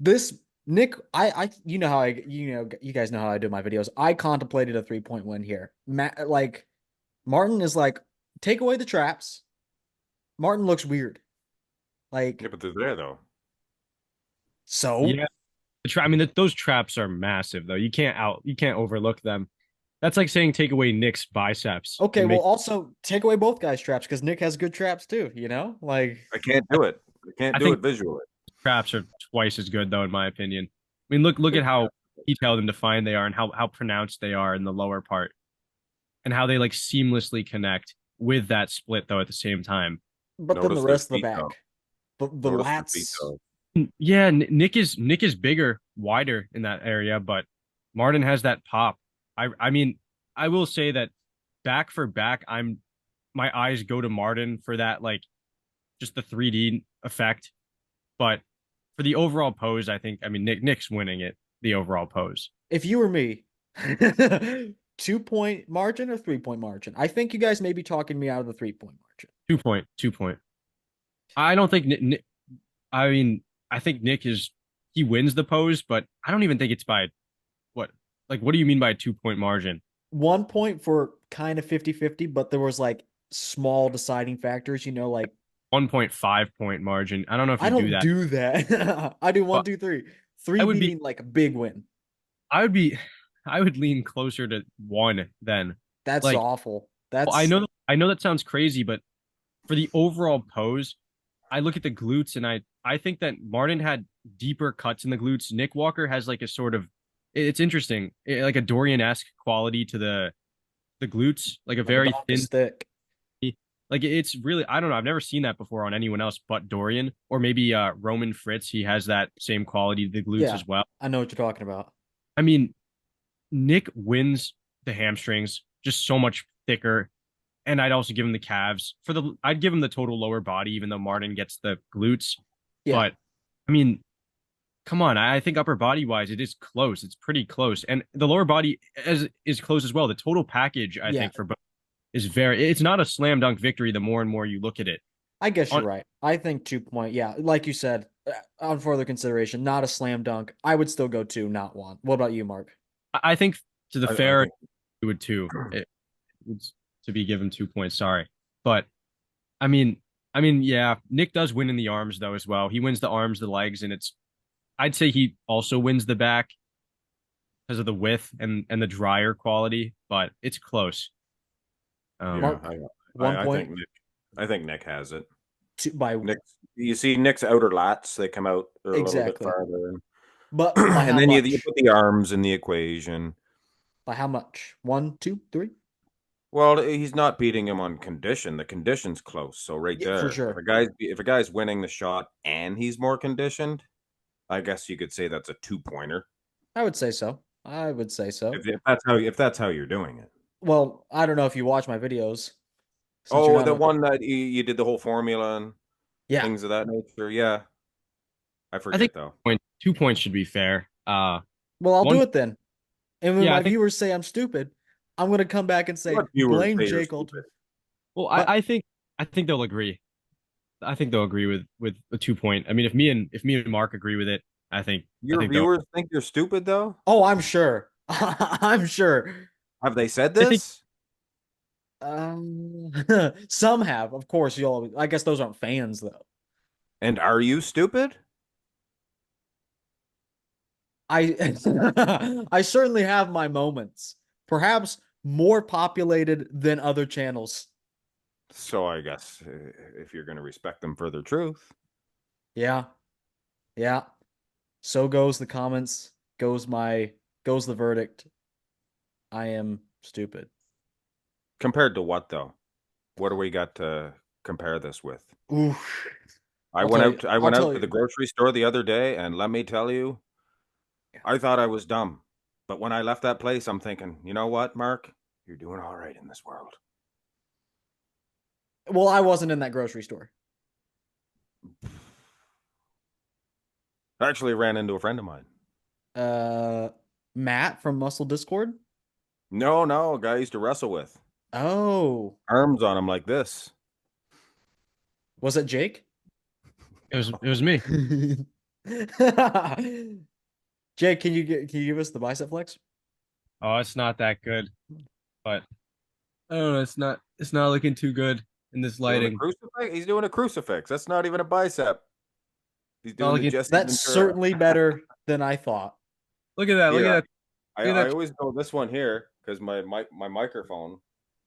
This Nick, you know how you guys know how I do my videos. I contemplated a 3-point win here. Martin is like, take away the traps. Martin looks weird. Like, Yeah, but they're there though. so Yeah. I mean, those traps are massive, though. You can't overlook them. That's like saying take away Nick's biceps. okay. Well, also take away both guys' traps because Nick has good traps too. Like I can't do it. I can't do think- it visually. Traps are twice as good, though, in my opinion. I mean, look at how detailed and defined they are, and how pronounced they are in the lower part, and how they like seamlessly connect. with that split though at the same time. But then the Notice their rest of the feet though. back, the Notice their feet lats. though. Yeah, Nick is bigger, wider in that area, but Martin has that pop. I mean, I will say that back for back, my eyes go to Martin for that, like just the 3D effect. But for the overall pose, I think, I mean, Nick's winning it, the overall pose. If you were me, 2 point margin or 3 point margin? I think you guys may be talking me out of the 3 point margin. 2 point, 2 point. I don't think Nick, I mean, I think he wins the pose, but I don't even think it's by what, like, what do you mean by a 2 point margin? 1 point for kind of 50-50, but there was like small deciding factors, like 1.5 point margin. I don't know if I you do don't that, do that. I do one, but two, three. I Three would be, being like a big win. I would be, I would lean closer to one then. That's Like, awful. I know that sounds crazy, but for the overall pose, I look at the glutes and I think that Martin had deeper cuts in the glutes. Nick Walker has like a sort of it's interesting, like a Dorian-esque quality to the glutes, like a like a very dog to thin. stick. Like it's really I don't know. I've never seen that before on anyone else but Dorian or maybe Roman Fritz. He has that same quality to the glutes Yeah, as well. I know what you're talking about. I mean, Nick wins the hamstrings just so much thicker. And I'd also give him the calves I'd give him the total lower body, even though Martin gets the glutes. Yeah, But I mean, come on. I think upper body wise, it is close. It's pretty close. And the lower body is close as well. The total package, I yeah. think, for both is it's not a slam dunk victory the more and more you look at it. I guess On, you're right. I think 2 point. Yeah, like you said, on further consideration, not a slam dunk. I would still go 2, not 1. What about you, Mark? I think to the I fair, think it would too. It would to be given 2 points. Sorry. But yeah, Nick does win in the arms though as well. He wins the arms, the legs, and I'd say he also wins the back because of the width and the drier quality, but it's close. Mark, one I think point Nick has it. by You see Nick's outer lats; they come out a little bit exactly. farther, But by and how then much? you put the arms in the equation. By how much? 1, 2, 3? Well, he's not beating him on condition. The condition's close, so right Yeah, for there, sure. if a guy's winning the shot and he's more conditioned, I guess you could say that's a 2 pointer. I would say so. I would say so. If that's how you're doing it. Well, I don't know if you watch my videos. Since you're Oh, not the a, one that you did the whole formula and yeah. things of that nature. Yeah, I I think forget though. 2 points should be fair. Well, I'll do One, it then. And when yeah, my I think. viewers say I'm stupid, I'm gonna come back and say What viewers blame say you're Jake. stupid? Well, What? I think they'll agree. I think they'll agree with a 2 point. I mean, if me and Mark agree with it, I Your think they'll. viewers think you're stupid though? Oh, I'm sure. I'm sure. Have they said I think this? Um, some have, of course. Y'all, I guess those aren't fans though. And are you stupid? I I certainly have my moments, perhaps more populated than other channels. So I guess if you're going to respect them for their truth. Yeah, yeah. So goes the comments. Goes the verdict. I am stupid. Compared to what though? What do we got to compare this with? Oof. I I'll went tell out to you. the grocery store the other day and let me tell you, I thought I was dumb. But when I left that place, I'm thinking, you know what, Mark? You're doing all right in this world. Well, I wasn't in that grocery store. I actually ran into a friend of mine. Uh, Matt from Muscle Discord. No, a guy I used to wrestle with. Oh, Arms on him like this. was it Jake? it was me. Jake, can you give us the bicep flex? Oh, it's not that good, but I don't know. It's not looking too good in this Doing a lighting. crucifix? He's doing a crucifix. That's not even a bicep. He's doing the Jesse That's Ventura. certainly better than I thought. Look at that. Look Here, at that. Look at I that. always know this one here because my microphone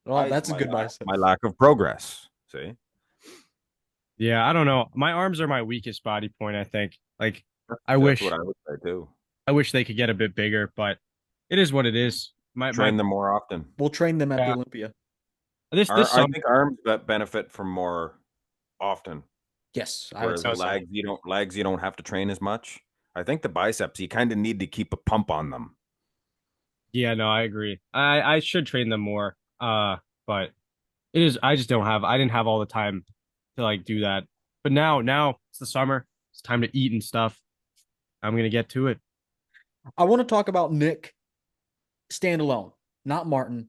Well, hides that's a good bicep. my lack of progress. See? Yeah, I don't know. My arms are my weakest body point, I think. Like That's what I would say too. I wish they could get a bit bigger, but it is what it is. Train them more often. We'll train them at the Yeah. Olympia. This I summer. think arms benefit from more often, Yes, I would whereas say so. legs you don't have to train as much. I think the biceps you kind of need to keep a pump on them. Yeah, no, I agree. I should train them more. But it is I just don't have I didn't have all the time to like do that. But now it's the summer. It's time to eat and stuff. I'm gonna get to it. I want to talk about Nick standalone, not Martin.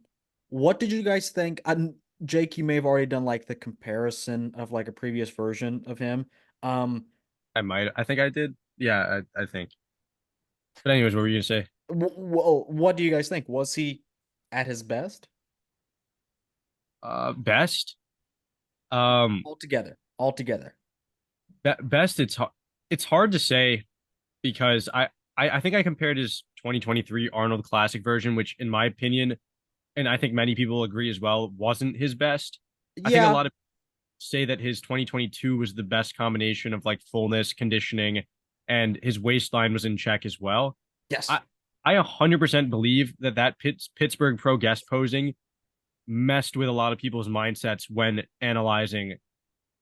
What did you guys think? Jake, you may have already done like the comparison of like a previous version of him. Um, I think I did. Yeah, I think. But anyways, what were you gonna say? what do you guys think? Was he at his best? Best. Um, Altogether. best. It's hard to say because I think I compared his 2023 Arnold Classic version, which in my opinion, and I think many people agree as well, wasn't his best. I think a Yeah. lot of say that his 2022 was the best combination of like fullness, conditioning, and his waistline was in check as well. Yes. I I 100% believe that Pittsburgh Pro guest posing messed with a lot of people's mindsets when analyzing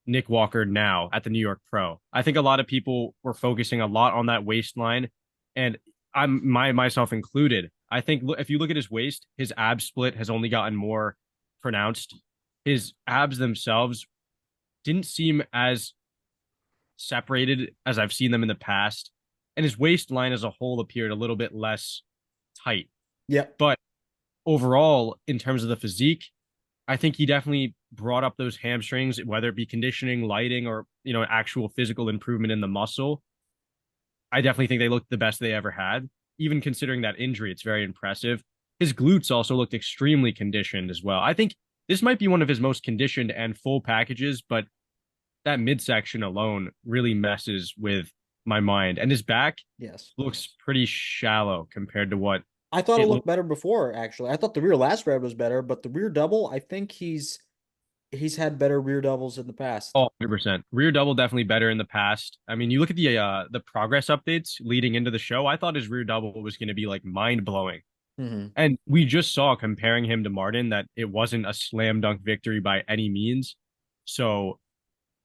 Nick Walker now at the New York Pro. I think a lot of people were focusing a lot on that waistline, and I'm myself included. I think if you look at his waist, his ab split has only gotten more pronounced. His abs themselves didn't seem as separated as I've seen them in the past, and his waistline as a whole appeared a little bit less tight. Yep. But overall, in terms of the physique, I think he definitely brought up those hamstrings, whether it be conditioning, lighting, or actual physical improvement in the muscle. I definitely think they looked the best they ever had. Even considering that injury, it's very impressive. His glutes also looked extremely conditioned as well. I think this might be one of his most conditioned and full packages, but that midsection alone really messes with my mind. And his back Yes. looks pretty shallow compared to what I thought it it looked looked. better before, actually. I thought the rear last spread was better, but the rear double, I think he's had better rear doubles in the past. Oh, 100%. Rear double definitely better in the past. I mean, you look at the progress updates leading into the show, I thought his rear double was going to be like mind-blowing. Hmm. And we just saw comparing him to Martin that it wasn't a slam dunk victory by any means. So,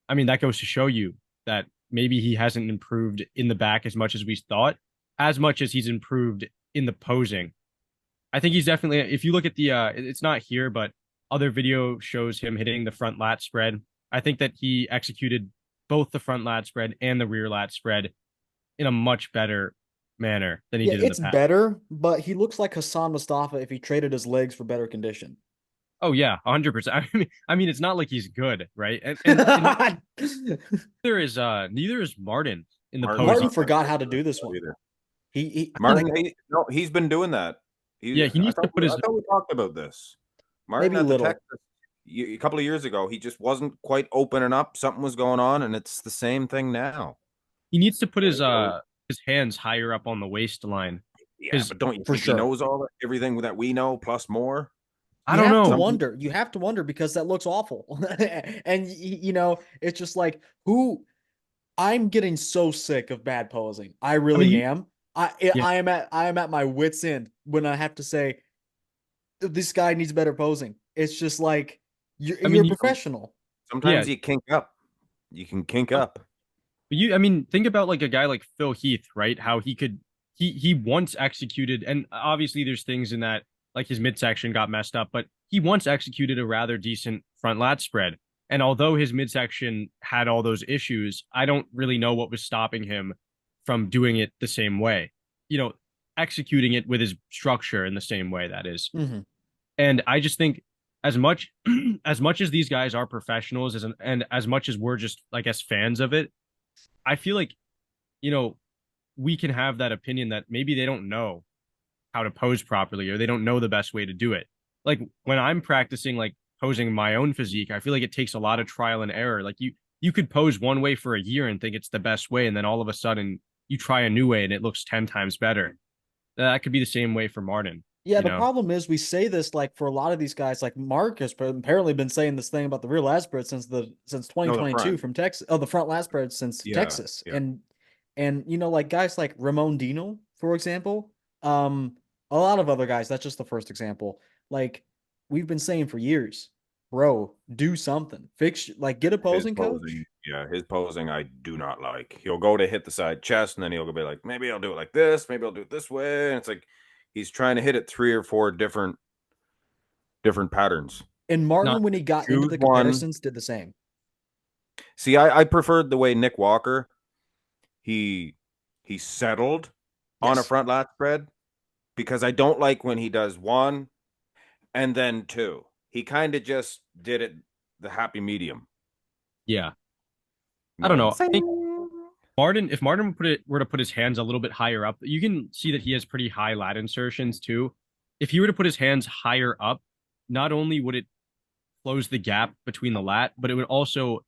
I mean, that goes to show you that maybe he hasn't improved in the back as much as we thought, as much as he's improved in the posing. I think he's definitely, if you look at it's not here, but other video shows him hitting the front lat spread. I think that he executed both the front lat spread and the rear lat spread in a much better manner than he Yeah, did in the it's past. better, but he looks like Hassan Mustafa if he traded his legs for better condition. Oh yeah, 100%. I mean, it's not like he's good, right? And neither is Martin in the Martin's Martin posing. not that forgot good how to do this one. either. He I Martin, think no, he's been doing that. yeah, he needs to put I his thought we talked about this. Martin maybe at the little. Texas a couple of years ago, he just wasn't quite opening up. Something was going on, and it's the same thing now. he needs to put There you go. his hands higher up on the waistline Yeah, because but don't you For think he sure. knows everything that we know plus more? I You don't have to know. Some people, wonder. You have to wonder because that looks awful. And it's just like who I'm getting so sick of bad posing. I I mean, really am. yeah. I am at my wits end when I have to say this guy needs better posing. It's just like I you're mean, a professional. yeah. sometimes you kink up. You can kink up. I mean, think about like a guy like Phil Heath, right? How he once executed, and obviously there's things in that, like his midsection got messed up, but he once executed a rather decent front lat spread. And although his midsection had all those issues, I don't really know what was stopping him from doing it the same way, you know, executing it with his structure in the same way, that is. Hmm. And I just think as much as much as these guys are professionals and as much as we're just, I guess, fans of it, I feel like, you know, we can have that opinion that maybe they don't know how to pose properly or they don't know the best way to do it. Like when I'm practicing like posing my own physique, I feel like it takes a lot of trial and error. Like you could pose one way for a year and think it's the best way, and then all of a sudden you try a new way and it looks 10 times better. That could be the same way for Martin, Yeah, you the know. problem is we say this like for a lot of these guys, like Mark has apparently been saying this thing about the rear lat spread since No, the 2022 front. from Texas. Oh, the front lat spread since Yeah, Texas, yeah. and like guys like Ramon Dino, for example, a lot of other guys. That's just the first example. Like we've been saying for years, bro, do something. Fix, like, get a posing coach. Yeah, his posing I do not like. He'll go to hit the side chest, and then he'll be like, maybe I'll do it like this, maybe I'll do it this way. And it's like he's trying to hit it 3 or 4 different patterns. And Martin, Not when he got into choose the one. comparisons, did the same. See, I preferred the way Nick Walker, he settled on a Yes. front lat spread, because I don't like when he does 1 and then 2. He kind of just did it the happy medium. Yeah. You I don't know. I Sing. think if Martin were to put his hands a little bit higher up, you can see that he has pretty high lat insertions too. If he were to put his hands higher up, not only would it close the gap between the lat, but it would also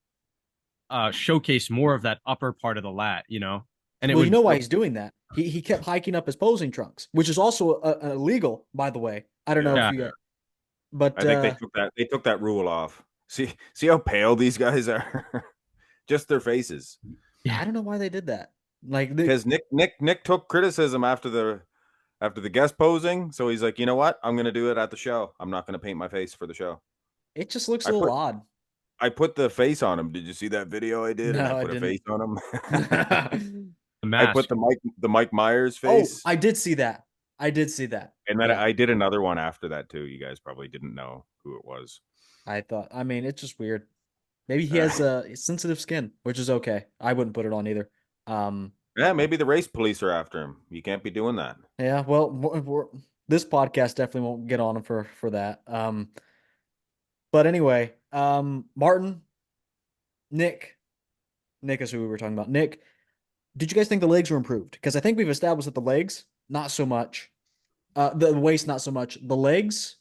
showcase more of that upper part of the lat, you know? And it Well, would, you know why he's doing that? He kept hiking up his posing trunks, which is also illegal, by the way. I don't know Yeah. if you, but I think they took that rule off. See how pale these guys are? Just their faces. I don't know why they did that. Like, Because Nick took criticism after the guest posing, so he's like, you know what? I'm gonna do it at the show. I'm not gonna paint my face for the show. it just looks a I little put odd. I put the face on him. Did you see that video I did? And No, I I put a didn't. face on him. the I mask. put the Mike Myers Oh, face. I did see that. I did see that. And then Yeah. I did another one after that too. You guys probably didn't know who it was. I thought, I mean, it's just weird. Maybe he has sensitive skin, which is okay. I wouldn't put it on either. Yeah, maybe the race police are after him. You can't be doing that. Yeah, well, this podcast definitely won't get on him for that. But anyway, Martin, Nick is who we were talking about. Nick, did you guys think the legs were improved? Because I think we've established that the legs, not so much. The waist, not so much. The legs,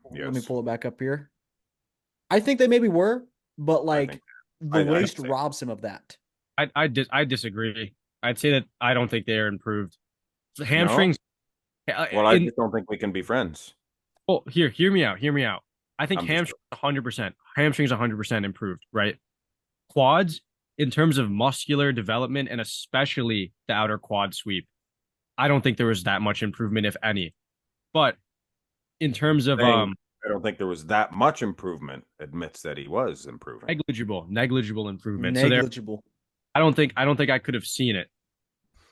let me Yes. pull it back up here. I think they maybe were, but like the waist robs him of that. I disagree. I'd say that I don't think they are improved. The hamstrings. Well, I just don't think we can be friends. Well, hear me out. Hear me out. I think I'm hamstrings 100%. Hamstrings 100% improved, right? Quads, in terms of muscular development and especially the outer quad sweep, I don't think there was that much improvement, if any. But in terms of I don't think there was that much improvement. Admits that he was improving. negligible improvement. Negligible. So I don't think I could have seen it.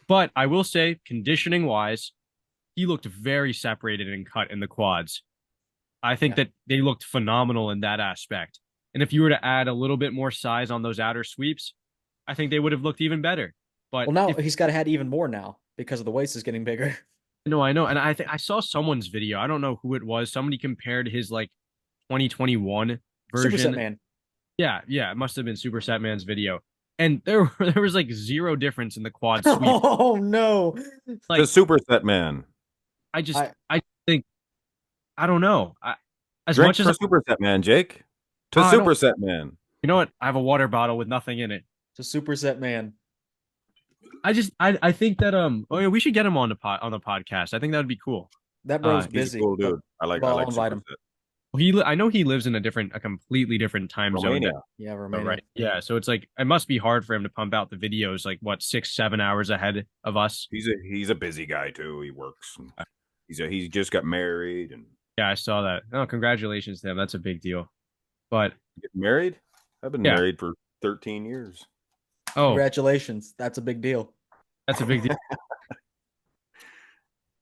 But I will say, conditioning wise, he looked very separated and cut in the quads. I think that they looked phenomenal in that aspect. And if you were to add a little bit more size on those outer sweeps, I think they would have looked even better. But well, now he's got to add even more now because of the waist is getting bigger. No, I know. And I think I saw someone's video. I don't know who it was. Somebody compared his like 2021 version. Superset Man. Yeah, it must have been Superset Man's video. And there was like zero difference in the quad sweep. Oh no. Like, the Superset Man. I think I don't know. As Drink much as for Superset Man, Jake. To Superset Man. You know what? I have a water bottle with nothing in it. To Superset Man. I think that oh yeah, we should get him on the podcast. I think that would be cool. That bro's busy. He's a cool dude. I like invite him. I know he lives in a completely different time zone. Yeah, Romania. Right. Yeah, so it's like it must be hard for him to pump out the videos like what 6-7 hours ahead of us. He's a busy guy too. He works. He just got married and yeah, I saw that. Oh, congratulations to him. That's a big deal. But get married? I've been married for 13 years. Oh, congratulations. That's a big deal. That's a big deal.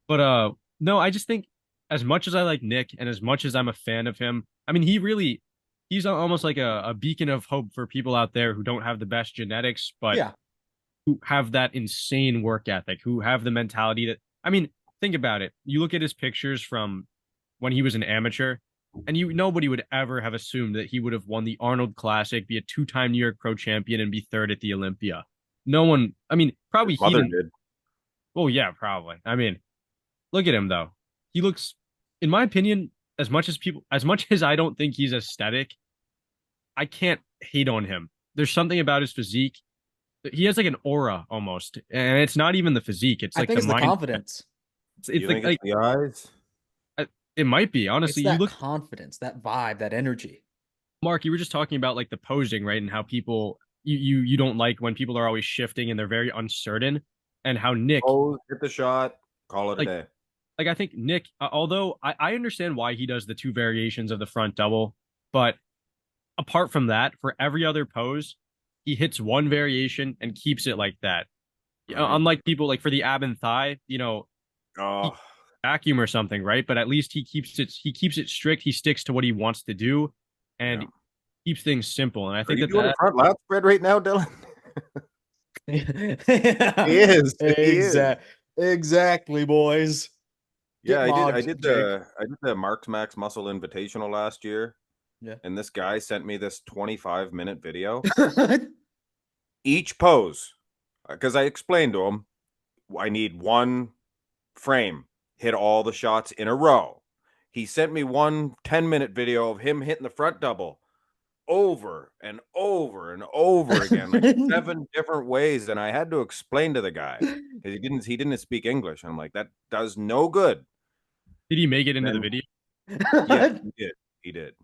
But no, I just think as much as I like Nick and as much as I'm a fan of him, I mean, he's almost like a beacon of hope for people out there who don't have the best genetics, but who have that insane work ethic, who have the mentality that, I mean, think about it. You look at his pictures from when he was an amateur, and nobody would ever have assumed that he would have won the Arnold Classic, be a 2-time New York Pro Champion, and be third at the Olympia. No one, I mean, probably his mother did. Oh yeah, probably. I mean, look at him though. He looks, in my opinion, as much as I don't think he's aesthetic, I can't hate on him. There's something about his physique. He has like an aura almost, and it's not even the physique. It's like the confidence. It's like the eyes. It might be, honestly. It's that confidence, that vibe, that energy. Mark, you were just talking about like the posing, right? And how people you don't like when people are always shifting and they're very uncertain, and how Nick hit the shot, call it a day. Like I think Nick, although I understand why he does the 2 variations of the front double, But apart from that, for every other pose, he hits one variation and keeps it like that. Unlike people like for the ab and thigh, he Oh, vacuum or something, right? But at least he keeps it strict. He sticks to what he wants to do yeah. and keeps things simple. And I Are think you that doing a front lat spread right now, Dylan? He is. He is. Exactly, boys. Yeah, Get I did. mogged, Jake. I did the Marks Max Muscle Invitational last year, Yeah. and this guy sent me this 25-minute video. Each pose, because I explained to him, I need one frame, hit all the shots in a row. He sent me one 10-minute video of him hitting the front double over and over and over again, like 7 different ways. And I had to explain to the guy because he didn't speak English. And I'm like, that does no good. did he make it into the Then, video? yeah, he did. He did.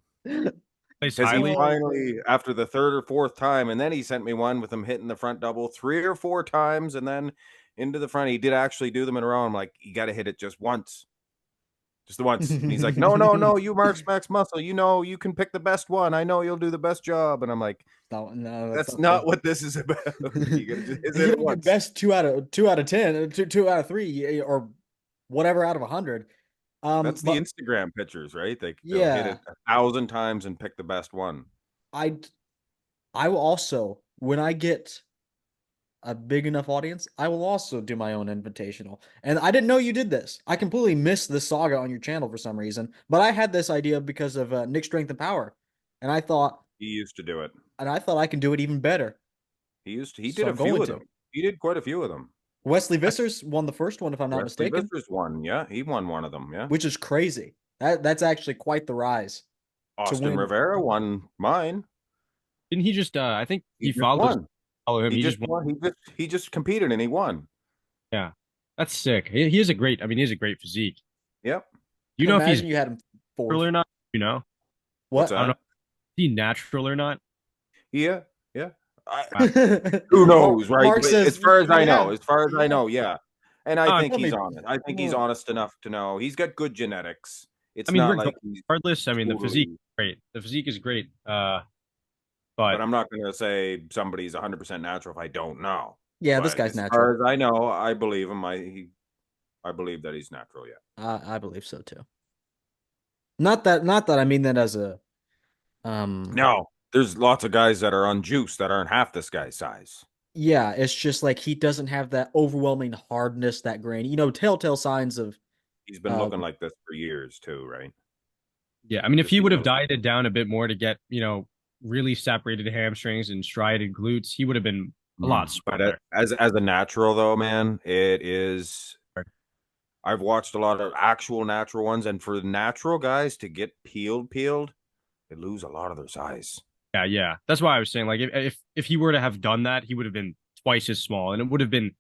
Place Because he highly. finally, after the third or fourth time, and then he sent me one with him hitting the front double 3 or 4 times, and then into the front. He did actually do them in a row. I'm like, you got to hit it just once. Just the once. And he's like, no, you Marks Max Muscle. You know, you can pick the best one. I know you'll do the best job. And I'm like, No, that's not what this is about. You gotta just hit it once. Best 2 out of 10, 2 out of 3, or whatever out of 100. That's the Instagram pictures, right? They'll hit it Yeah, 1,000 times and pick the best one. I I will also, when I get a big enough audience, I will also do my own invitational. And I didn't know you did this. I completely missed this saga on your channel for some reason, but I had this idea because of Nick Strength and Power, and I thought, He used to do it. I can do it even better. He So did a I'm few going of to. them. He did quite a few of them. Wesley Vissers won the first one, if I'm not Wesley mistaken, Vissers won. Yeah, he won one of them. Yeah. which is crazy. That's actually quite the rise to Austin win. Rivera won mine. Didn't he just I think He he just follows won. follow him. He He just just won. won. He just competed and he won. Yeah. That's sick. He is a great, I mean, he has a great physique. Yep. You know if he's Imagine you had him natural fourth. or not? You know? What's What? I don't know. that? Is he natural or not? Yeah. Yeah. Wow. Who knows, right? Mark But says, as far as I know, yeah. yeah. And I think I he's mean, honest. I think he's honest enough to know he's got good genetics. It's mean, not like he's regardless, I mean, the physique totally, is great. The physique is great. but But I'm not going to say somebody's 100% natural if I don't know. yeah, this But guy's as natural. far as I know, I believe him. I believe that he's natural. Yeah. I believe so too. Not that I mean that as a No, there's lots of guys that are on juice that aren't half this guy's size. yeah, it's just like he doesn't have that overwhelming hardness, that grain. Telltale signs of He's been looking like this for years too, right? yeah, I mean, if Just he would have because. dieted down a bit more to get, really separated hamstrings and striated glutes, he would have been a lot But smaller. as a natural though, man, it is. I've watched a lot of actual natural ones, and for the natural guys to get peeled, they lose a lot of their size. Yeah, yeah. That's why I was saying, like, if he were to have done that, he would have been twice as small, and it would have been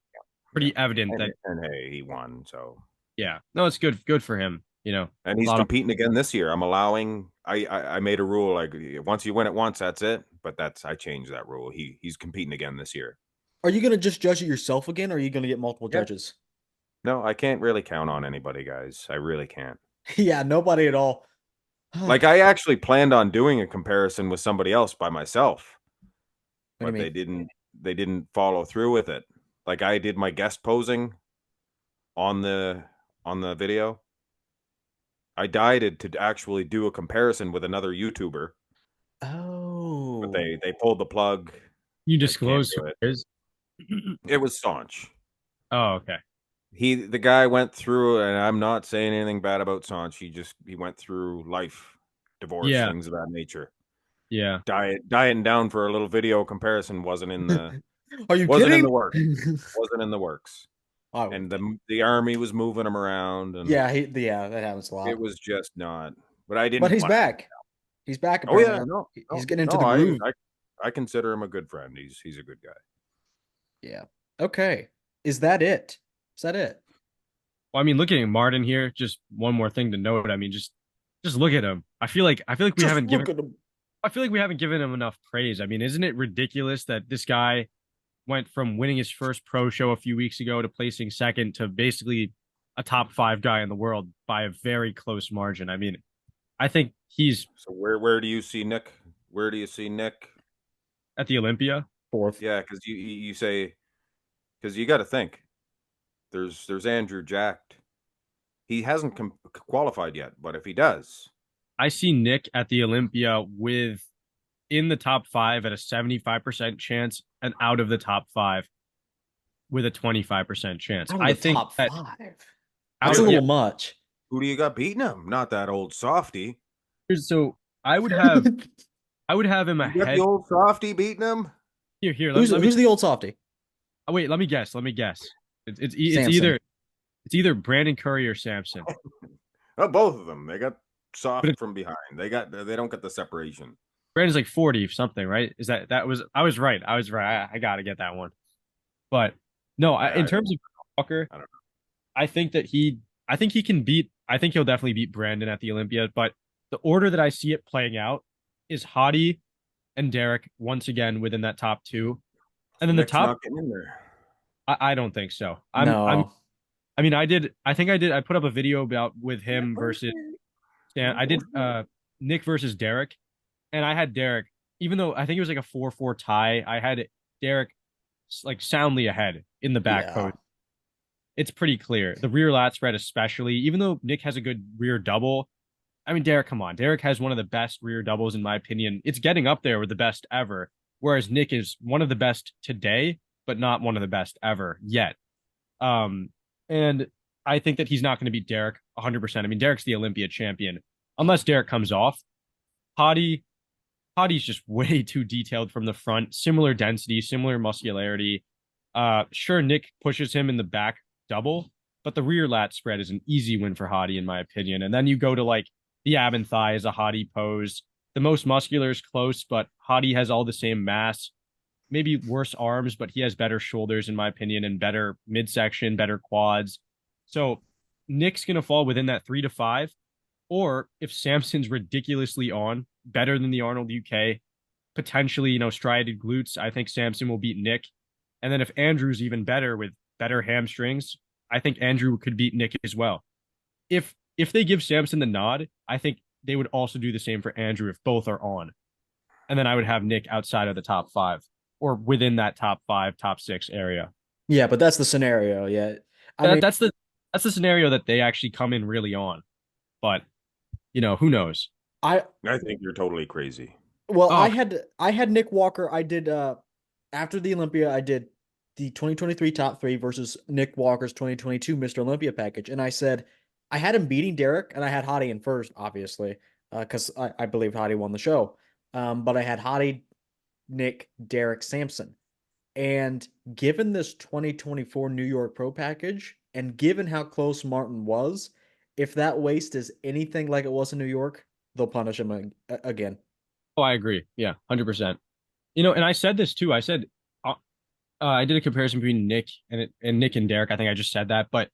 pretty evident that, And hey, he won, so yeah, no, it's good for him. and A he's lot of competing again this year. I'm allowing. I made a rule like once you win it once, that's it. But I changed that rule. He's competing again this year. Are you gonna just judge it yourself again, or are you gonna get multiple Yeah. judges? No, I can't really count on anybody, guys. I really can't. Yeah, nobody at all. Like I actually planned on doing a comparison with somebody else by myself, What do but you mean? they didn't follow through with it. Like I did my guest posing on the video. I dieted to actually do a comparison with another YouTuber, but Oh, they pulled the plug. you I can't disclose do who it. it is. It was staunch. Oh, okay. The guy went through, and I'm not saying anything bad about Sanch. He went through life, divorce, Yeah, things of that nature. yeah. Dieting down for a little video comparison wasn't in the are you wasn't in kidding? the works. Wasn't in the works. Oh, And the army was moving him around, and yeah, that happens a lot. it was just not. But I didn't. But he's back. He's back. Oh Apparently, yeah, no, he's getting into the I, groove. I consider him a good friend. He's a good guy. Yeah. Okay. Is that it? Is that it? Well, I mean, looking at Martin here, just one more thing to note. I mean, just look at him. I feel like we Just haven't look given. at him. I feel like we haven't given him enough praise. I mean, isn't it ridiculous that this guy went from winning his first pro show a few weeks ago to placing second to basically a top 5 guy in the world by a very close margin? I mean, I think he's So where do you see Nick? Where do you see Nick? at the Olympia. 4th. Yeah, because you say, because you got to think there's Andrew Jacked. He hasn't qualified yet, but if he does, I see Nick at the Olympia with in the top 5 at a 75% chance and out of the top 5 with a 25% chance. Out of I the think top that 5. out That's a of, little much. who do you got beating him? Not that old softy. so I would have him You got the ahead old softy beating him? here. who's Let me the old softy? oh, wait, let me guess. It's Samson. either Brandon Curry or Samson. Oh, both of them. They got But soft from behind. They don't get the separation. Brandon's like 40 something, right? Is that was I was right. I got to get that one. But no, in terms of Walker, I don't know. I think he can beat. I think he'll definitely beat Brandon at the Olympia. But the order that I see it playing out is Hottie and Derek once again within that top 2, and then the Nick's top. not getting in there. I don't think so. No. I mean, I did. I think I did. I put up a video about with him versus Stan. I did Nick versus Derek, and I had Derek. Even though I think it was like a 4-4 tie, I had Derek like soundly ahead in the back Yeah. pose. It's pretty clear. The rear lat spread, especially, even though Nick has a good rear double. I mean, Derek, come on. Derek has one of the best rear doubles, in my opinion. It's getting up there with the best ever, whereas Nick is one of the best today, but not one of the best ever yet. And I think that he's not going to beat Derek 100%. I mean, Derek's the Olympia champion. Unless Derek comes off. Hottie's just way too detailed from the front. Similar density, similar muscularity. Sure, Nick pushes him in the back double, but the rear lat spread is an easy win for Hottie, in my opinion. And then you go to like the ab and thigh as a Hottie pose. The most muscular is close, but Hottie has all the same mass. Maybe worse arms, but he has better shoulders, in my opinion, and better midsection, better quads. So Nick's going to fall within that 3 to 5. Or if Samson's ridiculously on, better than the Arnold UK, potentially, striated glutes, I think Samson will beat Nick. And then if Andrew's even better with better hamstrings, I think Andrew could beat Nick as well. If they give Samson the nod, I think they would also do the same for Andrew if both are on. And then I would have Nick outside of the top 5 or within that top 5, top 6 area. Yeah, but that's the scenario. Yeah. That's the scenario that they actually come in really on. But who knows? I think you're totally crazy. Well, I had Nick Walker. I did after the Olympia, I did the 2023 top 3 versus Nick Walker's 2022 Mr. Olympia package. And I said I had him beating Derek, and I had Hottie in first, obviously, because I believe Hottie won the show. But I had Hottie, Nick, Derek, Samson. And given this 2024 New York Pro package, and given how close Martin was, if that waist is anything like it was in New York, they'll punish him again. Oh, I agree. Yeah, 100%. And I said this too. I said I did a comparison between Nick and Nick and Derek. I think I just said that, but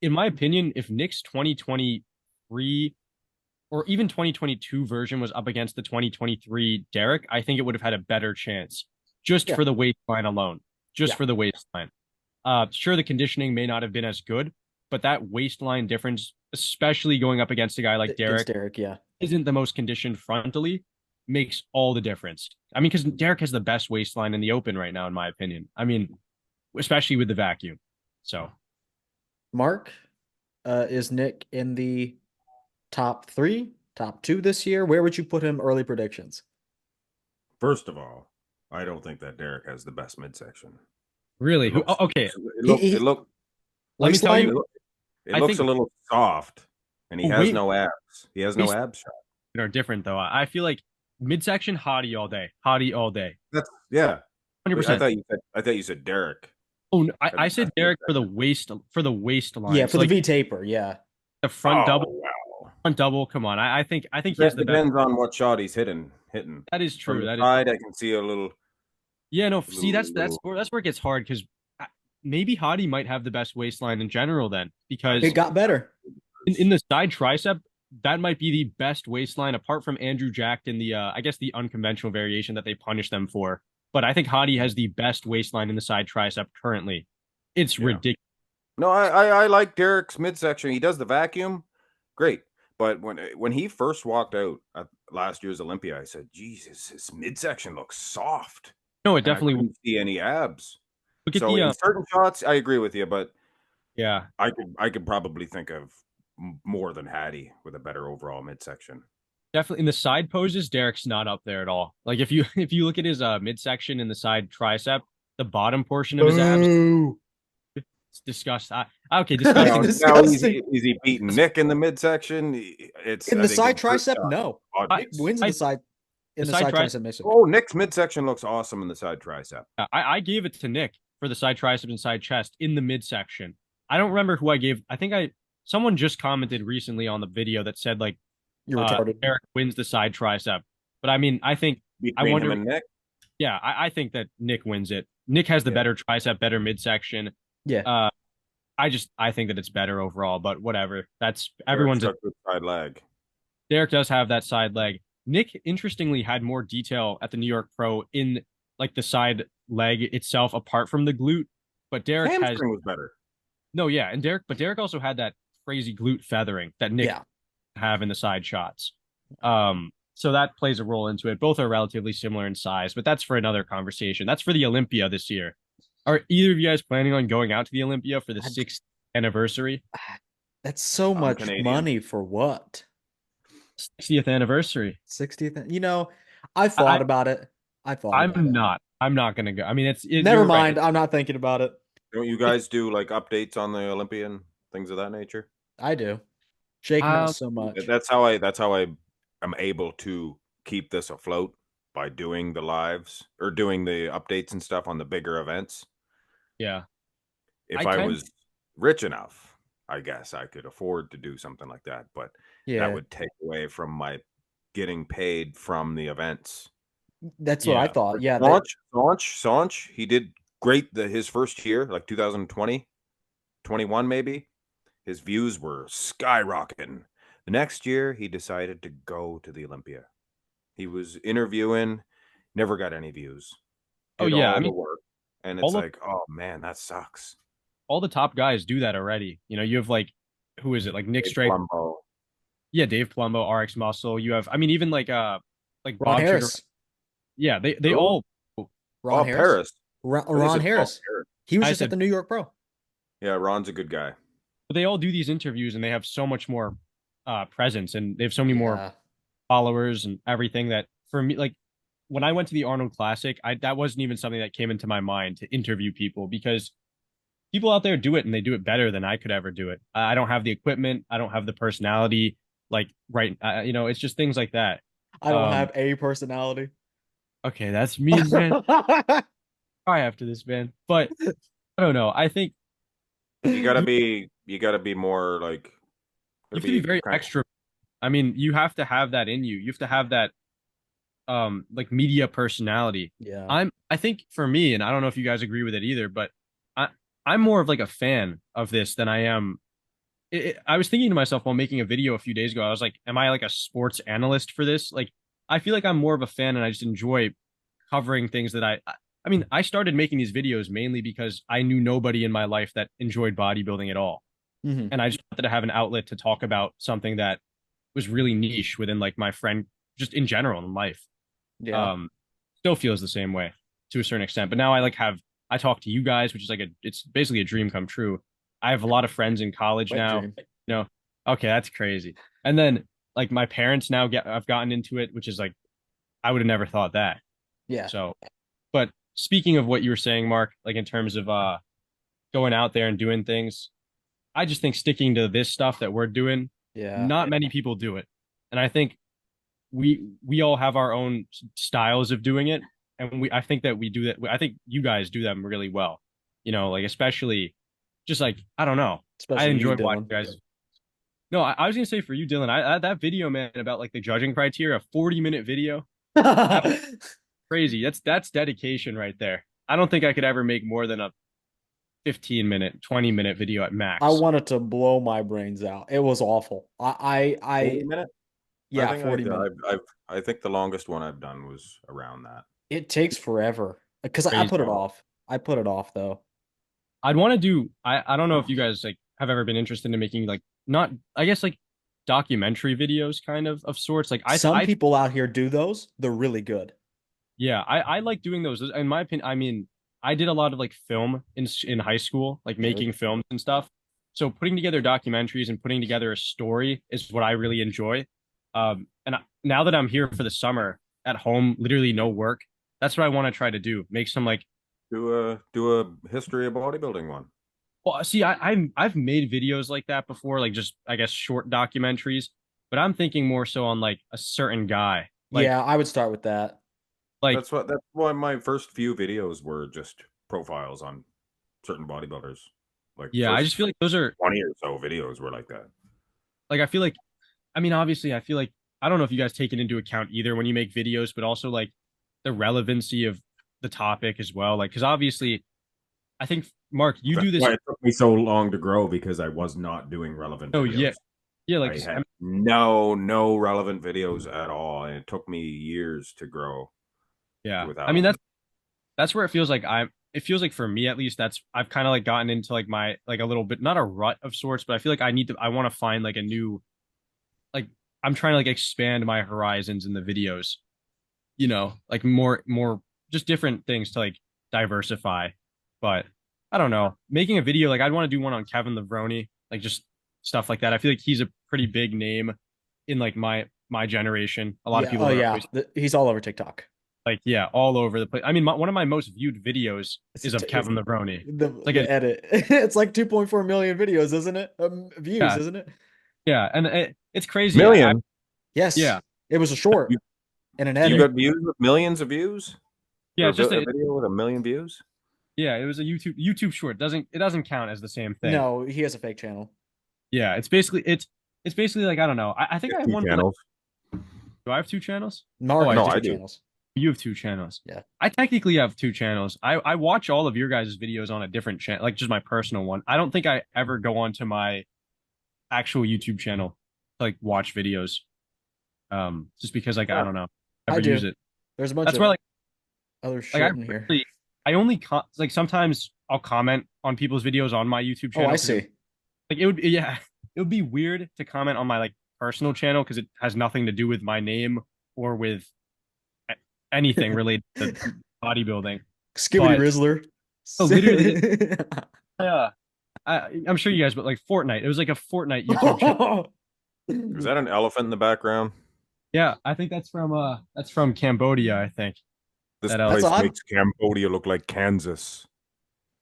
in my opinion, if Nick's 2023 or even 2022 version was up against the 2023 Derek, I think it would have had a better chance just for the waistline alone. For the waistline. Sure, the conditioning may not have been as good, but that waistline difference, especially going up against a guy like Derek, isn't the most conditioned frontally, makes all the difference. I mean, because Derek has the best waistline in the open right now, in my opinion. I mean, especially with the vacuum. So, Mark, is Nick in the top 3, top 2 this year? Where would you put him? Early predictions. First of all, I don't think that Derek has the best midsection. Really? Okay. It looks a little soft, and he has no abs. He has no abs shot. Are different though. I feel like midsection Hottie all day. Hottie all day. That's 100%. I thought you said Derek. Oh, no, I said Derek for the waistline. Yeah, for the V taper. Yeah, the front double. Wow. Front double. Come on. I think he has the best. Depends on what shot he's hitting. That is true. From the side, I can see a little. Yeah, no. See, that's where it gets hard because maybe Hottie might have the best waistline in general then because it got better in the side tricep. That might be the best waistline apart from Andrew Jacked in the I guess the unconventional variation that they punish them for. But I think Hottie has the best waistline in the side tricep currently. It's ridiculous. No, I like Derek's midsection. He does the vacuum, great. But when he first walked out at last year's Olympia, I said, Jesus, his midsection looks soft. No, it And I definitely. couldn't see any abs. Look at So the in certain shots, I agree with you, but yeah, I could probably think of more than Hattie with a better overall midsection. definitely in the side poses, Derek's not up there at all. Like if you if you look at his midsection in the side tricep, the bottom portion of his abs, Boo. it's disgusting. Okay, disgusting. Now Disgusting. is he beating Nick in the midsection? It's In I the think side his first tricep, shot. no. Nick wins in I, the side side tricep. tricep mission. Oh, Nick's midsection looks awesome in the side tricep. I gave it to Nick for the side triceps and side chest in the midsection. I don't remember who I gave. I think someone just commented recently on the video that said like You're retarded. Eric wins the side tricep. But I mean, I think Between him and Nick. Yeah, I think that Nick wins it. Nick has the better tricep, better midsection. Yeah. I think that it's better overall, but whatever. That's everyone's a good side leg. Derek does have that side leg. Nick interestingly had more detail at the New York Pro in like the side leg itself apart from the glute, but Derek hamstring was better. No, yeah, and Derek also had that crazy glute feathering that Nick have in the side shots. So that plays a role into it. Both are relatively similar in size, but that's for another conversation. That's for the Olympia this year. Are either of you guys planning on going out to the Olympia for the 6th anniversary? That's so much Canadian. money for what? 60th anniversary. 60th. You know, I thought about it. I'm not gonna go. I mean, never mind. Right. I'm not thinking about it. Don't you guys do like updates on the Olympian things of that nature? I do. Jake knows so much. That's how I am able to keep this afloat by doing the lives or doing the updates and stuff on the bigger events. Yeah. If I was rich enough, I guess I could afford to do something like that, but that would take away from my getting paid from the events. That's what I thought. Yeah. Sanch, he did great his first year, like 2020, 21 maybe. His views were skyrocketing. The next year, he decided to go to the Olympia. He was interviewing, never got any views. Did all the work. And it's like, oh man, that sucks. All the top guys do that already. You know, you have like, who is it? Like Nick Straight. Yeah, Dave Palumbo, RX Muscle. You have, I mean, even like Ron Bob Harris. Sugar. Yeah, they all. Ron Harris. Ron Harris. He was just at the New York Pro. Yeah, Ron's a good guy. But they all do these interviews and they have so much more presence and they have so many more followers and everything that for me, like when I went to the Arnold Classic, that wasn't even something that came into my mind to interview people because people out there do it and they do it better than I could ever do it. I don't have the equipment. I don't have the personality. Like, you know, it's just things like that. I don't have a personality. Okay, that's me, man. Try after this, man. But I don't know. I think you gotta be more like you have to be very extra. I mean, you have to have that in you. You have to have that like media personality. Yeah. I think for me, and I don't know if you guys agree with it either, but I'm more of like a fan of this than I am. I was thinking to myself while making a video a few days ago, I was like, am I like a sports analyst for this? Like, I feel like I'm more of a fan and I just enjoy covering things that I mean, I started making these videos mainly because I knew nobody in my life that enjoyed bodybuilding at all. Mm-hmm. And I just wanted to have an outlet to talk about something that was really niche within like my friend, just in general in life. Yeah. Still feels the same way to a certain extent. But now I talk to you guys, which is like it's basically a dream come true. I have a lot of friends in college now. Dream. You know, okay, that's crazy. And then like my parents now I've gotten into it, which is like, I would have never thought that. Yeah. So, but speaking of what you were saying, Mark, like in terms of going out there and doing things, I just think sticking to this stuff that we're doing, not many people do it. And I think we all have our own styles of doing it. And I think that we do that. I think you guys do them really well, you know, like, especially just like, I don't know. Especially I enjoy watching you guys. No, I was going to say for you, Dylan, that video, man, about like the judging criteria, a 40-minute video. Crazy. That's dedication right there. I don't think I could ever make more than a 15-minute, 20-minute video at max. I wanted to blow my brains out. It was awful. 40 minute? Yeah, 40 minutes. I think the longest one I've done was around that. It takes forever because I put it off. I put it off though. I'd want to do. I don't know if you guys like have ever been interested in making like not. I guess like documentary videos kind of sorts. Like Some I people out here do those. They're really good. yeah, I like doing those. In my opinion, I mean, I did a lot of like film in high school, like making films and stuff. So putting together documentaries and putting together a story is what I really enjoy. Now that I'm here for the summer at home, literally no work, that's what I want to try to do. Make some like, Do a history of bodybuilding one. well, see, I've made videos like that before, like just I guess short documentaries, but I'm thinking more so on like a certain guy, Yeah, I would start with that. like That's why my first few videos were just profiles on certain bodybuilders. Like yeah, I first just feel like those are 20 or so videos were like that. like I feel like I mean, obviously, I feel like I don't know if you guys take it into account either when you make videos, but also like the relevancy of the topic as well. Like, because obviously, I think Mark, you That's do this. why it took me so long to grow, because I was not doing relevant Oh yeah, videos. yeah. I had no relevant videos at all, and it took me years to grow yeah. I without mean, them. that's where it feels like I'm. It feels like for me at least, that's I've kind of like gotten into like my like a little bit not a rut of sorts, but I feel like I want to find like a new like I'm trying to like expand my horizons in the videos. You know, like more just different things to like diversify. But I don't know. Making a video, like I'd want to do one on Kevin Levrone, like just stuff like that. I feel like he's a pretty big name in like my generation. A lot of Yeah. people Oh, are yeah. always He's all over TikTok. like, yeah, all over the place. I mean, one of my most viewed videos is of It's Kevin Levrone. Like the edit. It's like 2.4 million videos, isn't it? Views, yeah, isn't it? yeah, and it's crazy. Million? Yes. Yeah, It was a short You, and an you edit. got views with millions of views? yeah, Or it's just a video with a million views? yeah, it was a YouTube short. It doesn't count as the same thing. No, he has a fake channel. Yeah, it's basically like I don't know. I think I have Two one for like. channels. Do I have two channels? Oh, Mark I has No, do. I two do. channels. You have two channels. Yeah. I technically have two channels. I watch all of your guys' videos on a different channel, like just my personal one. I don't think I ever go onto my actual YouTube channel to like watch videos. Just because like I Yeah. don't know, I ever use do. it. There's a bunch That's of where like other like shit in here. I only like sometimes I'll comment on people's videos on my YouTube Oh, channel I because see. like it would be yeah, it would be weird to comment on my like personal channel because it has nothing to do with my name or with anything related to bodybuilding. Skibbity But Rizzler. oh, literally, yeah, I'm sure you guys, but like Fortnite, it was like a Fortnite YouTube channel. Is that an elephant in the background? Yeah, I think that's from Cambodia. I think This that That's place odd. makes Cambodia look like Kansas.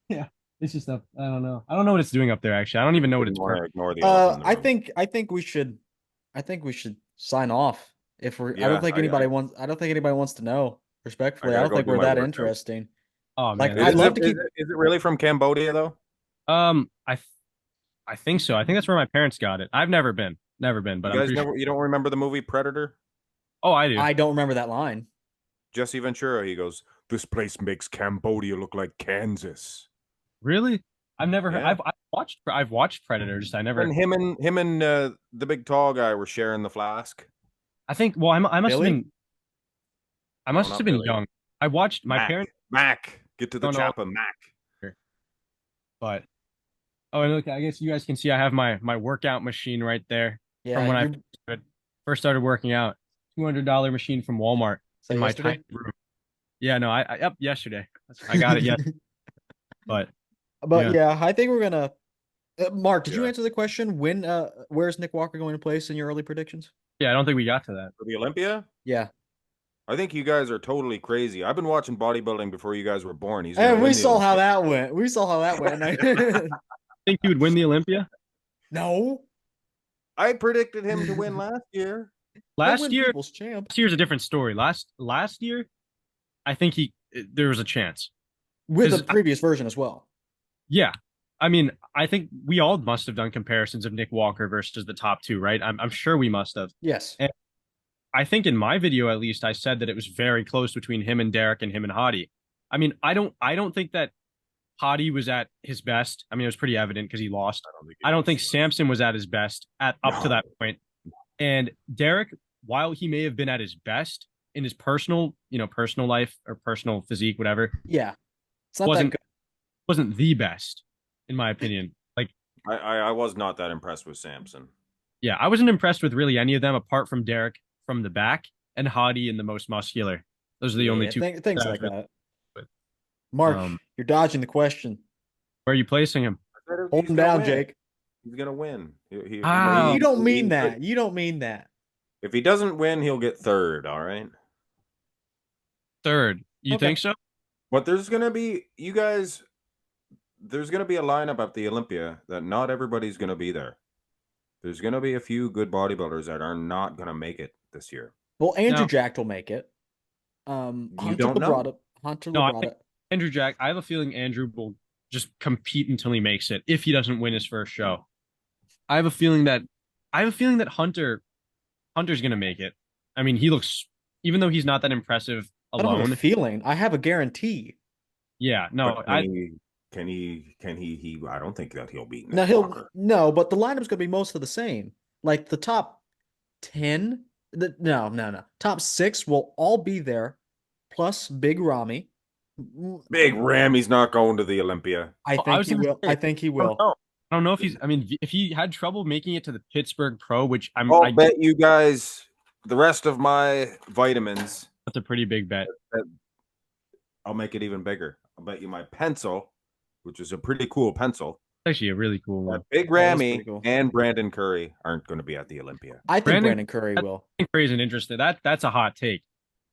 yeah, it's just up. I don't know. I don't know what it's doing up there. Actually, I don't even know what Didn't it's. want to ignore the elephant in the room. I think we should sign off. If we're Yeah, I don't think anybody wants to know. I Respectfully, I gotta don't go think do we're my that workout. interesting. Oh Like, man, I'd love to keep. Is it really from Cambodia though? um, I I think so. I think that's where my parents got it. I've never been, but You I'm guys pretty sure. you don't remember the movie Predator? Oh, I do. I don't remember that line. Jesse Ventura, he goes, "This place makes Cambodia look like Kansas." Really? I've never heard. Yeah. I've watched Predators. I never. And him and the big tall guy were sharing the flask. I think. Well, I must have Billy? been. I No, must not have been Billy. young. I watched my parents. Mac. Get to the Don't know. chopper, Mac. But oh, and look, I guess you guys can see I have my workout machine right there from when Yeah, I first started working out. $200 machine from Walmart so in my yesterday? tiny room. Yeah, no, I up yesterday. I got it. Yes, but But yeah. yeah, I think we're gonna. Mark, did you Yeah. answer the question? Where's Nick Walker going to place in your early predictions? Yeah, I don't think we got to that. For the Olympia? Yeah, I think you guys are totally crazy. I've been watching bodybuilding before you guys were born. He's and gonna we win the saw how Olympia. that went. We saw how that went. Think you would win the Olympia No, I predicted him to win last year. he'll last win year? People's Champ. Last year's a different story. Last year, I think there was a chance. With 'Cause a previous version as well. Yeah, I mean, I think we all must have done comparisons of Nick Walker versus the top two, right? I'm sure we must have. Yes. And I think in my video, at least, I said that it was very close between him and Derek and him and Hadi. I mean, I don't think that Hadi was at his best. I mean, it was pretty evident because he lost. I don't think Samson was at his best up to that point. And Derek, while he may have been at his best in his personal life or personal physique, whatever, Yeah. It's not wasn't that wasn't the best, in my opinion. Like, I was not that impressed with Samson. Yeah, I wasn't impressed with really any of them apart from Derek from the back and Hadi in the most muscular. Those are the only Yeah, two things that I was like really that. with. Mark, Um, you're dodging the question. where are you placing him? I said Hold he's him gonna down, win. Jake. He's gonna win. Ah, You don't He mean could- that. You don't mean that. if he doesn't win, he'll get third. All right. third. You Okay. think so? But there's gonna be you guys. There's gonna be a lineup at the Olympia that not everybody's gonna be there. There's gonna be a few good bodybuilders that are not gonna make it this year. Well, Andrew No, Jack will make it. You don't know. Hunter no. I think Labrada. Andrew Jack. I have a feeling Andrew will just compete until he makes it if he doesn't win his first show. I have a feeling that Hunter's gonna make it. I mean, he looks even though he's not that impressive I don't have a alone. feeling. I have a guarantee. Yeah, no, But can he? I don't think that he'll beat Now Nick Walker. but the lineup's gonna be most of the same. Like the top 10, no. Top 6 will all be there, plus Big Ramy. Big Ramy's not going to the Olympia. I I think was he gonna will. say, I think he I don't will. know. I don't know if he's. I mean, if he had trouble making it to the Pittsburgh Pro, which I'll bet you guys the rest of my vitamins. that's a pretty big bet. I'll make it even bigger. I'll bet you my pencil, which is a pretty cool pencil. Actually, a really cool That one. Big that's Ramy pretty cool. and Brandon Curry aren't going to be at the Olympia. I think Brandon Curry will. Curry an interesting. That's a hot take.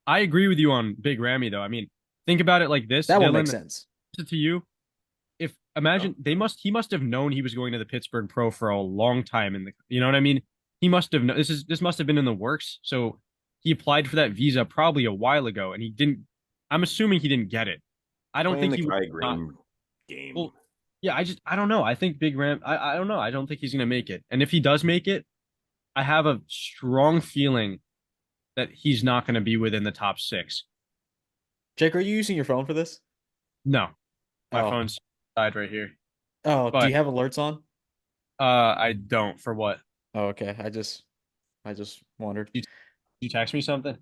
I agree with you on Big Ramy though. I mean, think about it like this. That will Dylan, make sense. to you, if imagine he must have known he was going to the Pittsburgh Pro for a long time in the you know what I mean? He must have known this must have been in the works. So he applied for that visa probably a while ago and he didn't I'm assuming he didn't get it. I don't Playing think the he Kai would not, Green game. well, yeah, I don't know. I think Big Ram I don't know. I don't think he's gonna make it. And if he does make it, I have a strong feeling that he's not gonna be within the top 6. Jake, are you using your phone for this? No. My Oh. phone's died right here. Oh, do But you have alerts on? I don't for what? Oh, okay. I just wondered. You text me something?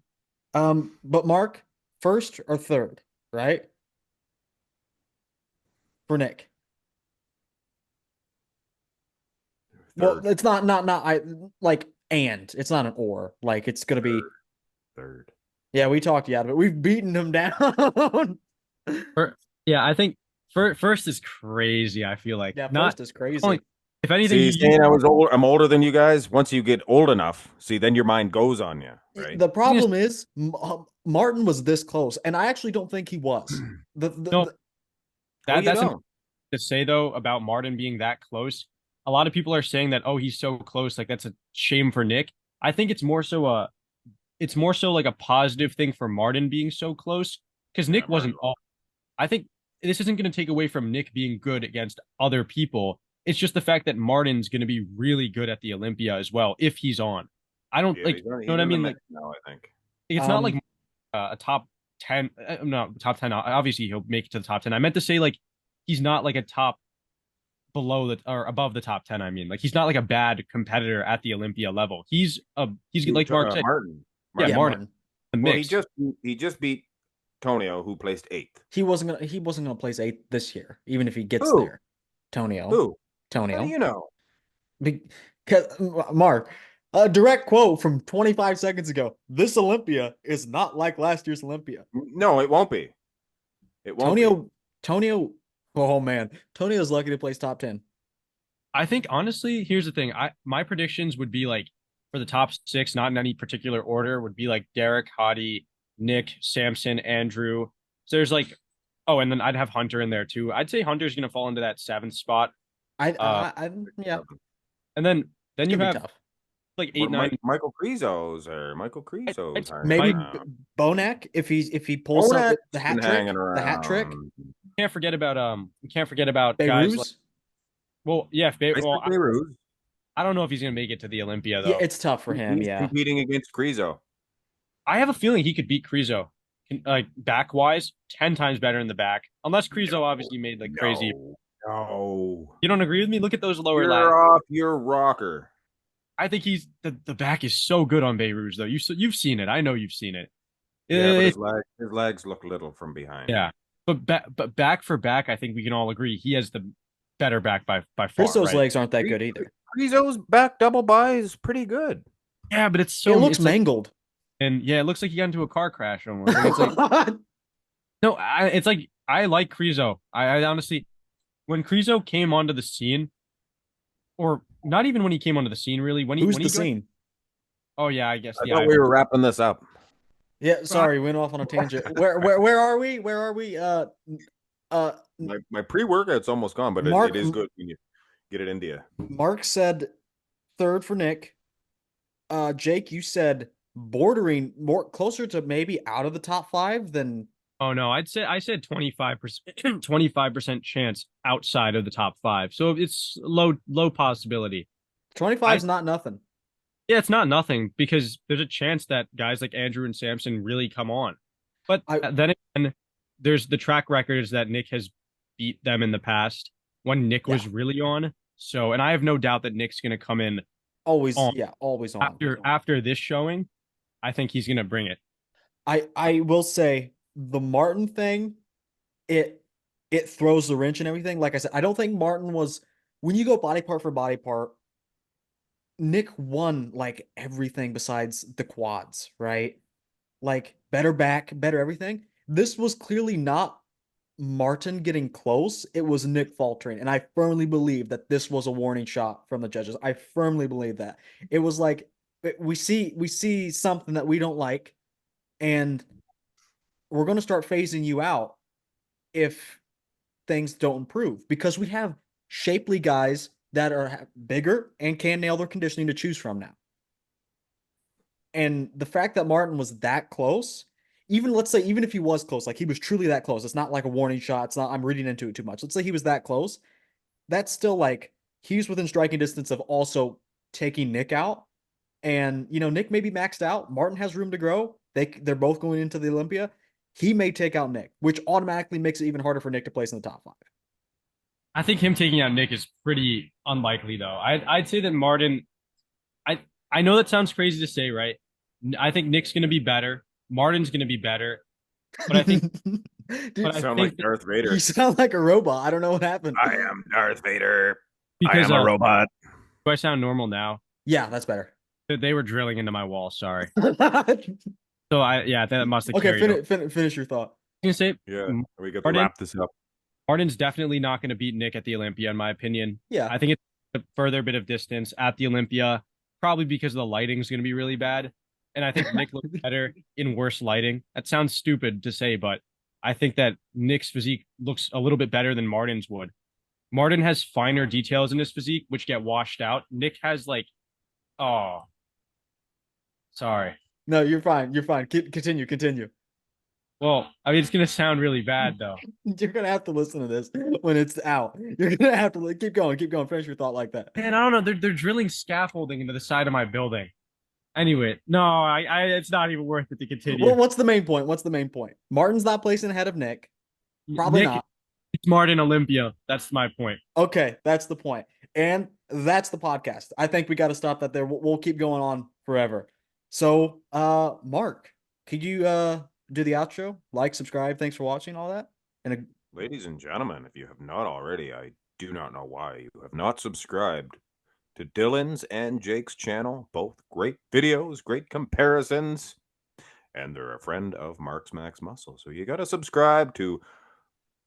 But Mark, first or third, right? For Nick. Third. Well, it's not I like and it's not an or. Like it's gonna be Third. yeah, we talked you out of it. We've beaten him down. Yeah, I think first is crazy. I feel like Yeah, not first is crazy. only if anything. See, saying I was old, I'm older than you guys. Once you get old enough, see, then your mind goes on you, right? The problem is Martin was this close, and I actually don't think he was. No, that's to say though about Martin being that close. A lot of people are saying that he's so close, like that's a shame for Nick. I think it's more so like a positive thing for Martin being so close because Nick wasn't all. I think this isn't going to take away from Nick being good against other people. It's just the fact that Martin's going to be really good at the Olympia as well if he's on. I don't you know what I mean? Like, no, I think it's not like a top 10. No, top 10. Obviously, he'll make it to the top 10. I meant to say like he's not like a top below the or above the top 10. I mean, like he's not like a bad competitor at the Olympia level. He's like Mark said, Martin. Yeah, Martin. Well, he just beat Tonio, who placed 8th. He wasn't gonna place 8th this year, even if he gets Who? there. Tonio. Who? Tonio. How do you know? Because Mark, a direct quote from 25 seconds ago. This Olympia is not like last year's Olympia. No, it won't be. It won't. Tonio. Oh man, Tonio's lucky to place top 10. I think honestly, here's the thing. My predictions would be like for the top 6, not in any particular order, would be like Derek, Hadi, Nick, Samson, Andrew. So there's like, and then I'd have Hunter in there too. I'd say Hunter's gonna fall into that 7th spot. Yeah. And then you have tough. like 8, 9. Michael Krizo's. Maybe Bonac if he pulls out the hat trick. The hat trick. Can't forget about guys like, well, yeah, I don't know if he's gonna make it to the Olympia though. Yeah, it's tough for him. He's competing against Krizo. I have a feeling he could beat Krizo, like back wise, 10 times better in the back. Unless Krizo obviously made like crazy. No, you don't agree with me? Look at those lower legs. You're off your rocker. I think he's the back is so good on Beirut though. You've seen it. I know you've seen it. Yeah, but his legs look little from behind. Yeah, but back for back, I think we can all agree he has the better back by far. Krizo's legs aren't that good either. Rizzo's back double by is pretty good. Yeah, but it's It so looks it's like, mangled. and yeah, it looks like he got into a car crash almost. Like it's like no, it's like I like Krizo. I honestly, when Krizo came onto the scene, or not even when he came onto the scene, really, when he Who's the joined. scene? Oh yeah, I guess I the thought we were wrapping this up. Yeah, sorry, went off on a tangent. Where are we? Where are we? Uh, My pre-workout's almost gone, but Mark it is good when you get it into you. Mark said third for Nick. Jake, you said bordering more closer to maybe out of the top 5 than Oh no, I said 25%, 25% chance outside of the top 5. So it's low possibility. 25 is not nothing. Yeah, it's not nothing because there's a chance that guys like Andrew and Samson really come on. But I then again, there's the track records that Nick has beat them in the past when Nick Yeah. was really on. So, and I have no doubt that Nick's going to come in always on always on. after this showing. I think he's going to bring it. I will say the Martin thing, it throws the wrench and everything. Like I said, I don't think Martin was when you go body part for body part, Nick won like everything besides the quads, right? Like better back, better everything. This was clearly not Martin getting close. It was Nick faltering. And I firmly believe that this was a warning shot from the judges. I firmly believe that. It was like we see something that we don't like, and we're going to start phasing you out if things don't improve because we have shapely guys that are bigger and can nail their conditioning to choose from now. And the fact that Martin was that close, even let's say, even if he was close, like he was truly that close, it's not like a warning shot. It's not, I'm reading into it too much. Let's say he was that close. That's still like he's within striking distance of also taking Nick out. And, Nick may be maxed out. Martin has room to grow. They're both going into the Olympia. He may take out Nick, which automatically makes it even harder for Nick to place in the top 5. I think him taking out Nick is pretty unlikely, though. I'd say that Martin. I know that sounds crazy to say, right? I think Nick's going to be better. Martin's going to be better, but I think. Dude, but I Sound think like Darth Vader. you sound like a robot. I don't know what happened. I am Darth Vader. because I am a robot. do I sound normal now? Yeah, that's better. They were drilling into my wall. Sorry. Okay, So that must have carried over. finish your thought. I was gonna say Yeah, we got to Martin, wrap this up. Martin's definitely not going to beat Nick at the Olympia, in my opinion. Yeah. I think it's a further bit of distance at the Olympia, probably because the lighting is going to be really bad. And I think Nick looks better in worse lighting. That sounds stupid to say, but I think that Nick's physique looks a little bit better than Martin's would. Martin has finer details in his physique, which get washed out. Nick has oh, sorry. No, you're fine. You're fine. Continue. Well, I mean, it's going to sound really bad, though. You're gonna have to listen to this when it's out. You're gonna have to keep going. Finish your thought like that. Man, I don't know. They're drilling scaffolding into the side of my building. Anyway, no, it's not even worth it to continue. Well, what's the main point? Martin's not placing ahead of Nick. Probably Nick, not. It's Martin Olympia. That's my point. Okay, that's the point. And that's the podcast. I think we got to stop that there. We'll keep going on forever. So, Mark, could you do the outro? Like, subscribe. Thanks for watching all that. And Ladies and gentlemen, if you have not already, I do not know why you have not subscribed to Dylan's and Jake's channel. Both great videos, great comparisons, and they're a friend of Mark's Max Muscle. So you got to subscribe to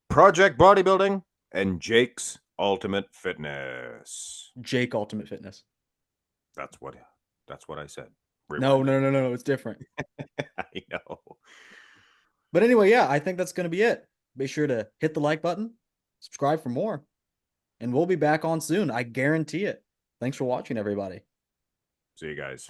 Project Bodybuilding and Jake's Ultimate Fitness. Jake Ultimate Fitness. That's what I said. No, it's different. I know. But anyway, yeah, I think that's going to be it. Be sure to hit the like button, subscribe for more, and we'll be back on soon. I guarantee it. Thanks for watching, everybody. See you guys.